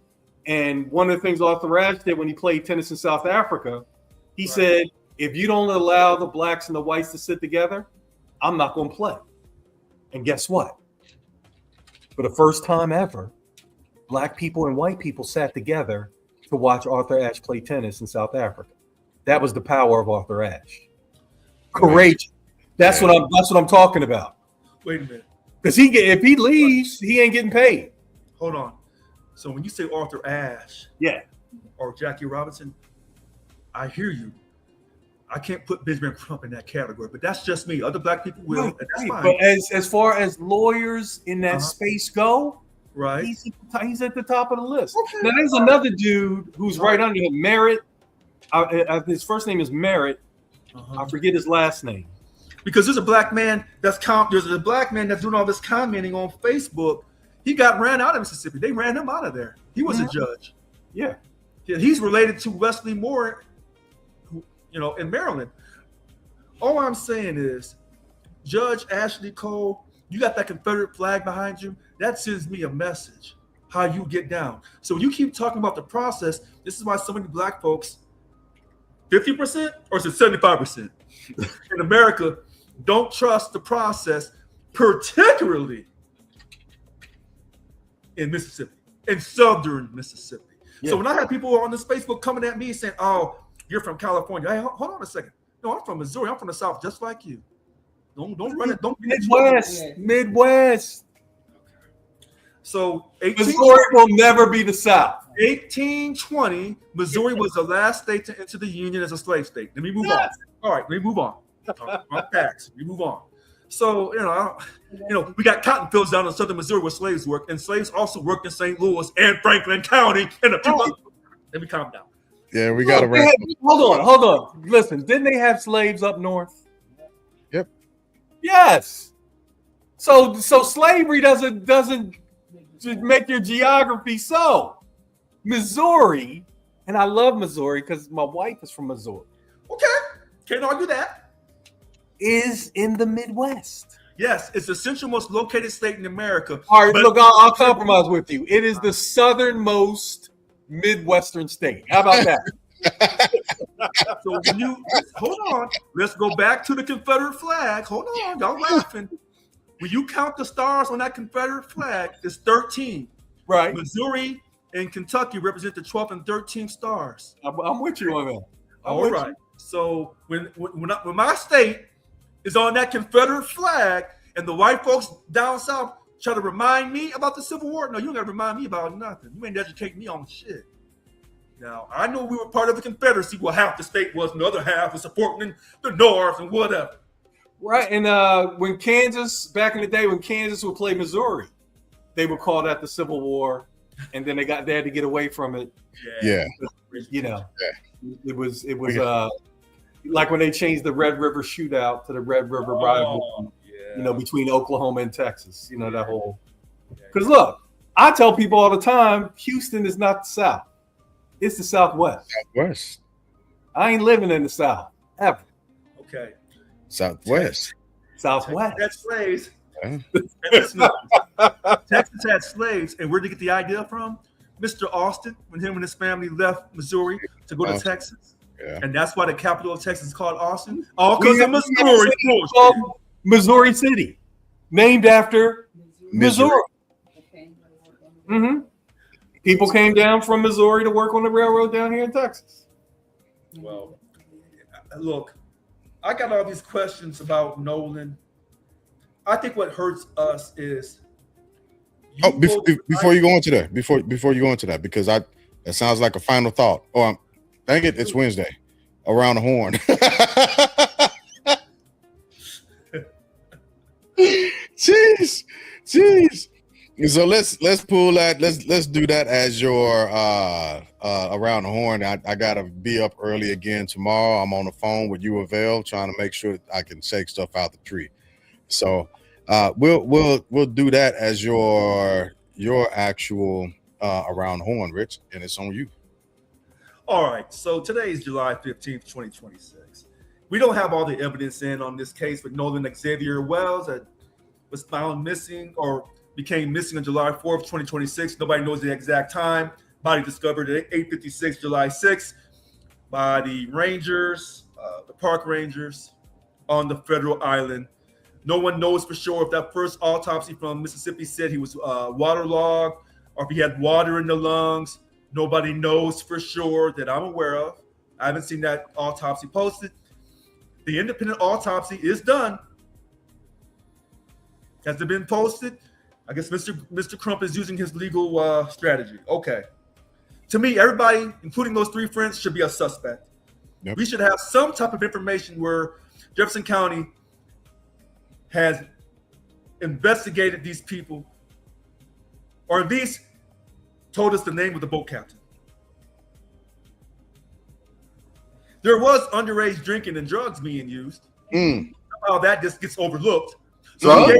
And one of the things Arthur Ashe did when he played tennis in South Africa, he said, if you don't allow the blacks and the whites to sit together, I'm not going to play. And guess what? For the first time ever, black people and white people sat together to watch Arthur Ashe play tennis in South Africa. That was the power of Arthur Ashe. Courage. That's what I'm talking about. Wait a minute. Because if he leaves, he ain't getting paid. Hold on. So when you say Arthur Ashe, Yeah, or Jackie Robinson, I hear you. I can't put Benjamin Crump in that category, but that's just me. Other black people will, and that's fine. But as far as lawyers in that space go, right, he's at the top of the list. Okay. Now there's another dude who's right under him, Merritt. His first name is Merritt. I forget his last name. Because there's a black man there's a black man that's doing all this commenting on Facebook. He got ran out of Mississippi. They ran him out of there. He was a judge. Yeah. He's related to Wesley Moore, in Maryland. All I'm saying is, Judge Ashley Cole, you got that Confederate flag behind you. That sends me a message how you get down. So you keep talking about the process. This is why so many black folks, 50% or is it 75% in America, don't trust the process, particularly in Mississippi, in southern Mississippi. Yeah. So when I have people on this Facebook coming at me saying, "Oh, you're from California," hey, hold on a second. No, I'm from Missouri. I'm from the South, just like you. Don't run it. Don't Midwest. So Missouri will never be the South. 1820, Missouri was the last state to enter the Union as a slave state. Let me move on. All right, let me move on. Facts. We move on. So we got cotton fields down in southern Missouri where slaves worked, and slaves also worked in St. Louis and Franklin County. And the people. Let me calm down. Yeah, we got to hold on. Listen, didn't they have slaves up north? Yep. Yes. So slavery doesn't make your geography so. Missouri, and I love Missouri because my wife is from Missouri. Okay, can't argue that. Is in the Midwest. Yes, it's the central-most located state in America. All right, look, I'll compromise with you. It is the southernmost Midwestern state. How about that? So when you hold on, let's go back to the Confederate flag. Hold on, y'all laughing. When you count the stars on that Confederate flag, it's 13. Right. Missouri and Kentucky represent the 12th and 13th stars. I'm with you on that. All right. So when my state is on that Confederate flag and the white folks down south try to remind me about the Civil War, no, you don't got to remind me about nothing. You ain't educating me on shit. Now, I know we were part of the Confederacy. Well, half the state was, and the other half was supporting the North and whatever. Right. And when Kansas, back in the day, when Kansas would play Missouri, they would call that the Civil War. And then they had to get away from it. Yeah. It was like when they changed the Red River Shootout to the Red River Rivalry, between Oklahoma and Texas, that whole. Because look, I tell people all the time, Houston is not the South. It's the Southwest. Southwest. I ain't living in the South ever. Okay. Southwest. Southwest. That's slaves. Yeah. Texas had slaves, and where'd they get the idea from? Mr. Austin, when him and his family left Missouri to go to Texas. Yeah. And that's why the capital of Texas is called Austin. All because of Missouri. Missouri City, named after Missouri. Mm-hmm. People came down from Missouri to work on the railroad down here in Texas. Well, look, I got all these questions about Nolan. I think what hurts us is. Before you go into that, because that sounds like a final thought. Oh, dang it, it's Wednesday. Around the horn. Jeez. So let's pull that. Let's do that as your around the horn. I gotta be up early again tomorrow. I'm on the phone with you, Avail, trying to make sure I can shake stuff out the tree. So we'll do that as your actual around the horn, Rich, and it's on you. All right. So today is July 15th, 2026. We don't have all the evidence in on this case with Nolan X Wells that was found missing or became missing on July 4th, 2026. Nobody knows the exact time, Body discovered at 8:56 July 6th by the Rangers, the park rangers on the federal island. No one knows for sure if that first autopsy from Mississippi said he was waterlogged or if he had water in the lungs. Nobody knows for sure that I'm aware of. I haven't seen that autopsy posted. The independent autopsy is done. Has it been posted? I guess Mr. Crump is using his legal strategy. Okay. To me, everybody, including those 3 friends, should be a suspect. Yep. We should have some type of information where Jefferson County has investigated these people, or at least told us the name of the boat captain. There was underage drinking and drugs being used. Somehow that just gets overlooked. So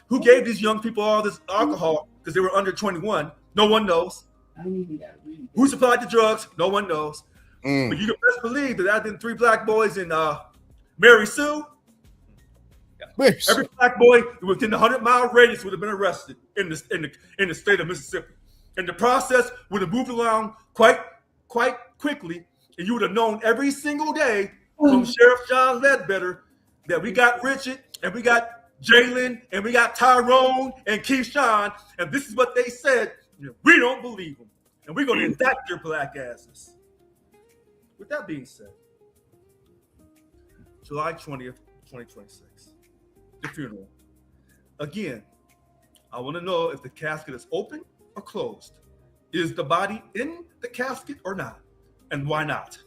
who gave these young people all this alcohol because they were under 21? No one knows. Who supplied the drugs? No one knows. But you can best believe that there have been 3 black boys in Mary Sue. Every black boy within the 100-mile radius would have been arrested in the state of Mississippi. And the process would have moved along quite quickly, and you would have known every single day from Sheriff John Ledbetter that we got Richard and we got Jalen and we got Tyrone and Keyshawn, and this is what they said. We don't believe them, and we're going to indict their black asses. With that being said, July 20th, 2026. The funeral. Again, I want to know if the casket is open or closed. Is the body in the casket or not? And why not?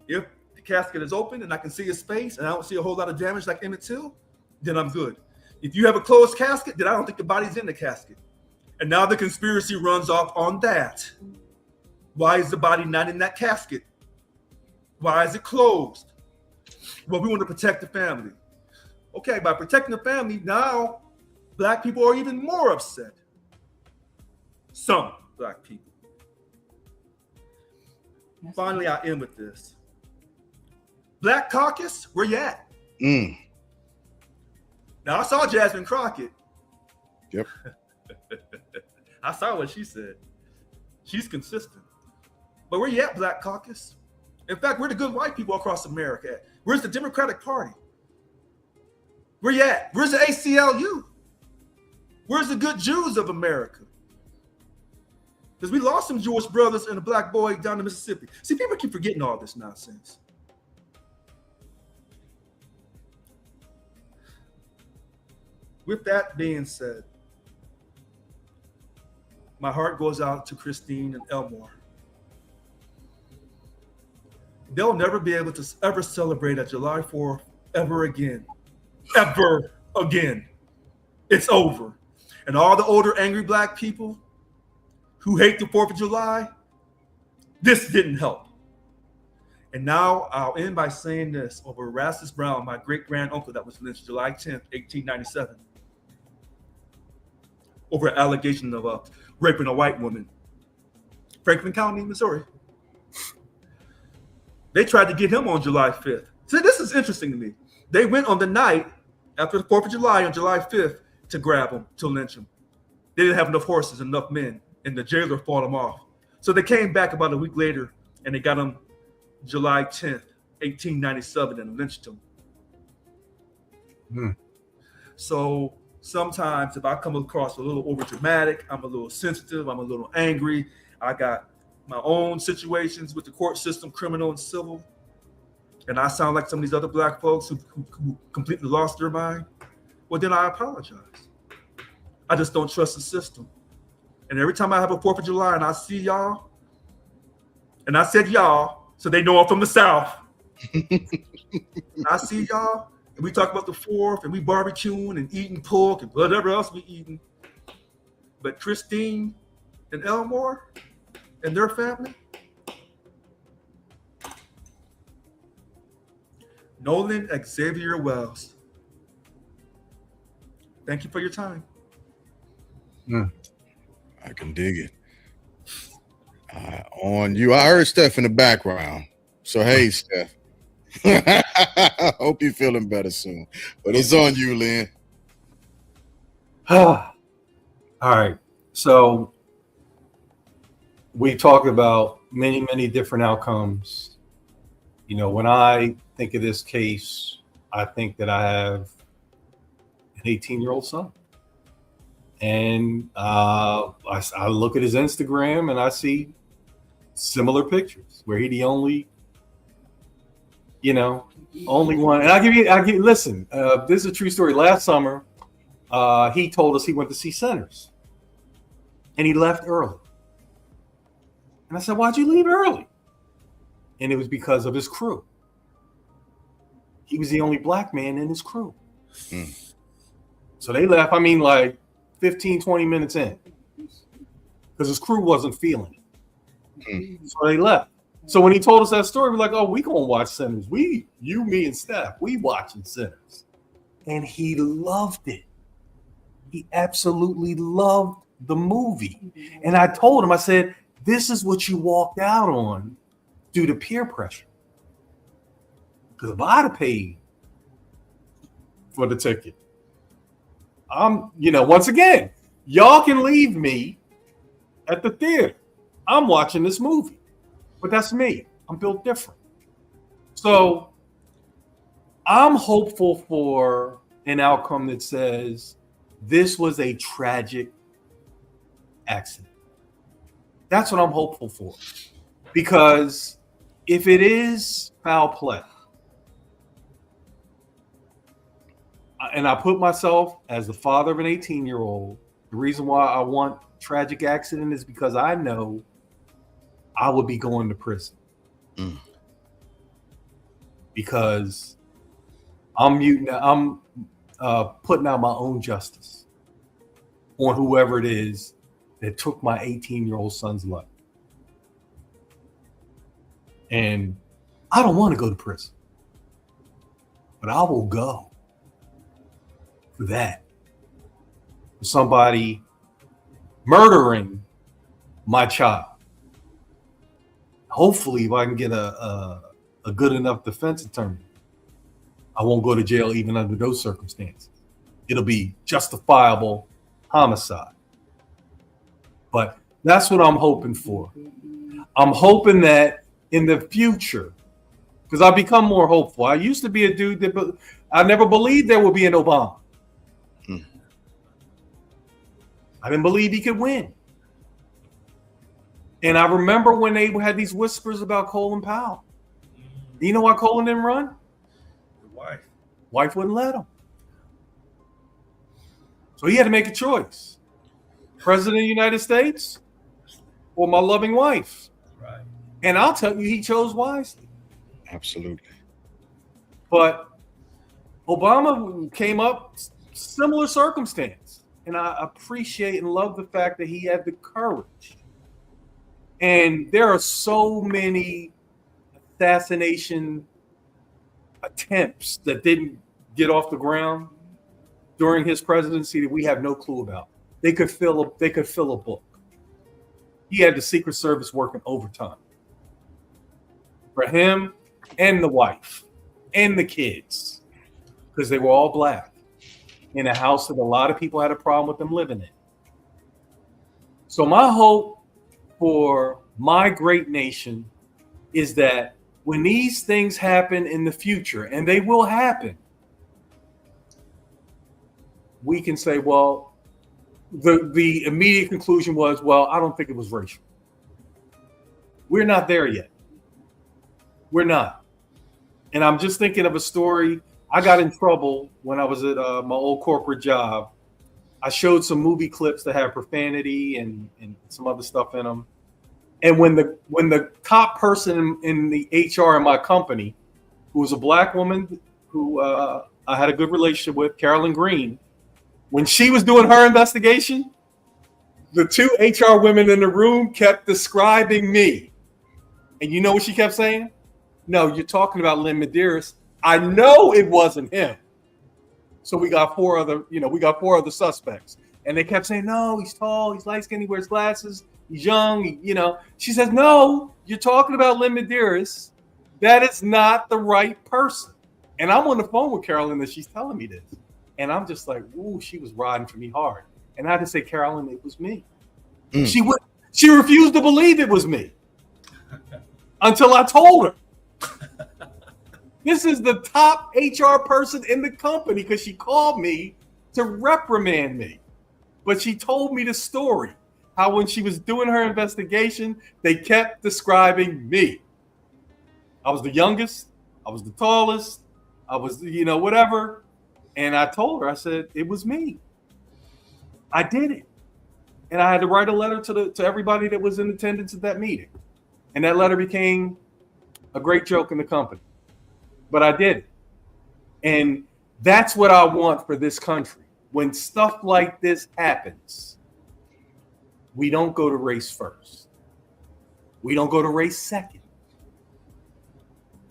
If the casket is open and I can see his face and I don't see a whole lot of damage like Emmett Till, then I'm good. If you have a closed casket, then I don't think the body's in the casket. And now the conspiracy runs off on that. Why is the body not in that casket? Why is it closed? Well, we want to protect the family. Okay, by protecting the family, now black people are even more upset. Some black people. Finally, I end with this. Black Caucus, where you at? Now, I saw Jasmine Crockett. Yep. I saw what she said. She's consistent. But where you at, Black Caucus? In fact, where the good white people across America at? Where's the Democratic Party? Where you at? Where's the ACLU? Where's the good Jews of America? Because we lost some Jewish brothers and a black boy down in Mississippi. See, people keep forgetting all this nonsense. With that being said, my heart goes out to Christine and Elmore. They'll never be able to ever celebrate a July 4th ever again. Ever again. It's over. And all the older angry black people who hate the 4th of July, this didn't help. And now I'll end by saying this over Erastus Brown, my great-grand-uncle that was lynched July 10th, 1897, over an allegation of raping a white woman. Franklin County, Missouri. They tried to get him on July 5th. See, this is interesting to me. They went on the night after the 4th of July on July 5th to grab him, to lynch him. They didn't have enough horses, enough men, and the jailer fought him off. So they came back about a week later, and they got him July 10th, 1897, and lynched him. So sometimes if I come across a little overdramatic, I'm a little sensitive, I'm a little angry, I got my own situations with the court system, criminal and civil, and I sound like some of these other black folks who completely lost their mind, well, then I apologize. I just don't trust the system. And every time I have a 4th of July and I see y'all, and I said y'all, so they know I'm from the South. I see y'all, and we talk about the 4th, and we barbecuing and eating pork and whatever else we eating. But Christine and Elmore and their family, Nolan X Wells, thank you for your time. I can dig it. On you. I heard Steph in the background. So, hey, Steph. I hope you're feeling better soon. But it's on you, Lynn. All right. So, we talked about many, many different outcomes. You know, when I think of this case, I think that I have an 18-year-old son. And I look at his Instagram and I see similar pictures where he the only, only one. And listen, this is a true story. Last summer, he told us he went to see Sinners and he left early. And I said, why'd you leave early? And it was because of his crew. He was the only black man in his crew. So they left, like 15, 20 minutes in. Because his crew wasn't feeling it. So they left. So when he told us that story, we're like, oh, we gonna watch Sinners. You, me, and Steph, we watching Sinners. And he loved it. He absolutely loved the movie. And I told him, I said, this is what you walked out on due to peer pressure. Because if I'd have paid for the ticket, once again, y'all can leave me at the theater. I'm watching this movie. But that's me. I'm built different. So I'm hopeful for an outcome that says this was a tragic accident. That's what I'm hopeful for. Because if it is foul play, and I put myself as the father of an 18-year-old, the reason why I want tragic accident is because I know I would be going to prison. Because I'm putting out my own justice on whoever it is that took my 18-year-old son's life. And I don't want to go to prison, but I will go for that. For somebody murdering my child. Hopefully, if I can get a good enough defense attorney, I won't go to jail even under those circumstances. It'll be justifiable homicide. But that's what I'm hoping for. I'm hoping that in the future, because I've become more hopeful. I used to be a dude that I never believed there would be an Obama. I didn't believe he could win. And I remember when they had these whispers about Colin Powell. You know why Colin didn't run? The wife. Wife wouldn't let him. So he had to make a choice. President of the United States or my loving wife? Right. And I'll tell you, he chose wisely. Absolutely. But Obama came up similar circumstance. And I appreciate and love the fact that he had the courage. And there are so many assassination attempts that didn't get off the ground during his presidency that we have no clue about. They could fill a book. He had the Secret Service working overtime for him and the wife and the kids because they were all black in a house that a lot of people had a problem with them living in. So my hope for my great nation is that when these things happen in the future, and they will happen, we can say, well, the immediate conclusion was, well, I don't think it was racial. We're not there yet. We're not. And I'm just thinking of a story. I got in trouble when I was at my old corporate job. I showed some movie clips that had profanity and some other stuff in them. And when the top person in the HR in my company, who was a black woman who I had a good relationship with, Carolyn Green, when she was doing her investigation, the two HR women in the room kept describing me. And you know what she kept saying? No, you're talking about Lynn Medeiros. I know it wasn't him. So we got four other suspects. And they kept saying, no, he's tall, he's light-skinned, he wears glasses, he's young, She says, no, you're talking about Lynn Medeiros. That is not the right person. And I'm on the phone with Carolyn and she's telling me this. And I'm just like, ooh, she was riding for me hard. And I had to say, Carolyn, it was me. She refused to believe it was me until I told her. This is the top HR person in the company because she called me to reprimand me. But she told me the story, how when she was doing her investigation, they kept describing me. I was the youngest. I was the tallest. I was, whatever. And I told her, I said, it was me. I did it. And I had to write a letter to everybody that was in attendance at that meeting. And that letter became a great joke in the company. But I did it. And that's what I want for this country. When stuff like this happens, we don't go to race first. We don't go to race second.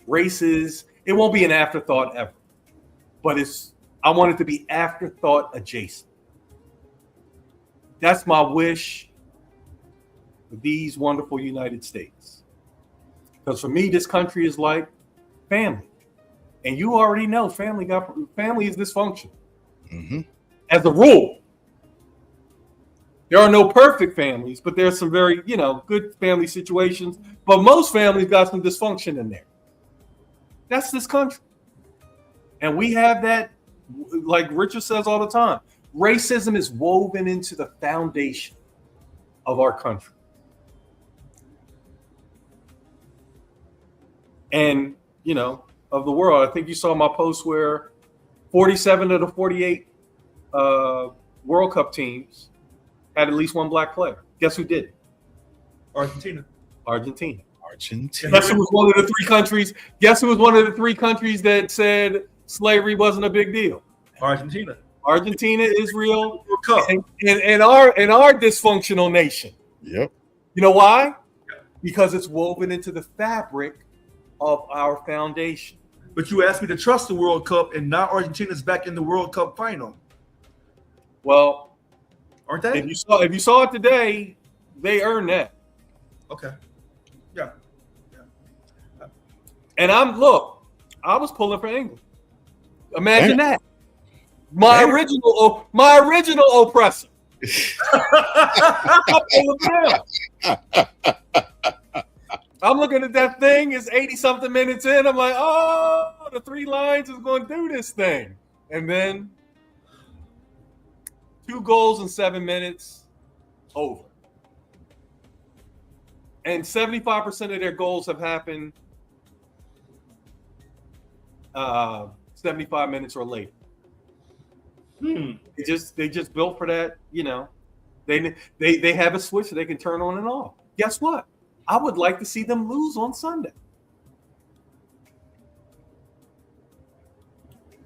Race it won't be an afterthought ever. But I want it to be afterthought adjacent. That's my wish for these wonderful United States. Because for me, this country is like family. And you already know family is dysfunctional. Mm-hmm. As a rule. There are no perfect families, but there's some very, good family situations. But most families got some dysfunction in there. That's this country. And we have that, like Richard says all the time, racism is woven into the foundation of our country. And, of the world. I think you saw my post where 47 of the 48 World Cup teams had at least one black player. Guess who did it? Argentina. Guess who was one of the three countries? Guess who was one of the three countries that said slavery wasn't a big deal? Argentina, Israel, and our dysfunctional nation. Yep. You know why? Because it's woven into the fabric of our foundation. But you asked me to trust the World Cup, and now Argentina's back in the World Cup final. Well, aren't they? If you saw it today, they earned that. Okay. Yeah. And I was pulling for England. Imagine that. My original oppressor. I'm pulling for them. I'm looking at that thing. It's 80-something minutes in. I'm like, oh, the 3 Lions is going to do this thing. And then 2 goals in 7 minutes, over. And 75% of their goals have happened 75 minutes or later. They just built for that. They have a switch that they can turn on and off. Guess what? I would like to see them lose on Sunday.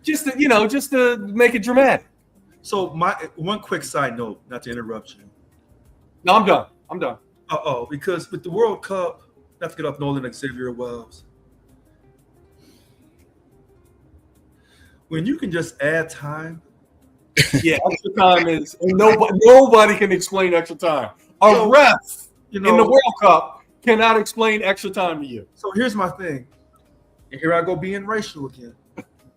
Just to make it dramatic. So my one quick side note, not to interrupt you. No, I'm done. Because with the World Cup, not to get off Nolan X Wells. When you can just add time. Yeah, extra time is nobody can explain extra time. A ref in the World Cup cannot explain extra time to you. So here's my thing. And here I go being racial again.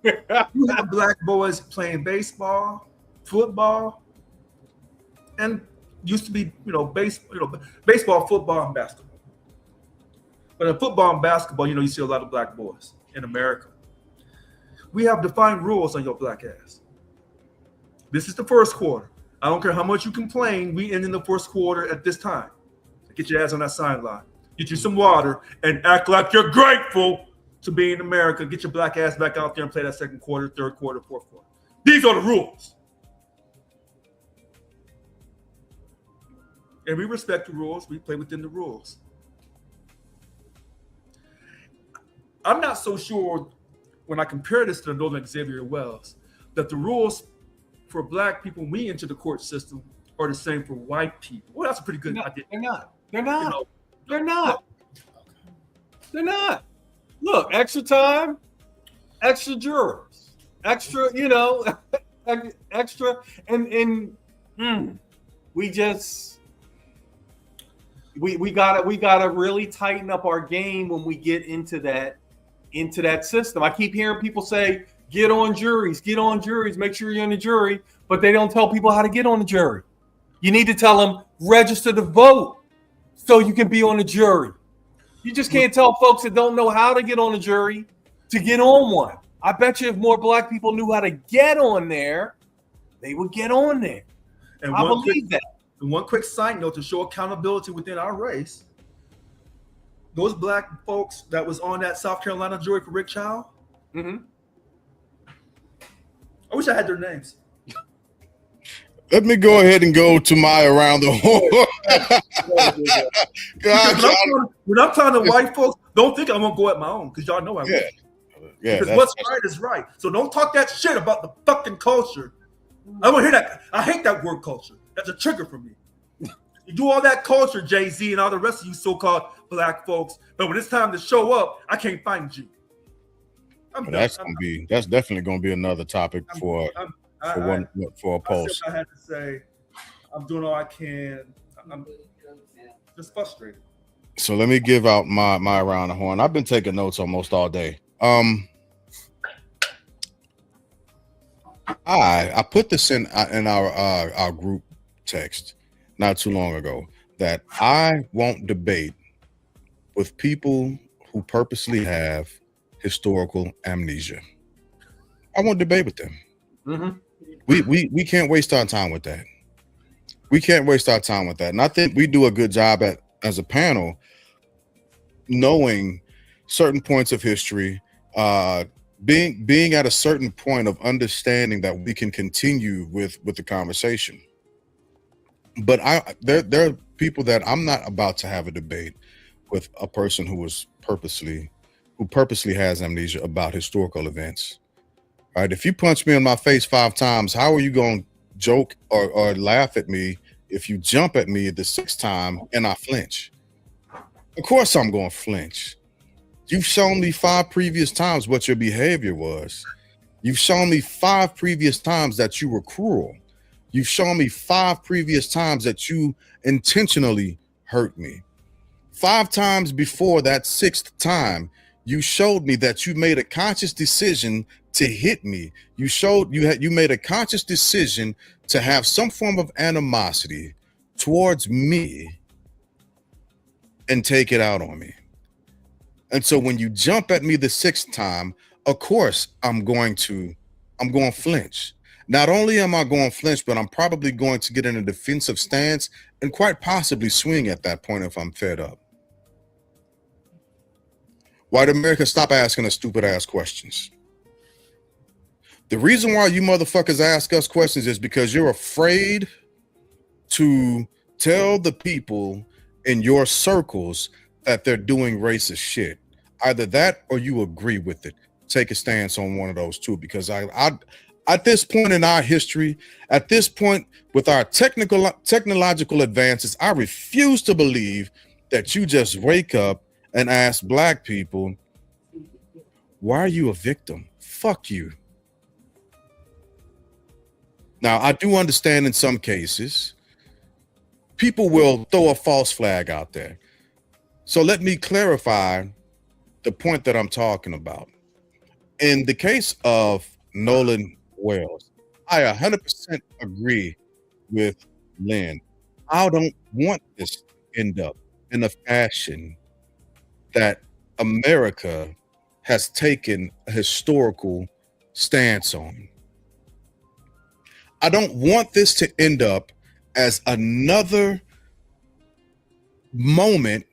You have black boys playing baseball, football, and used to be, baseball, football, and basketball. But in football and basketball, you see a lot of black boys in America. We have defined rules on your black ass. This is the first quarter. I don't care how much you complain. We end in the first quarter at this time. Get your ass on that sideline. Get you some water and act like you're grateful to be in America. Get your black ass back out there and play that second quarter, third quarter, fourth quarter. These are the rules. And we respect the rules. We play within the rules. I'm not so sure when I compare this to the Nolan X Wells that the rules for black people when we enter the court system are the same for white people. Well, that's a pretty good idea. They're not. Look, extra time, extra jurors, extra, extra, and we gotta really tighten up our game when we get into that system. I keep hearing people say, get on juries, make sure you're on the jury, but they don't tell people how to get on the jury. You need to tell them, register to vote. so you can be on a jury. You just can't tell folks that don't know how to get on a jury to get on one. I bet you if more black people knew how to get on there, they would get on there. And I believe that. And one quick side note to show accountability within our race, those black folks that was on that South Carolina jury for Rick Child, Mm-hmm. I wish I had their names. Let me go ahead and go to my around the horn. When I'm talking to white folks, don't think I'm gonna go at my own, because y'all know I will. Yeah, because what's right is right. So don't talk that shit about the fucking culture. I don't hear that. I hate that word culture. That's a trigger for me. You do all that culture, Jay-Z, and all the rest of you so-called black folks, but when it's time to show up, I can't find you. That's definitely gonna be another topic for a post. I had to say, I'm doing all I can. I'm just frustrated. So let me give out my around the horn. I've been taking notes almost all day. I put this in our group text not too long ago that I won't debate with people who purposely have historical amnesia. I won't debate with them. Mm-hmm. We can't waste our time with that. We can't waste our time with that. And I think we do a good job as a panel knowing certain points of history, being at a certain point of understanding that we can continue with the conversation. But there are people that I'm not about to have a debate with a person who purposely has amnesia about historical events. All right, if you punch me in my face 5 times, how are you going to joke or laugh at me if you jump at me the 6th time and I flinch? Of course I'm going to flinch. You've shown me 5 previous times what your behavior was. You've shown me 5 previous times that you were cruel. You've shown me 5 previous times that you intentionally hurt me. 5 times before that 6th time, you showed me that you made a conscious decision to hit me. You made a conscious decision to have some form of animosity towards me and take it out on me. And so when you jump at me the 6th time, of course I'm going to flinch. Not only am I going to flinch, but I'm probably going to get in a defensive stance and quite possibly swing at that point if I'm fed up. White America, stop asking us stupid ass questions. The reason why you motherfuckers ask us questions is because you're afraid to tell the people in your circles that they're doing racist shit. Either that or you agree with it. Take a stance on one of those two, because I at this point in our history, at this point with our technological advances, I refuse to believe that you just wake up and ask black people, why are you a victim? Fuck you. Now, I do understand in some cases, people will throw a false flag out there. So let me clarify the point that I'm talking about. In the case of Nolan Wells, I 100% agree with Lynn. I don't want this to end up in a fashion that America has taken a historical stance on. I don't want this to end up as another moment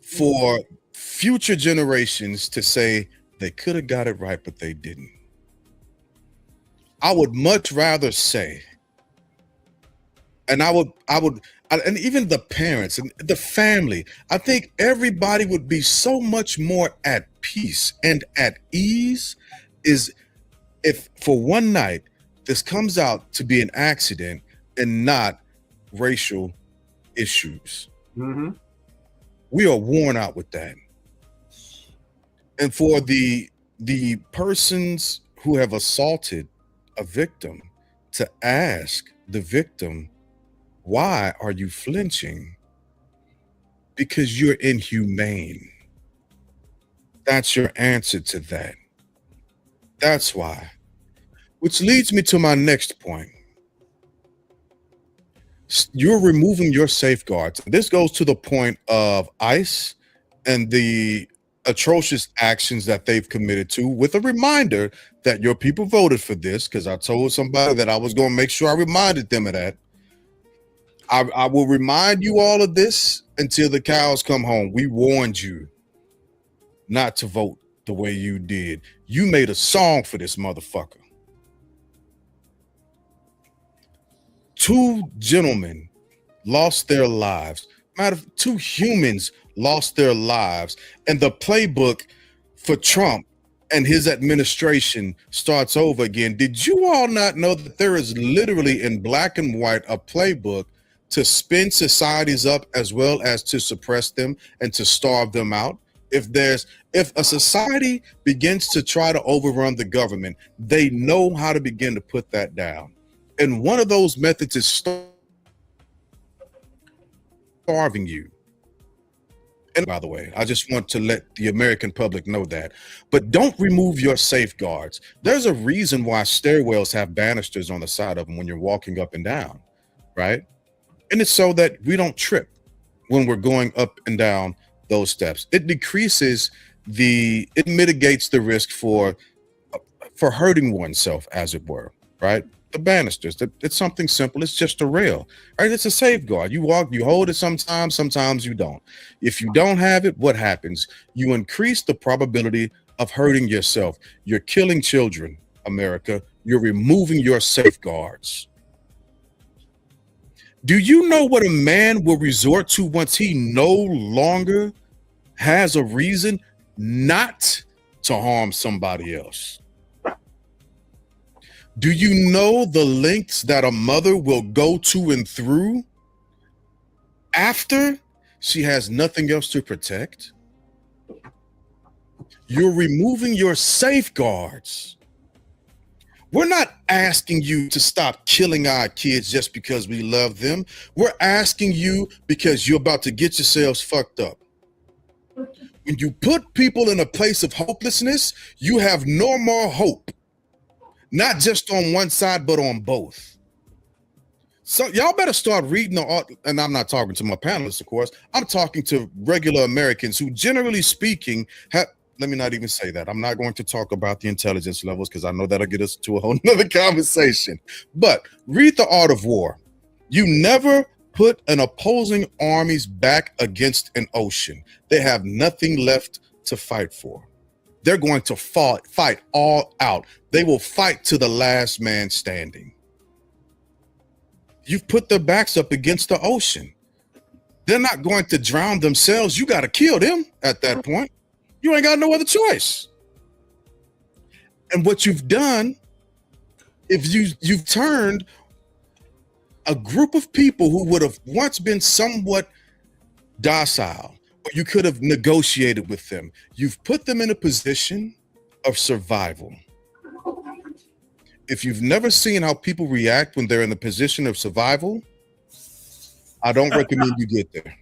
for future generations to say they could have got it right, but they didn't. I would much rather say, and and even the parents and the family, I think everybody would be so much more at peace and at ease is if for one night this comes out to be an accident and not racial issues. Mm-hmm. We are worn out with that. And for the persons who have assaulted a victim to ask the victim, why are you flinching? Because you're inhumane. That's your answer to that. That's why. Which leads me to my next point. You're removing your safeguards. This goes to the point of ICE and the atrocious actions that they've committed to, with a reminder that your people voted for this, because I told somebody that I was going to make sure I reminded them of that. I will remind you all of this until the cows come home. We warned you not to vote the way you did. You made a song for this motherfucker. 2 gentlemen lost their lives. Matter of 2 humans lost their lives. And the playbook for Trump and his administration starts over again. Did you all not know that there is literally in black and white a playbook to spin societies up as well as to suppress them and to starve them out? If a society begins to try to overrun the government, they know how to begin to put that down. And one of those methods is starving you. And by the way, I just want to let the American public know that. But don't remove your safeguards. There's a reason why stairwells have banisters on the side of them when you're walking up and down, right? And it's so that we don't trip when we're going up and down those steps. It mitigates the risk for hurting oneself, as it were, right? The banisters, it's something simple. It's just a rail, right? It's a safeguard. You walk, you hold it sometimes you don't. If you don't have it, what happens? You increase the probability of hurting yourself. You're killing children, America. You're removing your safeguards. Do you know what a man will resort to once he no longer has a reason not to harm somebody else? Do you know the lengths that a mother will go to and through after she has nothing else to protect? You're removing your safeguards. We're not asking you to stop killing our kids just because we love them. We're asking you because you're about to get yourselves fucked up. When you put people in a place of hopelessness, you have no more hope. Not just on one side, but on both. So y'all better start reading the art. And I'm not talking to my panelists, of course. I'm talking to regular Americans who, generally speaking, let me not even say that. I'm not going to talk about the intelligence levels because I know that'll get us to a whole nother conversation. But read The Art of War. You never put an opposing armies back against an ocean. They have nothing left to fight for. They're going to fight all out. They will fight to the last man standing. You've put their backs up against the ocean. They're not going to drown themselves. You got to kill them at that point. You ain't got no other choice. And what you've done, if you've turned a group of people who would have once been somewhat docile, or you could have negotiated with them, you've put them in a position of survival. If you've never seen how people react when they're in a position of survival, I don't recommend you get there.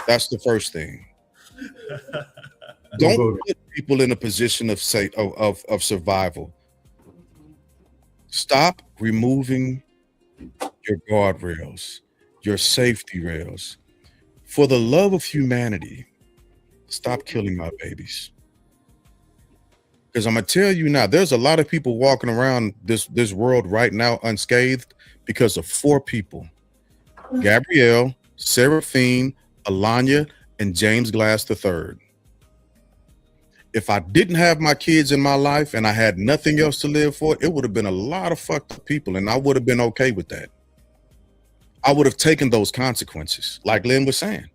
That's the first thing. Don't put people in a position of survival. Stop removing your guardrails, your safety rails. For the love of humanity, stop killing my babies. Because I'm gonna tell you now, there's a lot of people walking around this world right now unscathed because of 4 people: Gabrielle, Seraphine, Alanya, and James Glass III. If I didn't have my kids in my life and I had nothing else to live for, it would have been a lot of fucked up people, and I would have been okay with that. I would have taken those consequences, like Lynn was saying.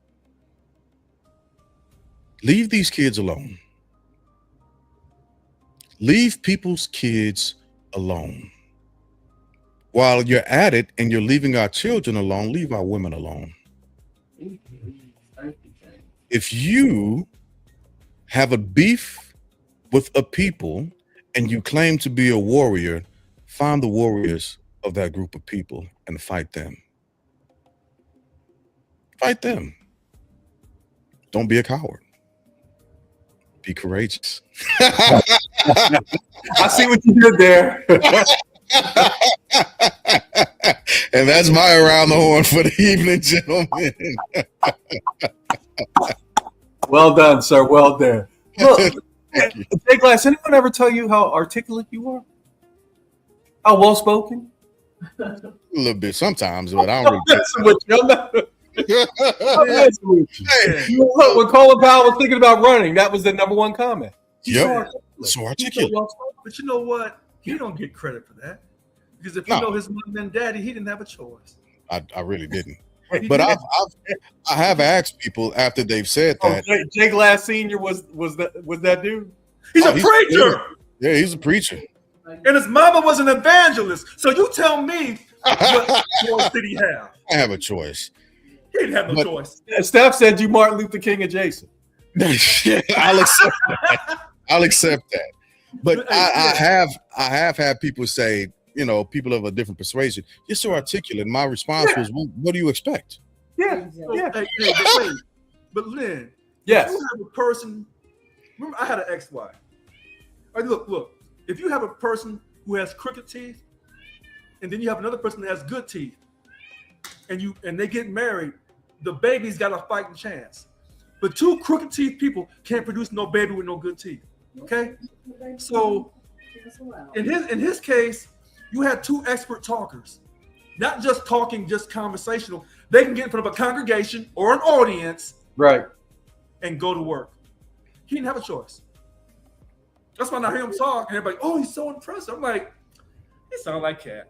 Leave these kids alone. Leave people's kids alone. While you're at it and you're leaving our children alone, leave our women alone. If you have a beef with a people and you claim to be a warrior, find the warriors of that group of people and fight them. Fight them. Don't be a coward. Be courageous. I see what you did there. And that's my around the horn for the evening, gentlemen. Well done, sir. Well done. Look, Thank you. Jay Glass, anyone ever tell you how articulate you are? How well spoken? A little bit sometimes, but I don't really. Messing with you. I'm messing with you. Hey, Look, when Colin Powell was thinking about running, that was the number one comment. He's so Yep. articulate. So He's articulate. well spoken. But you know what? He don't get credit for that. Because if No. you know his mom and daddy, he didn't have a choice. I really didn't. He But did. I have asked people after they've said Oh, that. Jay Glass Senior was that dude? He's Oh, a he's- preacher. Yeah, he's a preacher. And his mama was an evangelist. So you tell me what I choice did he have? have a choice. He didn't have no But- choice. Steph said you Martin Luther King adjacent. I'll accept that. I'll accept that. But I have had people say, you know, people of a different persuasion, you're so articulate. My response was, well, what do you expect? Yeah, yeah, Hey, but wait. But Lynn, yes. you have a person. Remember, I had an ex-wife. All right, look. If you have a person who has crooked teeth, and then you have another person that has good teeth, and they get married, the baby's got a fighting chance. But two crooked teeth people can't produce no baby with no good teeth. Okay, so in his case, you had two expert talkers, not just talking, just conversational. They can get in front of a congregation or an audience, Right. and go to work. He didn't have a choice. That's why I hear him talk, and everybody, oh, he's so impressive. I'm like, he sounds like Cat.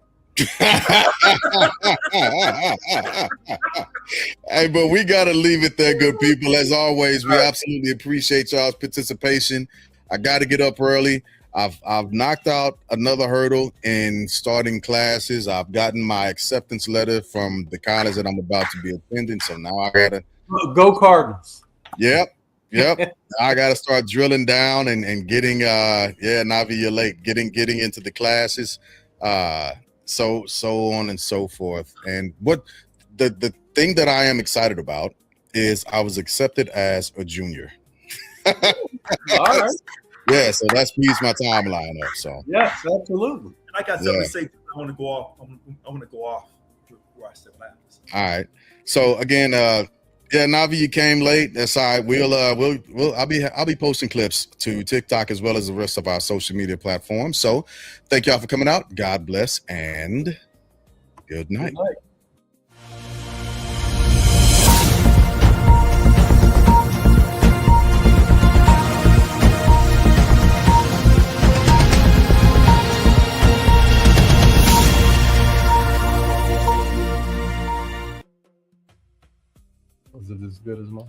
Hey, but we gotta leave it there, good people. As always, we absolutely appreciate y'all's participation. I gotta get up early. I've knocked out another hurdle in starting classes. I've gotten my acceptance letter from the college that I'm about to be attending. So now I gotta Go Cardinals. Yep. I gotta start drilling down and getting Navi, you're late. Getting into the classes. So on and so forth. And what the thing that I am excited about is I was accepted as a junior. All right. Yeah, so that speeds my timeline up. So Yes, absolutely. And I got something Yeah. to say. I want to go off. I want to go off where I said what happens. all right. So again, Navi, you came late. That's all right. I'll be posting clips to TikTok as well as the rest of our social media platforms. So thank y'all for coming out. God bless and good night. Good night. Was it as good as mine?